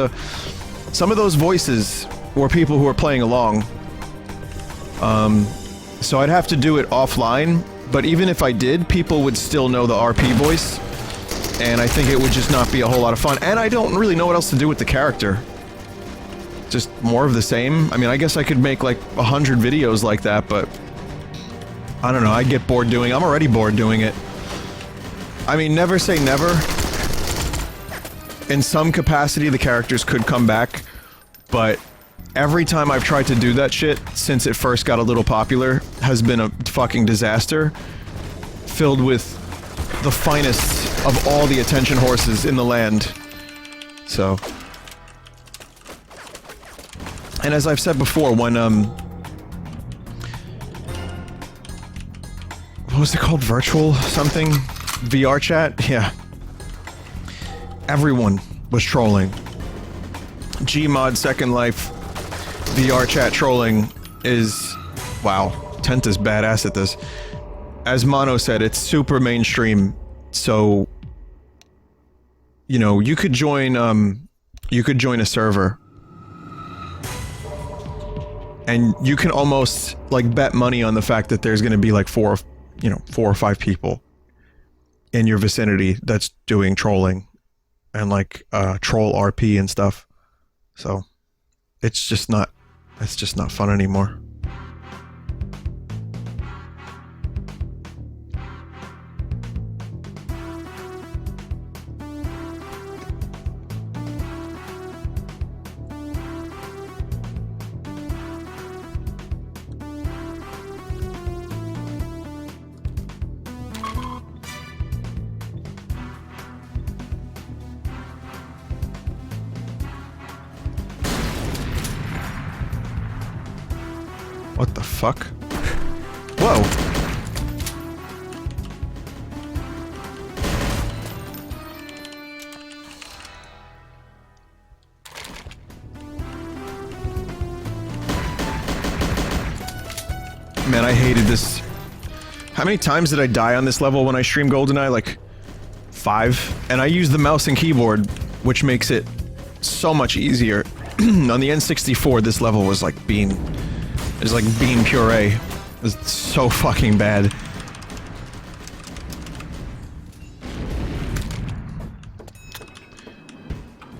those voices were people who were playing along. So I'd have to do it offline, but even if I did, people would still know the RP voice, and I think it would just not be a whole lot of fun. And I don't really know what else to do with the character. Just more of the same. I mean, I guess I could make like 100 videos like that, but I don't know, I'd get bored doing it. I'm already bored doing it. I mean, never say never. In some capacity, the characters could come back, but every time I've tried to do that shit since it first got a little popular has been a fucking disaster, filled with the finest of all the attention horses in the land. So. And as I've said before, when, what was it called? Virtual something? VR chat? Yeah. Everyone was trolling. Gmod Second Life VR chat trolling is... wow. Tent is badass at this. As Mono said, it's super mainstream, so... you know, you could join a server. And you can almost, like, bet money on the fact that there's gonna be, like, 4 or 5 people in your vicinity that's doing trolling and like troll RP and stuff. So it's just not fun anymore. What the fuck? Whoa! Man, I hated this. How many times did I die on this level when I stream GoldenEye? Like 5? And I use the mouse and keyboard, which makes it so much easier. On the N64, this level was like bean. It was like bean puree. It was so fucking bad.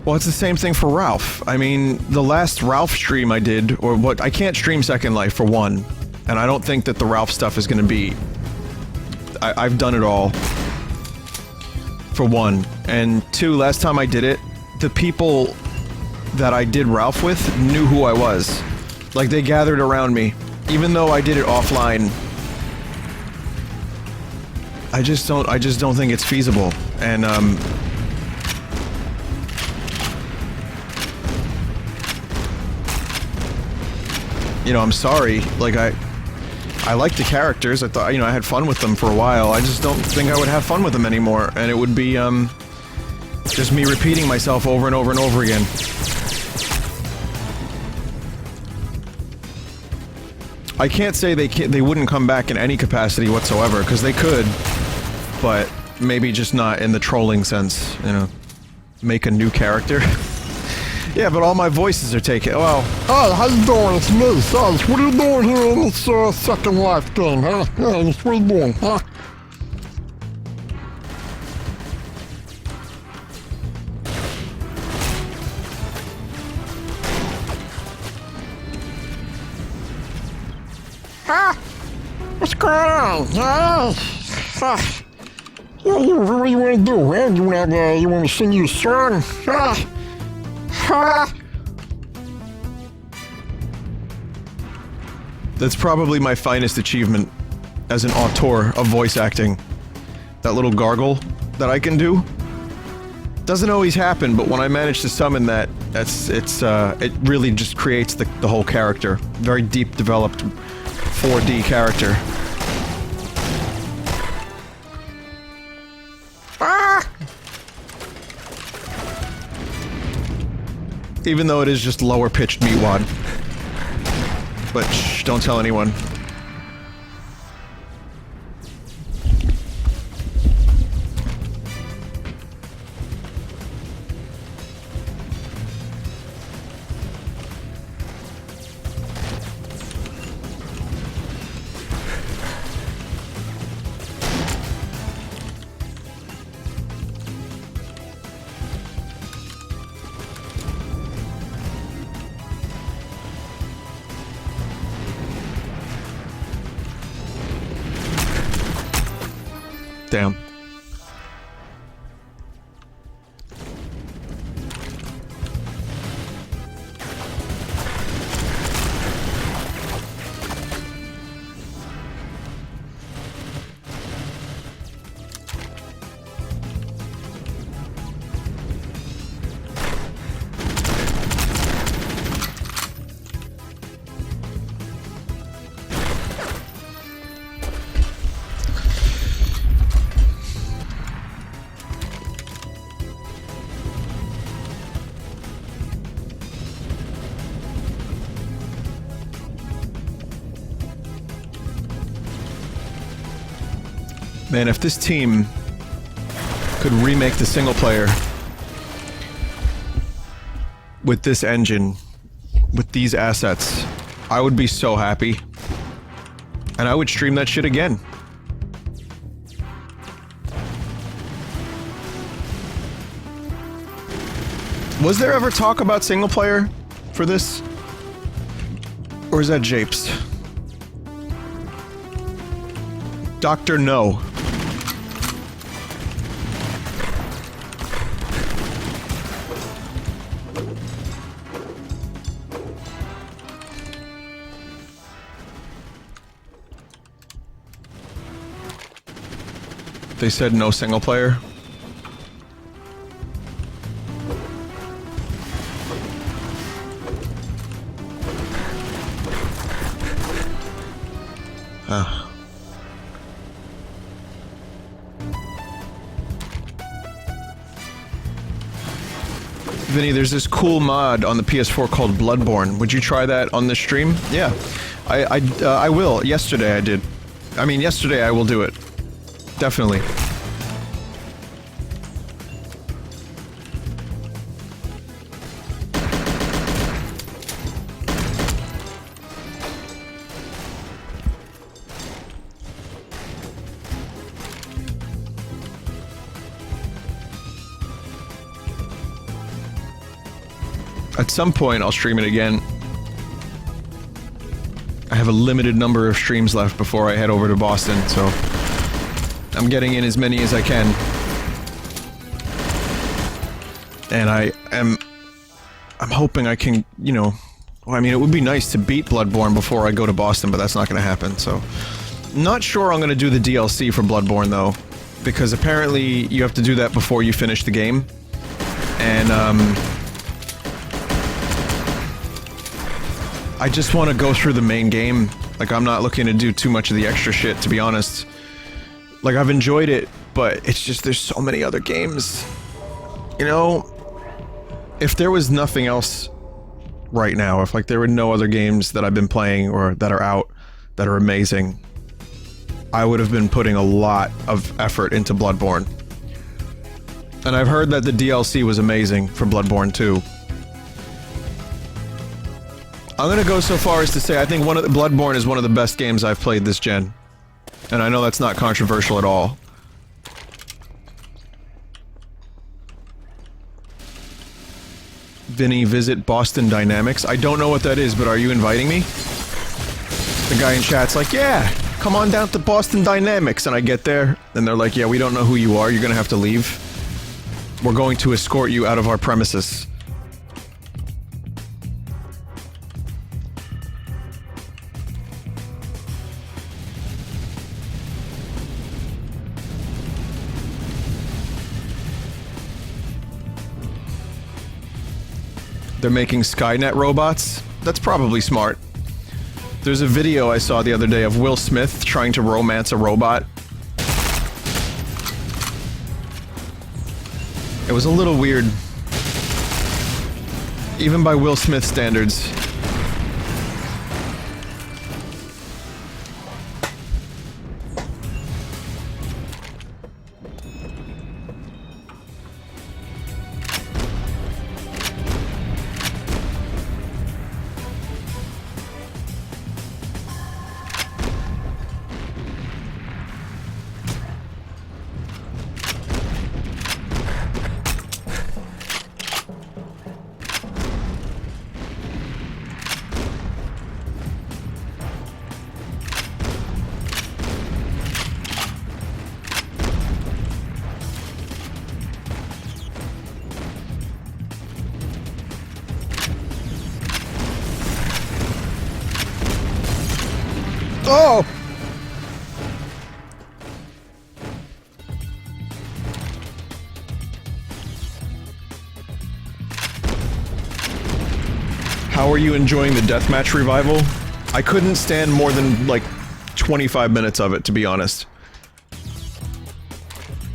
Well, it's the same thing for Ralph. I mean, the last Ralph stream I did, or what, I can't stream Second Life for one. And I don't think that the Ralph stuff is gonna be... I've done it all. For one. And two, last time I did it, the people that I did Ralph with knew who I was. Like, they gathered around me. Even though I did it offline. I just don't think it's feasible. And, you know, I'm sorry. Like, I like the characters. I thought, you know, I had fun with them for a while. I just don't think I would have fun with them anymore. And it would be, just me repeating myself over and over and over again. I can't say they wouldn't come back in any capacity whatsoever, because they could. But maybe just not in the trolling sense, you know. Make a new character. Yeah, but all my voices are taken. Well,
Hey, how you doing? It's me, Saus. What are you doing here in this Second Life game, huh? Yeah, what are you doing, huh? Huh? What's going on? Yeah, what do you want to do, huh? You want to sing you a song?
that's probably my finest achievement as an auteur of voice acting. That little gargle that I can do. Doesn't always happen, but when I manage to summon that, it really just creates the whole character. Very deep developed 4D character. Even though it is just lower pitched meatwad. But shh, don't tell anyone. Damn. Man, if this team could remake the single player with this engine, with these assets, I would be so happy. And I would stream that shit again. Was there ever talk about single player for this? Or is that Japes? Dr. No. They said no single player. Vinny, there's this cool mod on the PS4 called Bloodborne. Would you try that on the stream? Yeah, I will. Yesterday I did. I mean, yesterday I will do it. Definitely. At some point, I'll stream it again. I have a limited number of streams left before I head over to Boston, so I'm getting in as many as I can. And I'm hoping I can, you know, well, I mean, it would be nice to beat Bloodborne before I go to Boston, but that's not gonna happen, so. Not sure I'm gonna do the DLC for Bloodborne, though, because apparently you have to do that before you finish the game. And, I just want to go through the main game. Like, I'm not looking to do too much of the extra shit, to be honest. Like, I've enjoyed it, but it's just there's so many other games. You know, if there was nothing else right now, if, like, there were no other games that I've been playing or that are out that are amazing, I would have been putting a lot of effort into Bloodborne. And I've heard that the DLC was amazing for Bloodborne 2. I'm gonna go so far as to say I think Bloodborne is one of the best games I've played this gen. And I know that's not controversial at all. Vinny, visit Boston Dynamics. I don't know what that is, but are you inviting me? The guy in chat's like, yeah, come on down to Boston Dynamics. And I get there, and they're like, yeah, we don't know who you are, you're gonna have to leave. We're going to escort you out of our premises. They're making Skynet robots? That's probably smart. There's a video I saw the other day of Will Smith trying to romance a robot. It was a little weird. Even by Will Smith standards. Oh! How are you enjoying the Deathmatch revival? I couldn't stand more than, like, 25 minutes of it, to be honest.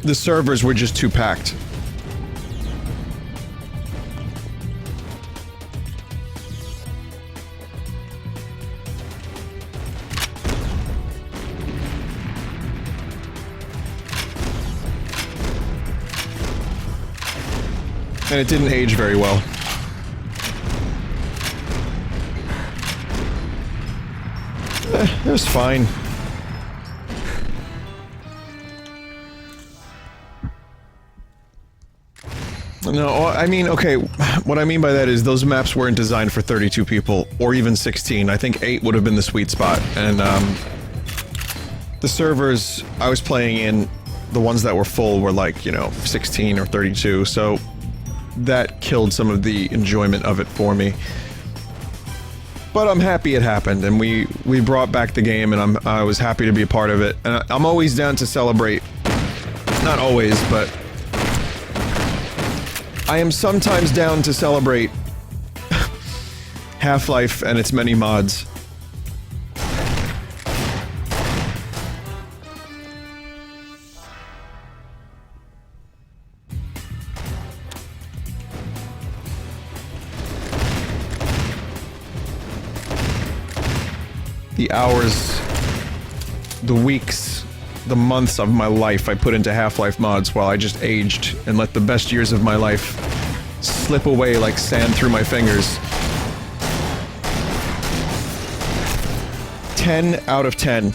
The servers were just too packed. And it didn't age very well. It was fine. No, I mean, okay, what I mean by that is those maps weren't designed for 32 people, or even 16. I think 8 would have been the sweet spot, and, the servers I was playing in, the ones that were full were like, you know, 16 or 32, so that killed some of the enjoyment of it for me. But I'm happy it happened, and we brought back the game, and I was happy to be a part of it. And I'm always down to celebrate. Not always, but I am sometimes down to celebrate Half-Life and its many mods. The hours, the weeks, the months of my life I put into Half-Life mods while I just aged and let the best years of my life slip away like sand through my fingers. 10 out of 10.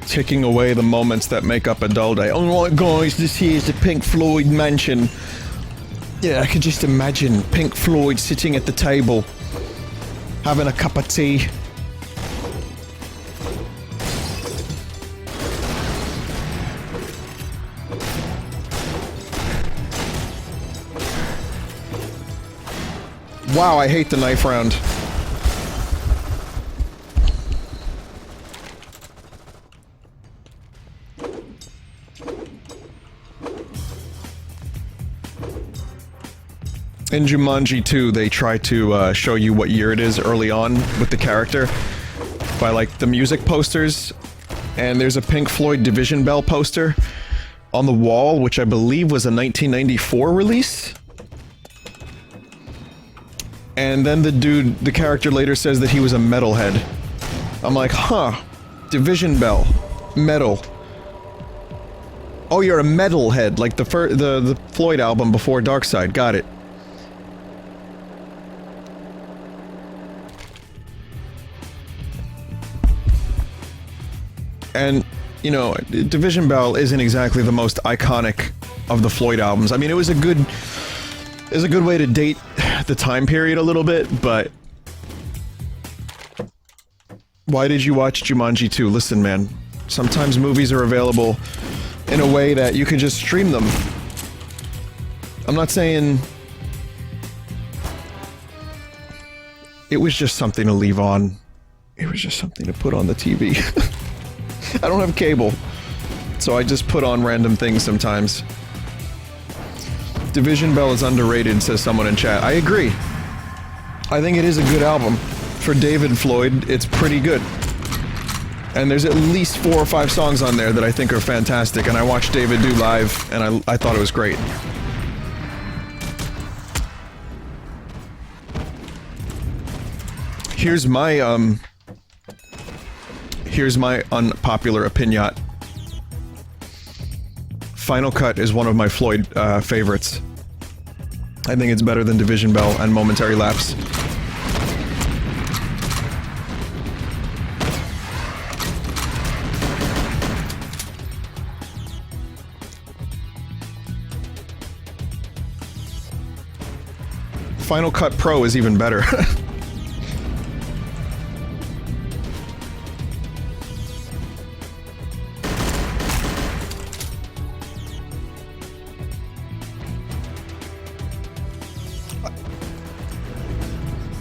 Taking away the moments that make up a dull day. Alright guys, this here's the Pink Floyd mansion. Yeah, I could just imagine Pink Floyd sitting at the table, having a cup of tea. Wow, I hate the knife round. In Jumanji 2, they try to show you what year it is early on with the character by, like, the music posters. And there's a Pink Floyd Division Bell poster on the wall, which I believe was a 1994 release. And then the character later says that he was a metalhead. I'm like, huh, Division Bell, metal. Oh, you're a metalhead, like the Floyd album before Dark Side, got it. And, you know, Division Bell isn't exactly the most iconic of the Floyd albums. I mean, it was a good way to date the time period a little bit, but why did you watch Jumanji 2? Listen, man, sometimes movies are available in a way that you could just stream them. I'm not saying it was just something to leave on. It was just something to put on the TV. I don't have cable, so I just put on random things sometimes. Division Bell is underrated, says someone in chat. I agree. I think it is a good album. For David Floyd, it's pretty good. And there's at least 4 or 5 songs on there that I think are fantastic, and I watched David do live, and I thought it was great. Here's my unpopular opinion. Final Cut is one of my Floyd favorites. I think it's better than Division Bell and Momentary Lapse. Final Cut Pro is even better.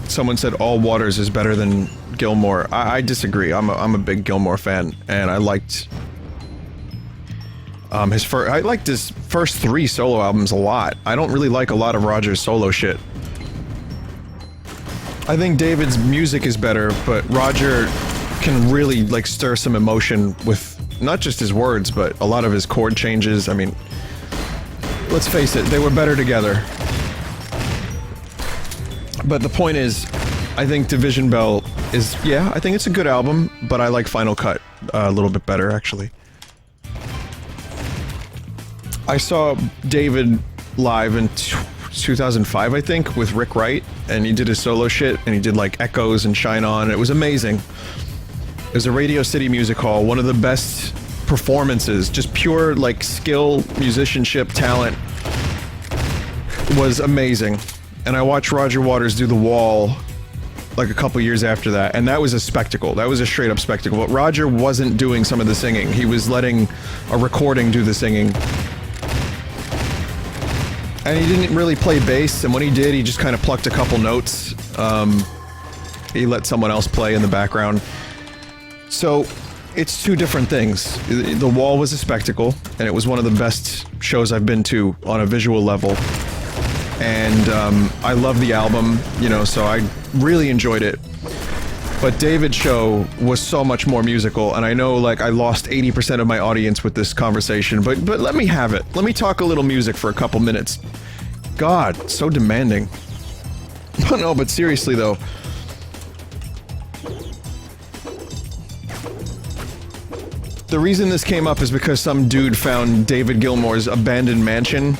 Someone said All Waters is better than Gilmore. I disagree. I'm a big Gilmore fan, and I liked his first 3 solo albums a lot. I don't really like a lot of Roger's solo shit. I think David's music is better, but Roger can really, like, stir some emotion with not just his words, but a lot of his chord changes. I mean, let's face it, they were better together. But the point is, I think Division Bell is, yeah, I think it's a good album, but I like Final Cut a little bit better, actually. I saw David live in 2005, I think, with Rick Wright, and he did his solo shit, and he did, like, Echoes and Shine On, and it was amazing. It was a Radio City Music Hall, one of the best performances, just pure, like, skill, musicianship, talent. It was amazing. And I watched Roger Waters do The Wall, like, a couple years after that, and that was a spectacle. That was a straight-up spectacle. But Roger wasn't doing some of the singing. He was letting a recording do the singing. And he didn't really play bass, and when he did, he just kind of plucked a couple notes. He let someone else play in the background. So, it's 2 different things. The Wall was a spectacle, and it was one of the best shows I've been to on a visual level. And I love the album, you know, so I really enjoyed it. But David's show was so much more musical, and I know, like, I lost 80% of my audience with this conversation, but let me have it. Let me talk a little music for a couple minutes. God, so demanding. No, but seriously, though. The reason this came up is because some dude found David Gilmour's abandoned mansion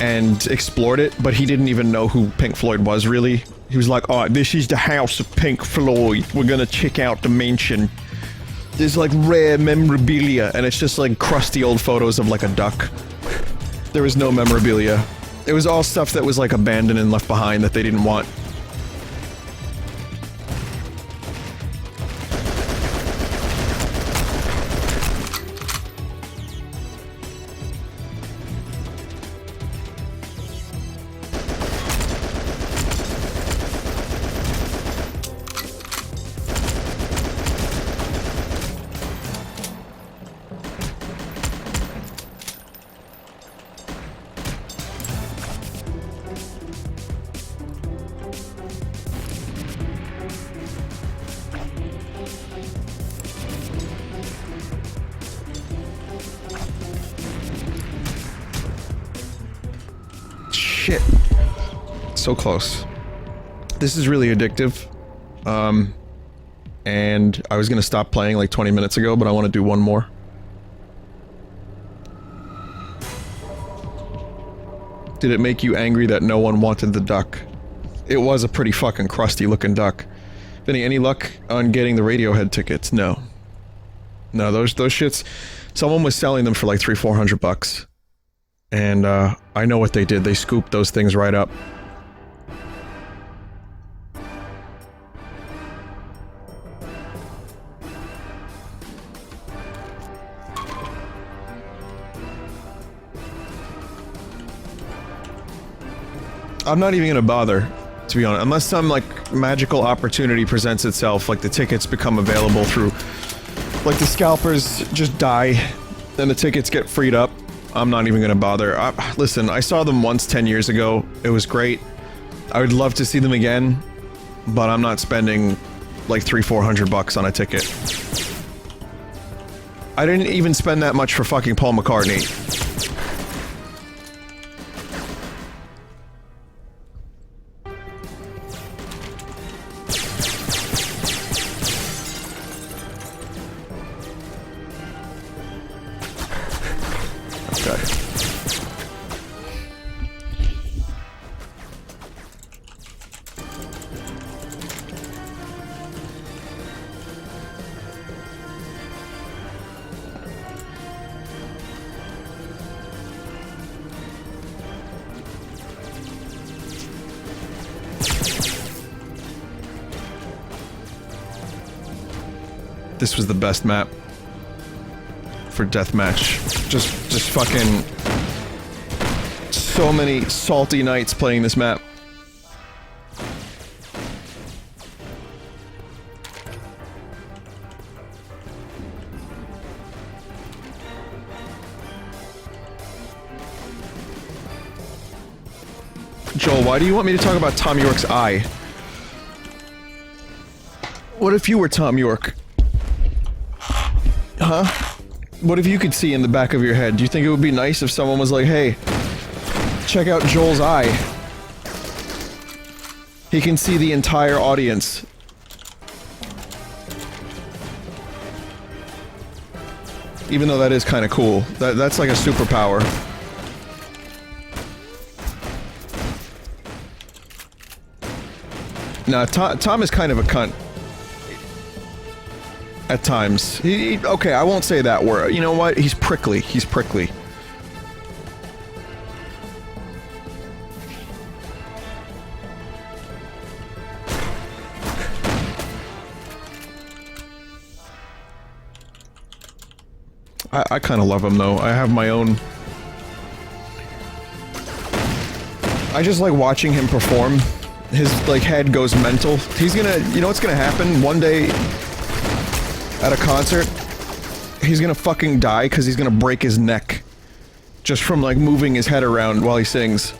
and explored it, but he didn't even know who Pink Floyd was, really. He was like, oh, this is the house of Pink Floyd. We're gonna check out the mansion. There's like rare memorabilia, and it's just like crusty old photos of like a duck. There was no memorabilia. It was all stuff that was like abandoned and left behind that they didn't want. Shit. So close. This is really addictive. And I was gonna stop playing like 20 minutes ago, but I want to do one more. Did it make you angry that no one wanted the duck? It was a pretty fucking crusty looking duck. Vinny, any luck on getting the Radiohead tickets? No. No, those shits... Someone was selling them for like $300-400. And, I know what they did. They scooped those things right up. I'm not even gonna bother, to be honest. Unless some, like, magical opportunity presents itself, like the tickets become available through... Like, the scalpers just die, then the tickets get freed up. I'm not even gonna bother. Listen, I saw them once 10 years ago. It was great. I would love to see them again, but I'm not spending like $300-400 on a ticket. I didn't even spend that much for fucking Paul McCartney. This was the best map for deathmatch. Just fucking so many salty nights playing this map. Joel, why do you want me to talk about Tom York's eye? What if you were Tom York? Huh? What if you could see in the back of your head? Do you think it would be nice if someone was like, hey, check out Joel's eye. He can see the entire audience. Even though that is kind of cool. That's like a superpower. Nah, Tom is kind of a cunt. At times. Okay, I won't say that word. You know what? He's prickly. He's prickly. I kind of love him, though. I have my own... I just like watching him perform. His, like, head goes mental. He's gonna... You know what's gonna happen? One day... At a concert, he's gonna fucking die because he's gonna break his neck. Just from, like, moving his head around while he sings.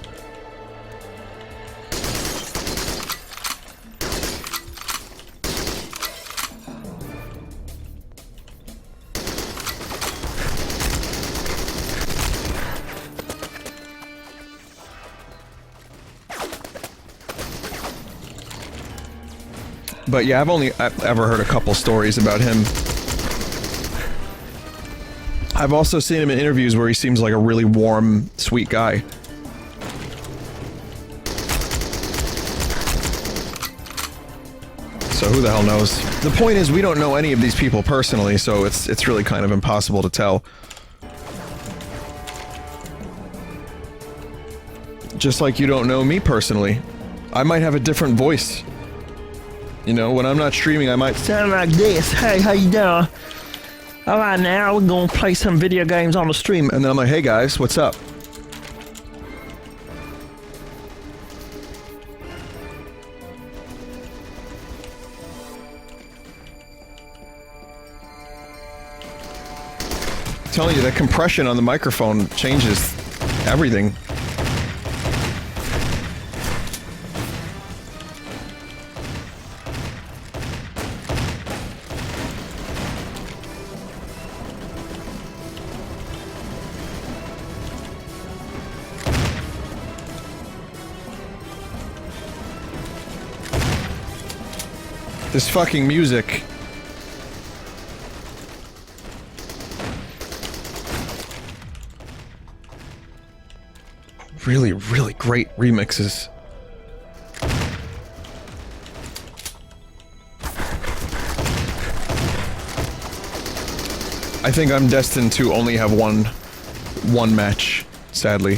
But yeah, I've only ever heard a couple stories about him. I've also seen him in interviews where he seems like a really warm, sweet guy. so who the hell knows? The point is, we don't know any of these people personally, so it's really kind of impossible to tell. Just like you don't know me personally. I might have a different voice. You know, when I'm not streaming, I might sound like this. Hey, how you doing? Alright, now we're gonna play some video games on the stream. And then I'm like, hey guys, what's up? I'm telling you, that compression on the microphone changes everything. This fucking music. Really, really great remixes. I think I'm destined to only have one match, sadly.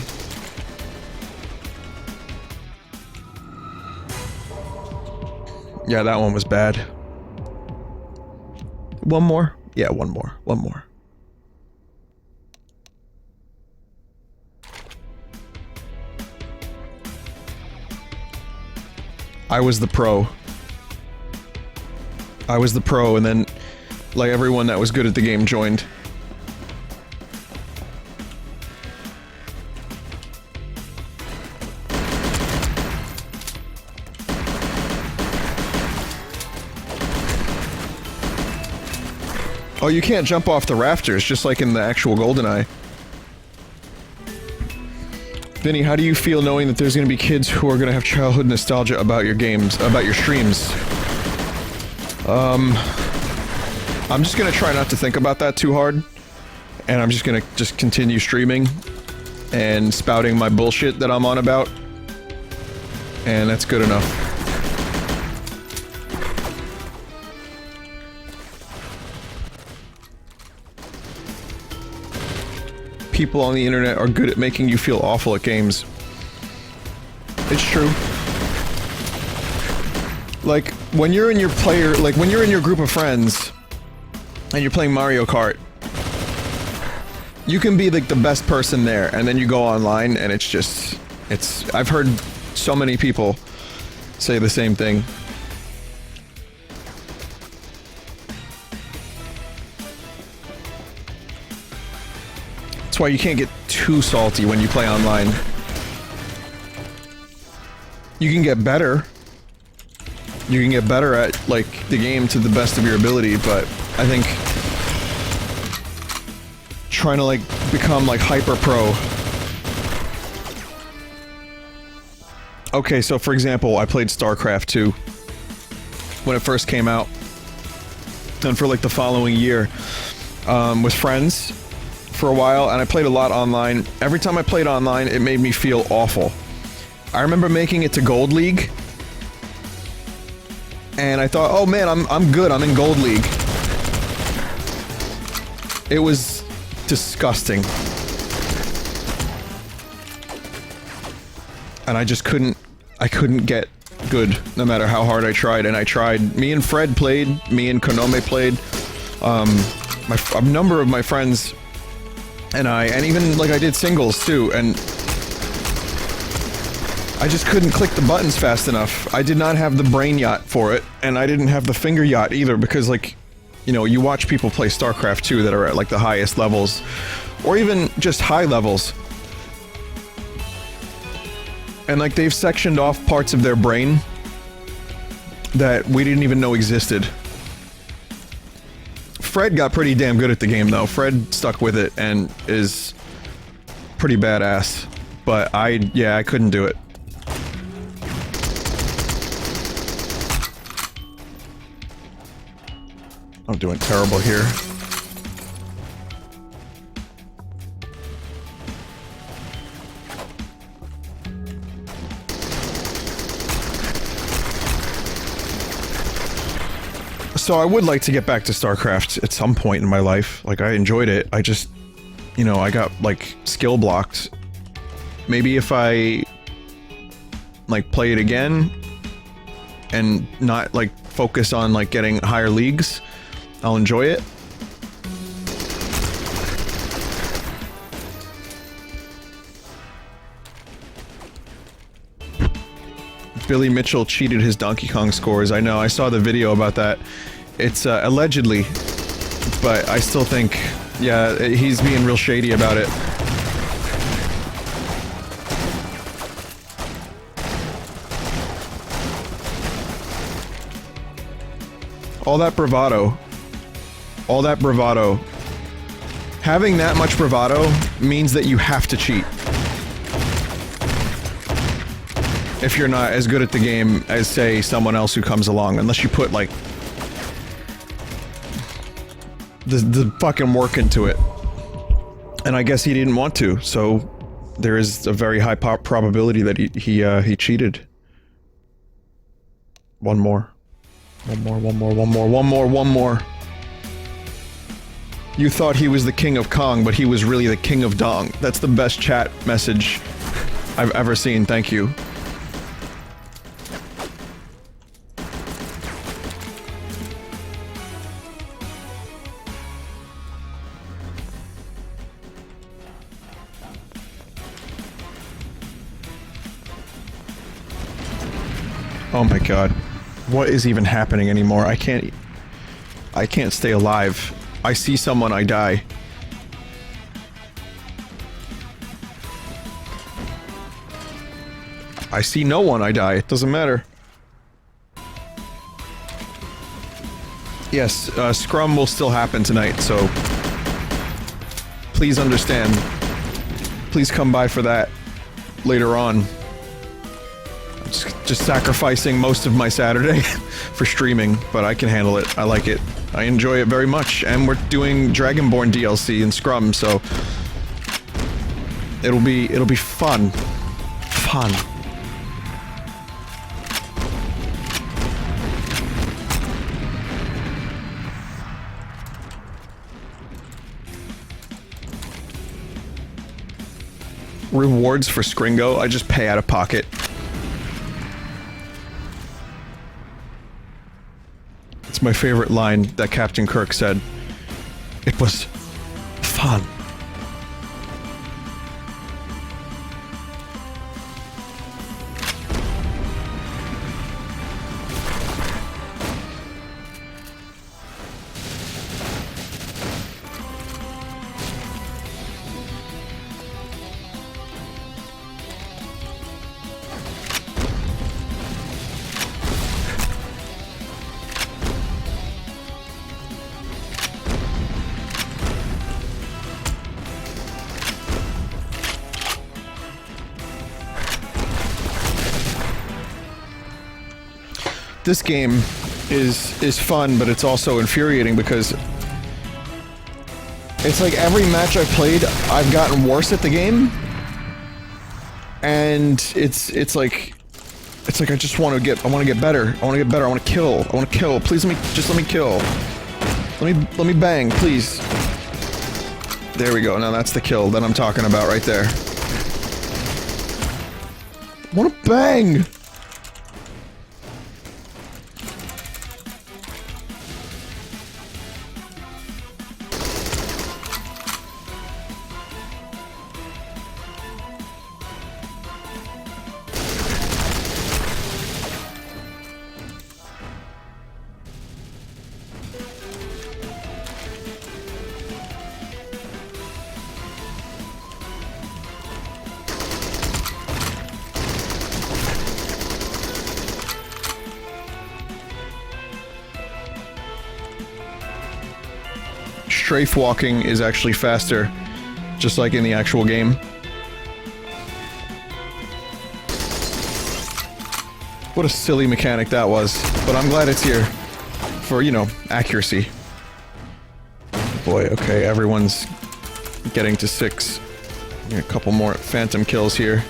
Yeah, that one was bad. One more? Yeah, one more. One more. I was the pro. I was the pro, and then, like, everyone that was good at the game joined. Oh, you can't jump off the rafters, just like in the actual GoldenEye. Vinny, how do you feel knowing that there's gonna be kids who are gonna have childhood nostalgia about your games, about your streams? I'm just gonna try not to think about that too hard. And I'm just gonna continue streaming and spouting my bullshit that I'm on about. And that's good enough. People on the internet are good at making you feel awful at games. It's true. Like, when you're in your when you're in your group of friends, and you're playing Mario Kart, you can be, like, the best person there, and then you go online, and it's just... I've heard so many people say the same thing. That's why you can't get too salty when you play online. You can get better. You can get better at, like, the game to the best of your ability, but I think trying to, like, become, like, hyper pro. Okay, so for example, I played StarCraft 2 when it first came out. And for, like, the following year, with friends for a while, and I played a lot online. Every time I played online, it made me feel awful. I remember making it to Gold League, and I thought, oh man, I'm good, I'm in Gold League. It was disgusting. And I just couldn't get good, no matter how hard I tried, and I tried. Me and Fred played, me and Konome played, a number of my friends and even, like, I did singles too, and I just couldn't click the buttons fast enough. I did not have the brain yacht for it, and I didn't have the finger yacht either, because, like, you know, you watch people play StarCraft 2 that are at, like, the highest levels, or even just high levels, and, like, they've sectioned off parts of their brain that we didn't even know existed. Fred got pretty damn good at the game, though. Fred stuck with it and is pretty badass. But I couldn't do it. I'm doing terrible here. So I would like to get back to StarCraft at some point in my life. Like, I enjoyed it. I just, you know, I got, like, skill blocked. Maybe if I, like, play it again and not, like, focus on, like, getting higher leagues, I'll enjoy it. Billy Mitchell cheated his Donkey Kong scores. I know, I saw the video about that. It's, allegedly, but I still think, yeah, he's being real shady about it. All that bravado. All that bravado. Having that much bravado means that you have to cheat. If you're not as good at the game as, say, someone else who comes along, unless you put, like, the fucking work into it. And I guess he didn't want to, so there is a very high probability that he cheated. One more. One more. You thought he was the king of Kong, but he was really the king of Dong. That's the best chat message I've ever seen, thank you. Oh my god. What is even happening anymore? I can't stay alive. I see someone, I die. I see no one, I die. It doesn't matter. Yes, Scrum will still happen tonight, so please understand. Please come by for that later on. Just sacrificing most of my Saturday for streaming, but I can handle it. I like it. I enjoy it very much, and we're doing Dragonborn DLC in Scrum, so it'll be fun. Fun. Rewards for Skringo, I just pay out of pocket. It's my favorite line that Captain Kirk said. It was fun. This game is fun, but it's also infuriating because it's like every match I've played, I've gotten worse at the game, and it's like I just want to get better. I want to get better. I want to kill. Please let me kill. Let me bang, please. There we go. Now that's the kill that I'm talking about right there. I want to bang. Strafe walking is actually faster, just like in the actual game. What a silly mechanic that was, but I'm glad it's here for, you know, accuracy. Boy, okay, everyone's getting to 6. A couple more phantom kills here.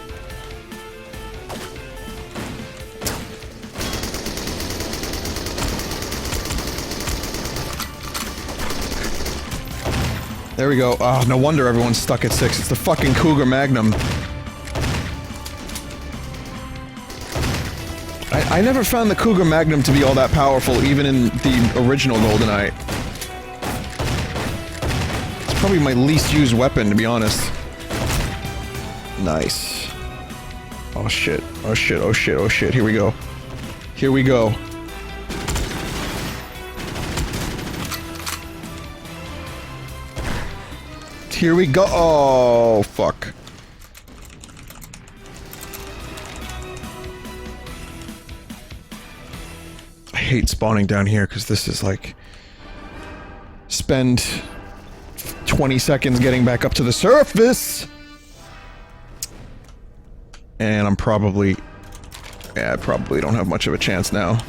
There we go. Oh, no wonder everyone's stuck at 6. It's the fucking Cougar Magnum. I never found the Cougar Magnum to be all that powerful, even in the original GoldenEye. It's probably my least used weapon, to be honest. Nice. Oh shit. Oh shit. Oh shit. Oh shit. Here we go. Here we go. Here we go. Oh, fuck. I hate spawning down here because this is like... Spend 20 seconds getting back up to the surface! And I'm probably... Yeah, I probably don't have much of a chance now.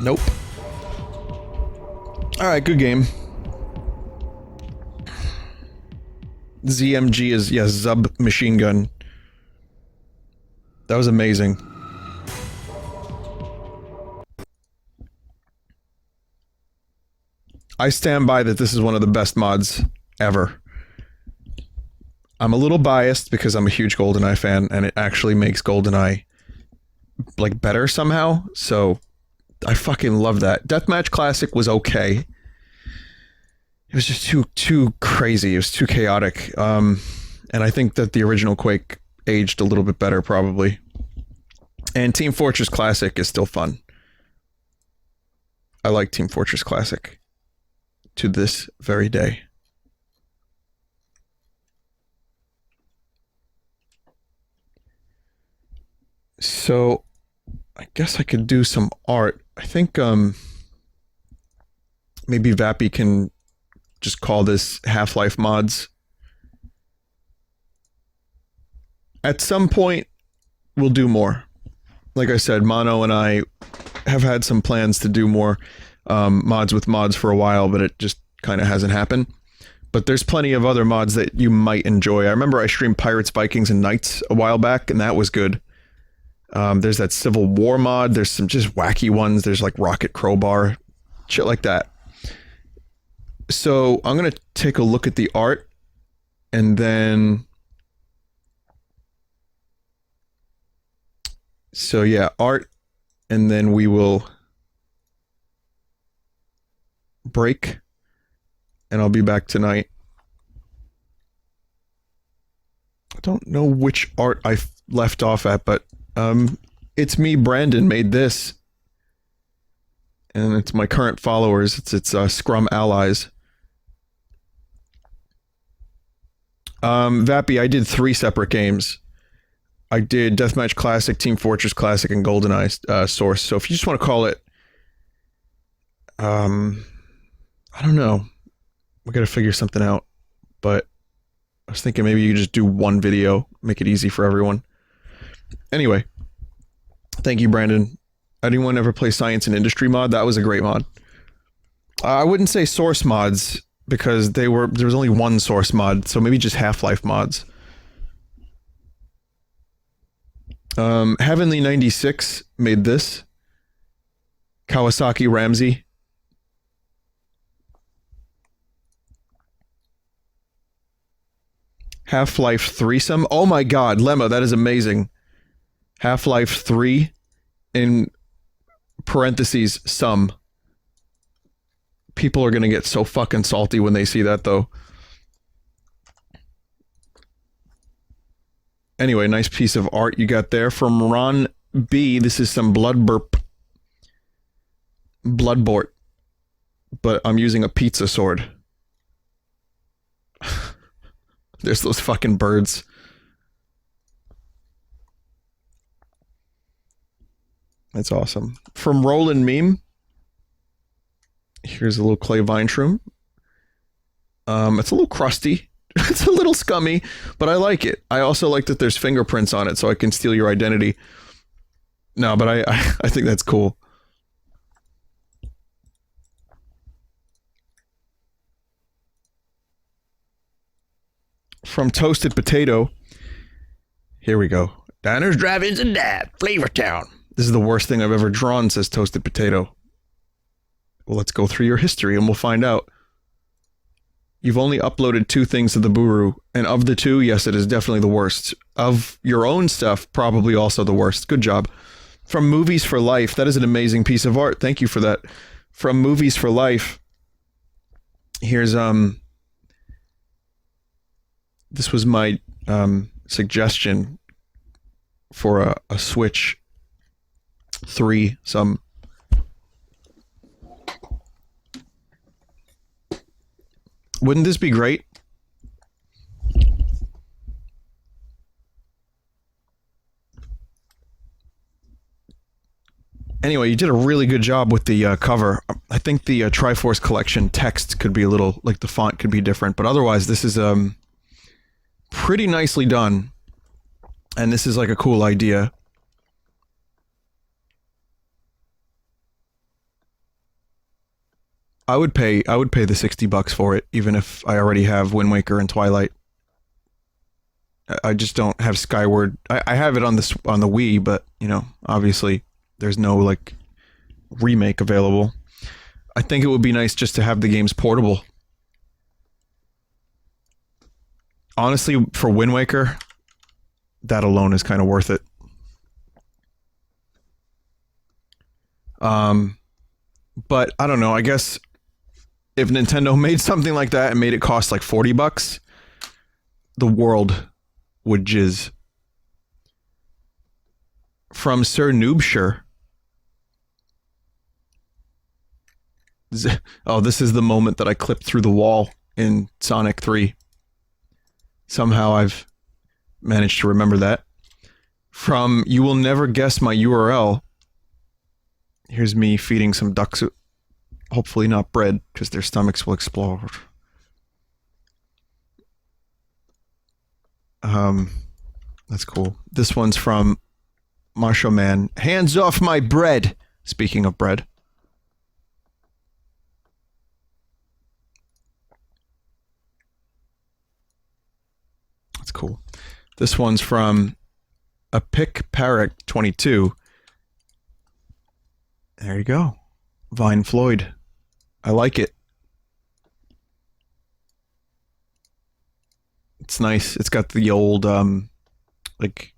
Nope. Alright, good game. ZMG is, yes, Zub machine gun. That was amazing. I stand by that this is one of the best mods ever. I'm a little biased because I'm a huge GoldenEye fan, and it actually makes GoldenEye, like, better somehow, so... I fucking love that. Deathmatch Classic was okay. It was just too crazy. It was too chaotic. And I think that the original Quake aged a little bit better, probably. And Team Fortress Classic is still fun. I like Team Fortress Classic. To this very day. So... I guess I could do some art. I think, maybe Vappy can just call this Half-Life mods. At some point, we'll do more. Like I said, Mono and I have had some plans to do more mods with mods for a while, but it just kind of hasn't happened. But there's plenty of other mods that you might enjoy. I remember I streamed Pirates, Vikings, and Knights a while back, and that was good. There's that Civil War mod, there's some just wacky ones, there's like Rocket Crowbar, shit like that. So I'm gonna take a look at the art, and then... So yeah, art, and then we will break, and I'll be back tonight. I don't know which art I left off at, but it's me, Brandon, made this. And it's my current followers. It's Scrum Allies. Vappy, I did 3 separate games. I did Deathmatch Classic, Team Fortress Classic, and GoldenEye Source. So if you just want to call it... I don't know. We gotta figure something out. But I was thinking maybe you could just do one video. Make it easy for everyone. Anyway, thank you, Brandon. Anyone ever play Science and Industry mod? That was a great mod. I wouldn't say source mods because there was only one source mod, so maybe just Half-Life mods. Heavenly 96 made this. Kawasaki Ramsey. Half-Life Threesome. Oh my god, Lemma, that is amazing. Half-Life 3 in parentheses some. People are gonna get so fucking salty when they see that though. Anyway, nice piece of art you got there from Ron B. This is some Bloodbort. But I'm using a pizza sword. There's those fucking birds. That's awesome. From Roland Meme. Here's a little clay vine shroom. It's a little crusty. It's a little scummy, but I like it. I also like that there's fingerprints on it so I can steal your identity. No, but I think that's cool. From Toasted Potato. Here we go. Diners, drive-ins, and that. Flavortown. This is the worst thing I've ever drawn, says Toasted Potato. Well, let's go through your history and we'll find out. You've only uploaded 2 things to the Buru, and of the 2, yes, it is definitely the worst. Of your own stuff, probably also the worst. Good job. From Movies for Life, that is an amazing piece of art. Thank you for that. From Movies for Life, here's this was my suggestion for a Switch 3. Wouldn't this be great? Anyway, you did a really good job with the cover. I think the Triforce Collection text could be a little, like the font could be different, but otherwise this is pretty nicely done. And this is like a cool idea. I would pay the $60 for it, even if I already have Wind Waker and Twilight. I just don't have Skyward. I have it on the Wii, but you know, obviously there's no like remake available. I think it would be nice just to have the games portable. Honestly, for Wind Waker, that alone is kind of worth it. But I don't know, I guess if Nintendo made something like that and made it cost like $40, the world would jizz. From Sir Noobsure. Oh, this is the moment that I clipped through the wall in Sonic 3. Somehow I've managed to remember that. From You Will Never Guess My URL. Here's me feeding some ducks, hopefully not bread, because their stomachs will explode. That's cool. This one's from Macho Man. Hands off my bread! Speaking of bread. That's cool. This one's from a Pick Parrot 22. There you go. Vine Floyd. I like it. It's nice. It's got the old, like,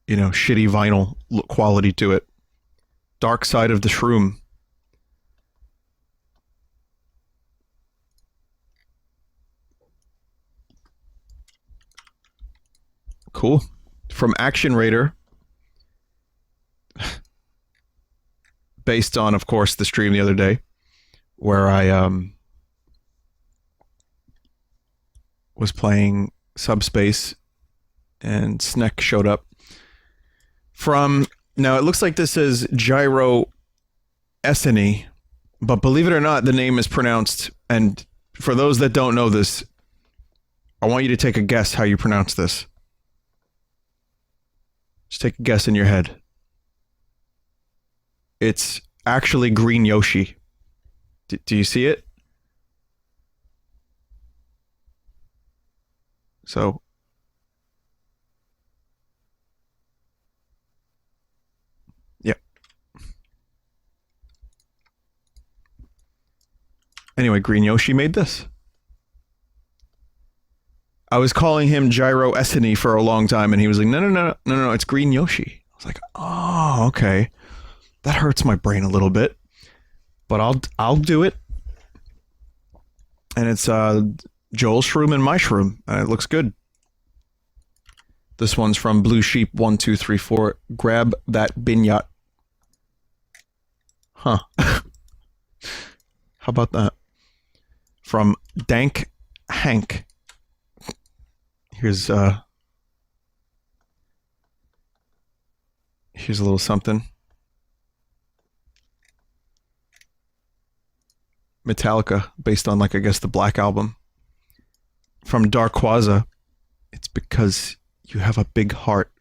you know, shitty vinyl quality to it. Dark Side of the Shroom. Cool. From Action Raider. Based on, of course, the stream the other day, where I was playing Subspace, and Sneck showed up. From, now it looks like this is Gyro Esseny, but believe it or not, the name is pronounced, and for those that don't know this, I want you to take a guess how you pronounce this. Just take a guess in your head. It's actually Green Yoshi. Do you see it? So. Yeah. Anyway, Green Yoshi made this. I was calling him Gyro Esseny for a long time, and he was like, no, it's Green Yoshi. I was like, oh, okay. That hurts my brain a little bit, but I'll do it. And it's Joel's shroom and my shroom, and it looks good. This one's from Blue Sheep 1234. Grab that binyat. Huh. How about that? From Dank Hank. Here's a little something. Metallica, based on, like, I guess the Black Album. From Darkwaza, it's because you have a big heart.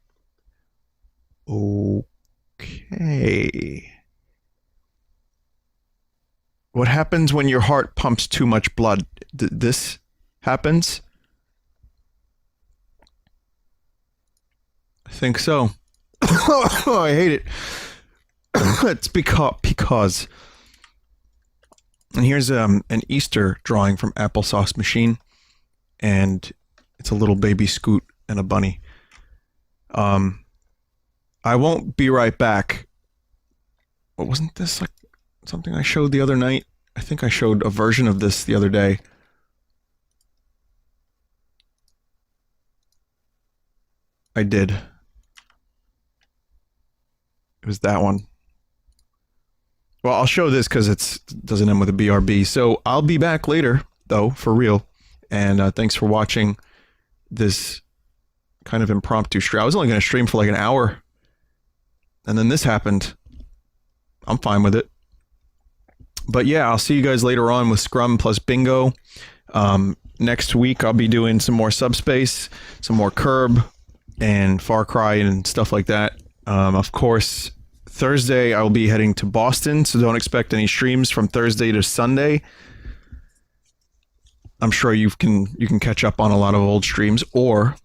Okay. What happens when your heart pumps too much blood? This happens? I think so. I hate it. It's because. And here's an Easter drawing from Applesauce Machine, and it's a little baby Scoot and a bunny. I won't be right back. What, wasn't this like something I showed the other night? I think I showed a version of this the other day. I did. It was that one. Well, I'll show this because it doesn't end with a BRB. So I'll be back later, though, for real. And thanks for watching this kind of impromptu stream. I was only going to stream for like an hour. And then this happened. I'm fine with it. But yeah, I'll see you guys later on with Scrum plus Bingo. Next week, I'll be doing some more Subspace, some more Curb, and Far Cry and stuff like that. Of course, Thursday I will be heading to Boston, so don't expect any streams from Thursday to Sunday. I'm sure you can catch up on a lot of old streams, or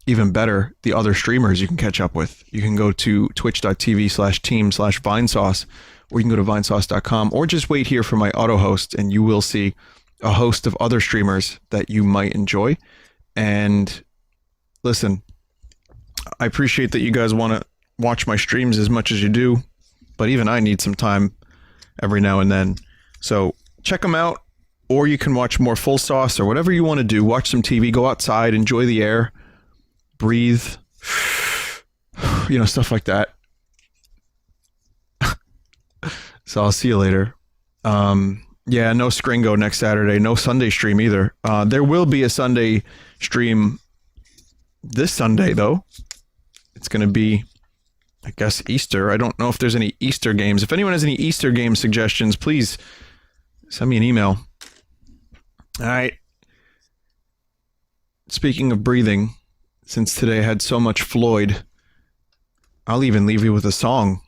even better, the other streamers you can catch up with. You can go to twitch.tv/team/Vinesauce, or you can go to vinesauce.com, or just wait here for my auto host, and you will see a host of other streamers that you might enjoy. And listen, I appreciate that you guys want to watch my streams as much as you do, but even I need some time every now and then. So check them out, or you can watch more Full Sauce or whatever you want to do. Watch some TV, go outside, enjoy the air, breathe, you know, stuff like that. So I'll see you later. Yeah, no Scringo next Saturday, no Sunday stream either. There will be a Sunday stream this Sunday, though. It's going to be, I guess, Easter. I don't know if there's any Easter games. If anyone has any Easter game suggestions, please send me an email. All right. Speaking of breathing, since today I had so much Floyd, I'll even leave you with a song.